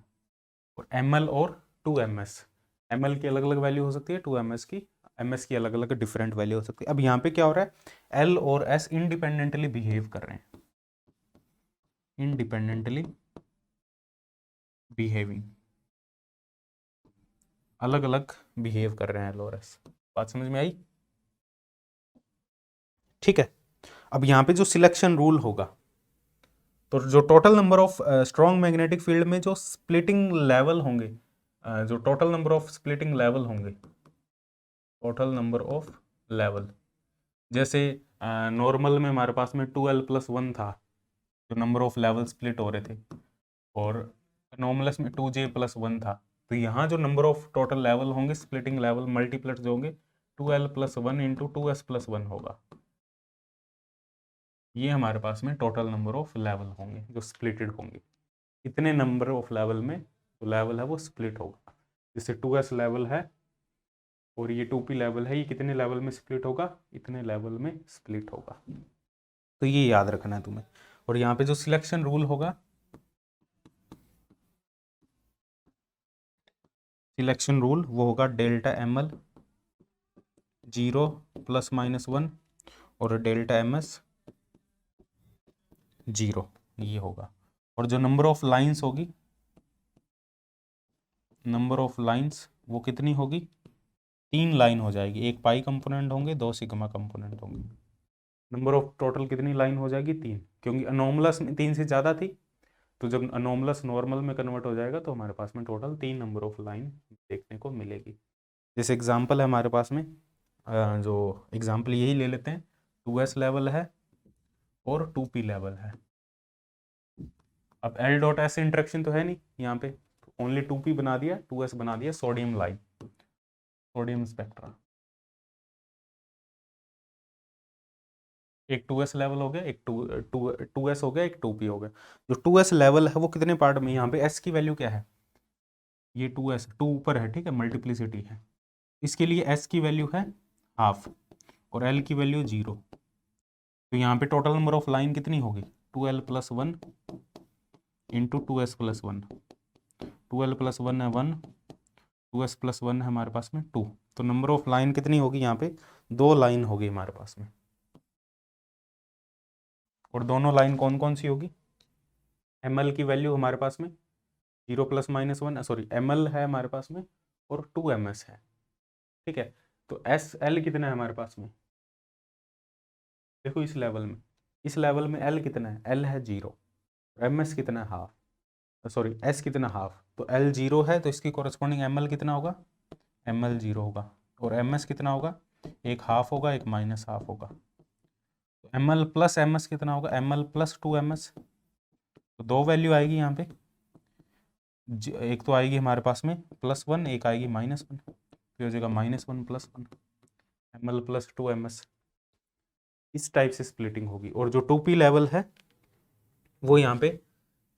और एम एल और 2ms, एम एल की अलग अलग वैल्यू हो सकती है, 2ms की ms की अलग अलग डिफरेंट वैल्यू हो सकती है। अब यहाँ पे क्या हो रहा है, एल और एस इंडिपेंडेंटली बिहेव कर रहे हैं, इंडिपेंडेंटली बिहेविंग, अलग अलग बिहेव कर रहे हैं एल और एस। बात समझ में आई? ठीक है। अब यहाँ पे जो सिलेक्शन रूल होगा, तो जो total number of strong magnetic field में जो स्प्लिटिंग लेवल होंगे, जो total number of splitting level होंगे, टोटल नंबर ऑफ लेवल, जैसे नॉर्मल में हमारे पास में 2l+1 था जो नंबर ऑफ लेवल स्प्लिट हो रहे थे, और अनोमलस में 2j+1 था। तो यहाँ जो नंबर ऑफ टोटल लेवल होंगे स्प्लिटिंग लेवल मल्टीप्लेट जो होंगे 2l+1 इंटू 2s+1 होगा, ये हमारे पास में टोटल नंबर ऑफ लेवल होंगे जो स्प्लिटेड होंगे। इतने नंबर ऑफ लेवल में जो लेवल है वो स्प्लिट होगा, जैसे 2s लेवल है और ये 2p लेवल है, ये कितने लेवल में स्प्लिट होगा, इतने लेवल में स्प्लिट होगा। तो ये याद रखना है तुम्हें। और यहाँ पे जो सिलेक्शन रूल होगा, सिलेक्शन रूल वो होगा डेल्टा एम एल 0 ±1 और डेल्टा एम एस 0, ये होगा। और जो नंबर ऑफ लाइंस होगी, नंबर ऑफ लाइंस वो कितनी होगी, 3 लाइन हो जाएगी, एक पाई कंपोनेंट होंगे, 2 सिग्मा कंपोनेंट होंगे। नंबर ऑफ टोटल कितनी लाइन हो जाएगी, 3, क्योंकि अनोमलस में 3 से ज़्यादा थी, तो जब अनोमलस नॉर्मल में कन्वर्ट हो जाएगा तो हमारे पास में टोटल 3 नंबर ऑफ लाइन देखने को मिलेगी। जैसे एग्जांपल है हमारे पास में, जो एग्जांपल यही ले लेते हैं, 2s लेवल है और 2p लेवल है। अब L डॉट एस इंटरेक्शन तो है नहीं यहाँ पे, ओनली 2p बना दिया, 2s बना दिया, सोडियम लाइन, सोडियम स्पेक्ट्रा, एक 2s लेवल हो गया, एक 2s हो गया, एक 2p हो गया। जो 2s लेवल है वो कितने पार्ट में, यहाँ पे s की वैल्यू क्या है, ये 2s 2 ऊपर है, ठीक है, मल्टीप्लिसिटी है, इसके लिए s की वैल्यू है हाफ और l की वैल्यू 0। तो यहाँ पे टोटल नंबर ऑफ लाइन कितनी होगी, 2l+1 इंटू 2s+1, 2l+1 है 1, 2s+1 है हमारे पास में 2, तो नंबर ऑफ लाइन कितनी होगी, यहाँ पे 2 लाइन होगी हमारे पास में। और दोनों लाइन कौन कौन सी होगी, ml की वैल्यू हमारे पास में 0 ±1, सॉरी ml है हमारे पास में और 2ms है, ठीक है। तो SL कितना है हमारे पास में, देखो इस लेवल में L कितना है, L है 0, ms कितना है हाफ, सॉरी s कितना हाफ, तो L 0 है तो इसकी कॉरेस्पॉन्डिंग ml कितना होगा, ml 0 होगा, और ms कितना होगा, एक हाफ होगा एक माइनस हाफ होगा, तो ml प्लस ms कितना होगा, ml प्लस 2ms, तो 2 वैल्यू आएगी यहाँ पे, एक तो आएगी हमारे पास में +1, एक आएगी -1, फिर हो जाएगा -1 +1, ml प्लस 2ms, इस टाइप से स्प्लिटिंग होगी। और जो 2p लेवल है वो यहाँ पे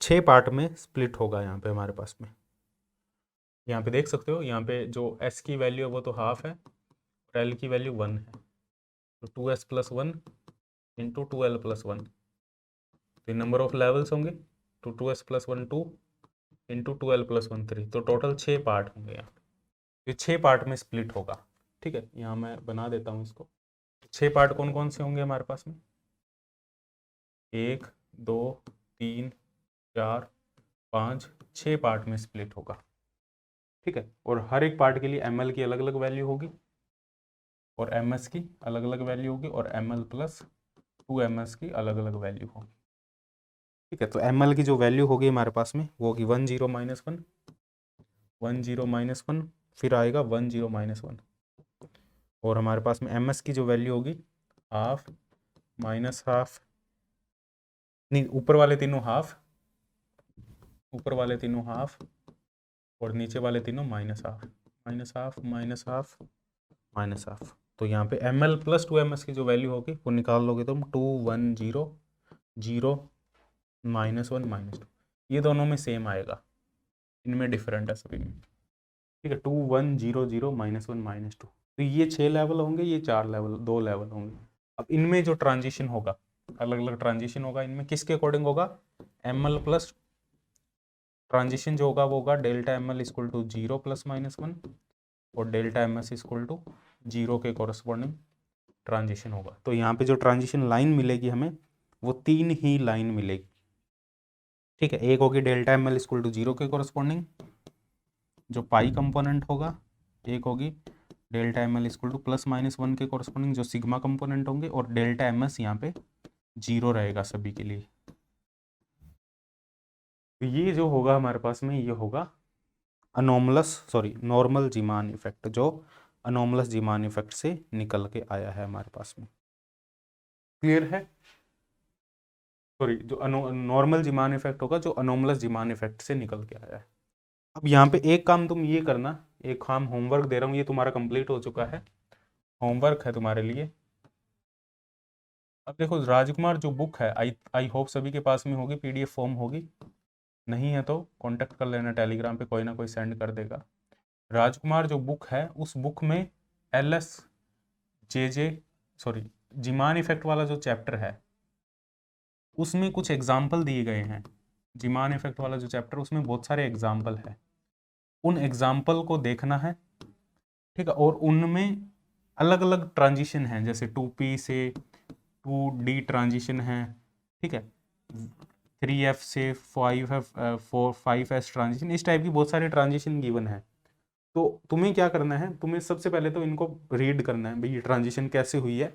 6 पार्ट में स्प्लिट होगा, यहाँ पे हमारे पास में, यहाँ पे देख सकते हो, यहाँ पे जो s की वैल्यू है वो तो हाफ है और l की वैल्यू 1 है, तो 2s+1 इंटू 2l+1, तो नंबर ऑफ लेवल्स होंगे, तो 2s+1 2 इंटू 2l+1 3, तो टोटल 6 पार्ट होंगे यहाँ पे, 6 पार्ट में स्प्लिट होगा, ठीक है। यहाँ मैं बना देता हूँ इसको, 6 पार्ट कौन कौन से होंगे हमारे पास में, 1 2 3 4 5 6 पार्ट में स्प्लिट होगा, ठीक है। और हर एक पार्ट के लिए ml की अलग अलग वैल्यू होगी और ms की अलग अलग वैल्यू होगी और ml प्लस 2ms की अलग अलग वैल्यू होगी, ठीक है। तो ml की जो वैल्यू होगी हमारे पास में वो होगी 1 0 -1 1 0 -1, फिर आएगा 1 0 -1, और हमारे पास में एम एस की जो वैल्यू होगी हाफ माइनस हाफ, नहीं ऊपर वाले तीनों हाफ, ऊपर वाले तीनों हाफ और नीचे वाले तीनों minus half, minus half minus half minus half. तो यहाँ पे एम एल प्लस 2 ms की जो वैल्यू होगी वो निकाल लोगे तुम 2 1 0 0 -1 -2, ये दोनों में सेम आएगा, इनमें डिफरेंट है सभी में, ठीक है। 2 1 0 0 -1 -2, तो ये 6 लेवल होंगे, ये 4 लेवल 2 लेवल होंगे। अब इनमें जो ट्रांजिशन होगा, अलग अलग ट्रांजिशन होगा, इनमें किसके अकॉर्डिंग होगा, एम एल प्लस ट्रांजिशन जो होगा वो होगा delta M L equal to 0 +-1 और delta M S equal to 0 के कॉरस्पॉन्डिंग ट्रांजिशन होगा। तो यहाँ पे जो ट्रांजिशन लाइन मिलेगी हमें वो 3 ही लाइन मिलेगी, ठीक है। एक होगी delta M L equal to 0 के कॉरस्पॉन्डिंग जो पाई कंपोनेंट होगा, एक होगी delta M L equal to +-1 के कॉरस्पॉन्डिंग जो सिग्मा कंपोनेंट होंगे, और डेल्टा एम एस यहाँ पे 0 रहेगा सभी के लिए। तो ये जो होगा हमारे पास में ये होगा नॉर्मल जीमान इफेक्ट, जो अनोमलस जीमान इफेक्ट से निकल के आया है हमारे पास में। क्लियर है, सॉरी जो नॉर्मल जीमान इफेक्ट होगा जो अनोमलस जीमान इफेक्ट से निकल के आया है। अब यहाँ पे एक काम तुम ये करना, एक काम होमवर्क दे रहा हूँ, ये तुम्हारा कंप्लीट हो चुका है, होमवर्क है तुम्हारे लिए। अब देखो राजकुमार जो बुक है, आई होप सभी के पास में होगी, PDF फॉर्म होगी, नहीं है तो कांटेक्ट कर लेना, टेलीग्राम पे कोई ना कोई सेंड कर देगा। राजकुमार जो बुक है उस बुक में LS JJ जीमान इफेक्ट वाला जो चैप्टर है उसमें कुछ एग्जाम्पल दिए गए हैं। जीमान इफेक्ट वाला जो चैप्टर उसमें बहुत सारे एग्जाम्पल है, उन एग्जाम्पल को देखना है, ठीक है। और उनमें अलग अलग ट्रांजिशन हैं, जैसे 2P से 2D ट्रांजिशन है, ठीक है, 3F से 5S ट्रांजिशन, इस टाइप की बहुत सारे ट्रांजिशन गिवन है। तो तुम्हें क्या करना है, तुम्हें सबसे पहले तो इनको रीड करना है, भाई ये ट्रांजिशन कैसे हुई है,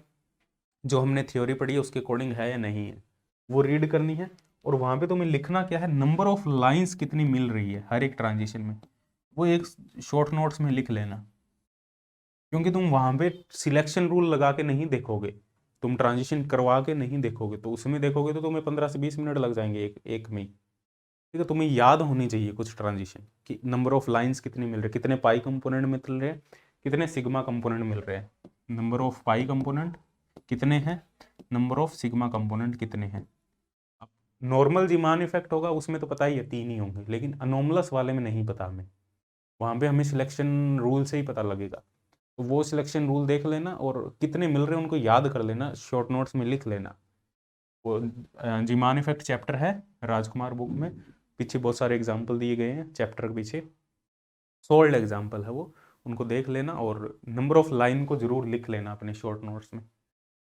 जो हमने थ्योरी पढ़ी है उसके अकॉर्डिंग है या नहीं है, वो रीड करनी है। और वहाँ पे तुम्हें लिखना क्या है, नंबर ऑफ लाइंस कितनी मिल रही है हर एक ट्रांजिशन में, वो एक शॉर्ट नोट्स में लिख लेना, क्योंकि तुम वहाँ पे सिलेक्शन रूल लगा के नहीं देखोगे, तुम ट्रांजिशन करवा के नहीं देखोगे, तो उसमें देखोगे तो तुम्हें 15 से 20 मिनट लग जाएंगे एक में, ठीक है। तुम्हें याद होनी चाहिए कुछ ट्रांजिशन कि नंबर ऑफ लाइंस कितनी मिल रही है, कितने पाई कंपोनेंट मिल रहे हैं, कितने सिग्मा कंपोनेंट मिल रहे हैं, नंबर ऑफ पाई कंपोनेंट कितने हैं, नंबर ऑफ सिग्मा कंपोनेंट कितने हैं। अब नॉर्मल जीमान इफेक्ट होगा उसमें तो पता ही है 3 ही होंगे, लेकिन अनोमलस वाले में नहीं पता हमें, वहाँ पे हमें सिलेक्शन रूल से ही पता लगेगा। तो वो सिलेक्शन रूल देख लेना और कितने मिल रहे हैं उनको याद कर लेना, शॉर्ट नोट्स में लिख लेना। वो जीमान इफेक्ट चैप्टर है राजकुमार बुक में, पीछे बहुत सारे एग्जाम्पल दिए गए हैं चैप्टर के पीछे, सोल्ड एग्जाम्पल है वो, उनको देख लेना और नंबर ऑफ लाइन को जरूर लिख लेना अपने शॉर्ट नोट्स में,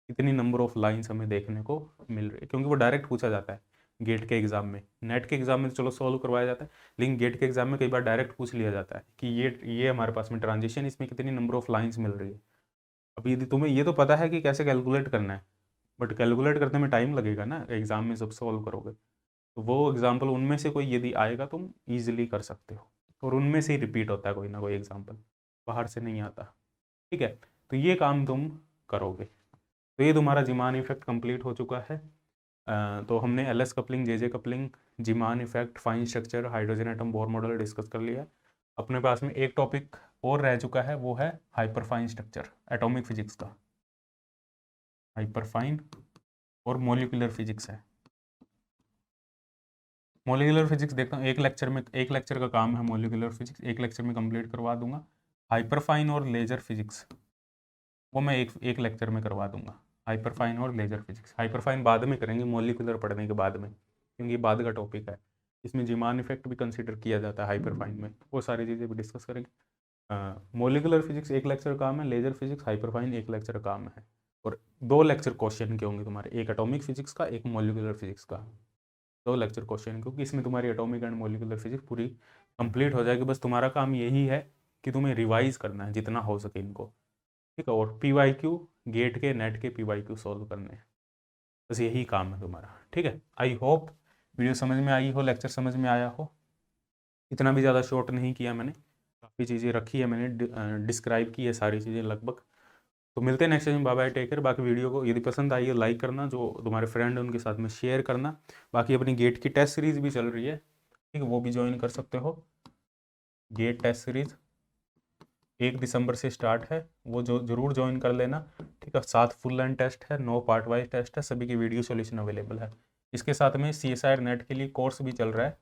कितनी नंबर ऑफ लाइंस हमें देखने को मिल रही है, क्योंकि वो डायरेक्ट पूछा जाता है गेट के एग्जाम में। नेट के एग्जाम में तो चलो सॉल्व करवाया जाता है, लेकिन गेट के एग्जाम में कई बार डायरेक्ट पूछ लिया जाता है कि ये हमारे पास में ट्रांजिशन, इसमें कितनी नंबर ऑफ लाइंस मिल रही है। अब यदि तुम्हें ये तो पता है कि कैसे कैलकुलेट करना है, बट कैलकुलेट करने में टाइम लगेगा ना, एग्जाम में जब सॉल्व करोगे, तो वो एग्जाम्पल उनमें से कोई यदि आएगा तुम ईजिली कर सकते हो, और उनमें से ही रिपीट होता है कोई ना कोई एग्जाम्पल, बाहर से नहीं आता, ठीक है। तो ये काम तुम करोगे। तो ये तुम्हारा जीमान इफेक्ट कंप्लीट हो चुका है। तो हमने LS coupling, JJ coupling, Zeeman effect, fine structure, hydrogen atom Bohr model discuss कर लिया। अपने पास में एक टॉपिक और रह चुका है, वो है हाइपरफाइन स्ट्रक्चर एटॉमिक फिजिक्स का, हाइपरफाइन और मॉलिक्यूलर फिजिक्स है। मॉलिक्यूलर फिजिक्स देखता हूँ एक लेक्चर का काम है मॉलिक्यूलर फिजिक्स, एक लेक्चर में कंप्लीट करवा दूंगा। हाइपरफाइन और लेजर फिजिक्स वो मैं एक लेक्चर में करवा दूंगा, हाइपरफाइन और लेजर फिजिक्स। हाइपरफाइन बाद में करेंगे मॉलिक्यूलर पढ़ने के बाद में, क्योंकि ये बाद का टॉपिक है, इसमें जीमान इफेक्ट भी कंसीडर किया जाता है हाइपरफाइन में, वो सारी चीज़ें भी डिस्कस करेंगे। मॉलिक्यूलर फिजिक्स एक लेक्चर काम है, लेजर फिजिक्स हाइपरफाइन एक लेक्चर काम है, और 2 लेक्चर क्वेश्चन के होंगे तुम्हारे, एक एटॉमिक फिजिक्स का, एक मॉलिक्यूलर फिजिक्स का, 2 लेक्चर क्वेश्चन, क्योंकि इसमें तुम्हारी एटॉमिक एंड मॉलिक्यूलर फिजिक्स पूरी कंप्लीट हो जाएगी। बस तुम्हारा काम यही है कि तुम्हें रिवाइज करना है जितना हो सके इनको, ठीक है। और PYQ गेट के नेट के PYQ सॉल्व करने हैं, बस यही काम है तुम्हारा, ठीक है। आई होप वीडियो समझ में आई हो, लेक्चर समझ में आया हो, इतना भी ज़्यादा शॉर्ट नहीं किया मैंने, काफ़ी चीज़ें रखी है मैंने, डिस्क्राइब की है सारी चीज़ें लगभग, तो मिलते हैं next session, bye bye, take care. बाकी वीडियो को यदि पसंद आई है लाइक करना, जो तुम्हारे फ्रेंड है उनके साथ में शेयर करना। बाकी अपनी गेट की टेस्ट सीरीज भी चल रही है, ठीक है, वो भी ज्वाइन कर सकते हो। गेट टेस्ट सीरीज 1 दिसंबर से स्टार्ट है, वो जो जरूर ज्वाइन कर लेना, ठीक है। 7 फुल लेंथ टेस्ट है, 9 पार्ट वाइज टेस्ट है, सभी की वीडियो सॉल्यूशन अवेलेबल है। इसके साथ में CSIR नेट के लिए कोर्स भी चल रहा है,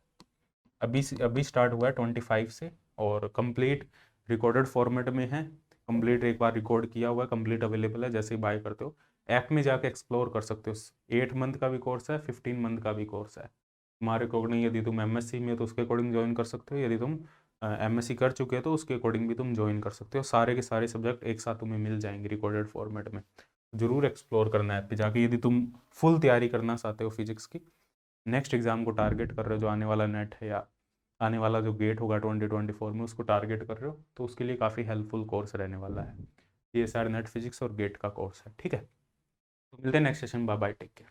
अभी स्टार्ट हुआ है 25 से, और कंप्लीट रिकॉर्डेड फॉर्मेट में है। कंप्लीट एक बार रिकॉर्ड किया हुआ है, कंप्लीट अवेलेबल है, जैसे ही बाय करते हो ऐप में जाके एक्सप्लोर कर सकते हो। 8 मंथ का भी कोर्स है, 15 मंथ का भी कोर्स है। तुम्हारे अकॉर्डिंग, यदि तुम MSc में हो तो उसके अकॉर्डिंग ज्वाइन कर सकते हो, यदि तुम MSc कर चुके हो तो उसके अकॉर्डिंग भी तुम ज्वाइन कर सकते हो। सारे के सारे सब्जेक्ट एक साथ तुम्हें मिल जाएंगे रिकॉर्डेड फॉर्मेट में। जरूर एक्सप्लोर करना है ऐप पे जाके, यदि तुम फुल तैयारी करना चाहते हो फिजिक्स की, नेक्स्ट एग्जाम को टारगेट कर रहे हो, जो आने वाला नेट है या आने वाला जो गेट होगा 2024 में, उसको टारगेट कर रहे हो, तो उसके लिए काफ़ी हेल्पफुल कोर्स रहने वाला है। CSIR नेट फिजिक्स और गेट का कोर्स है, ठीक है। तो मिलते हैं next session, bye bye, take care.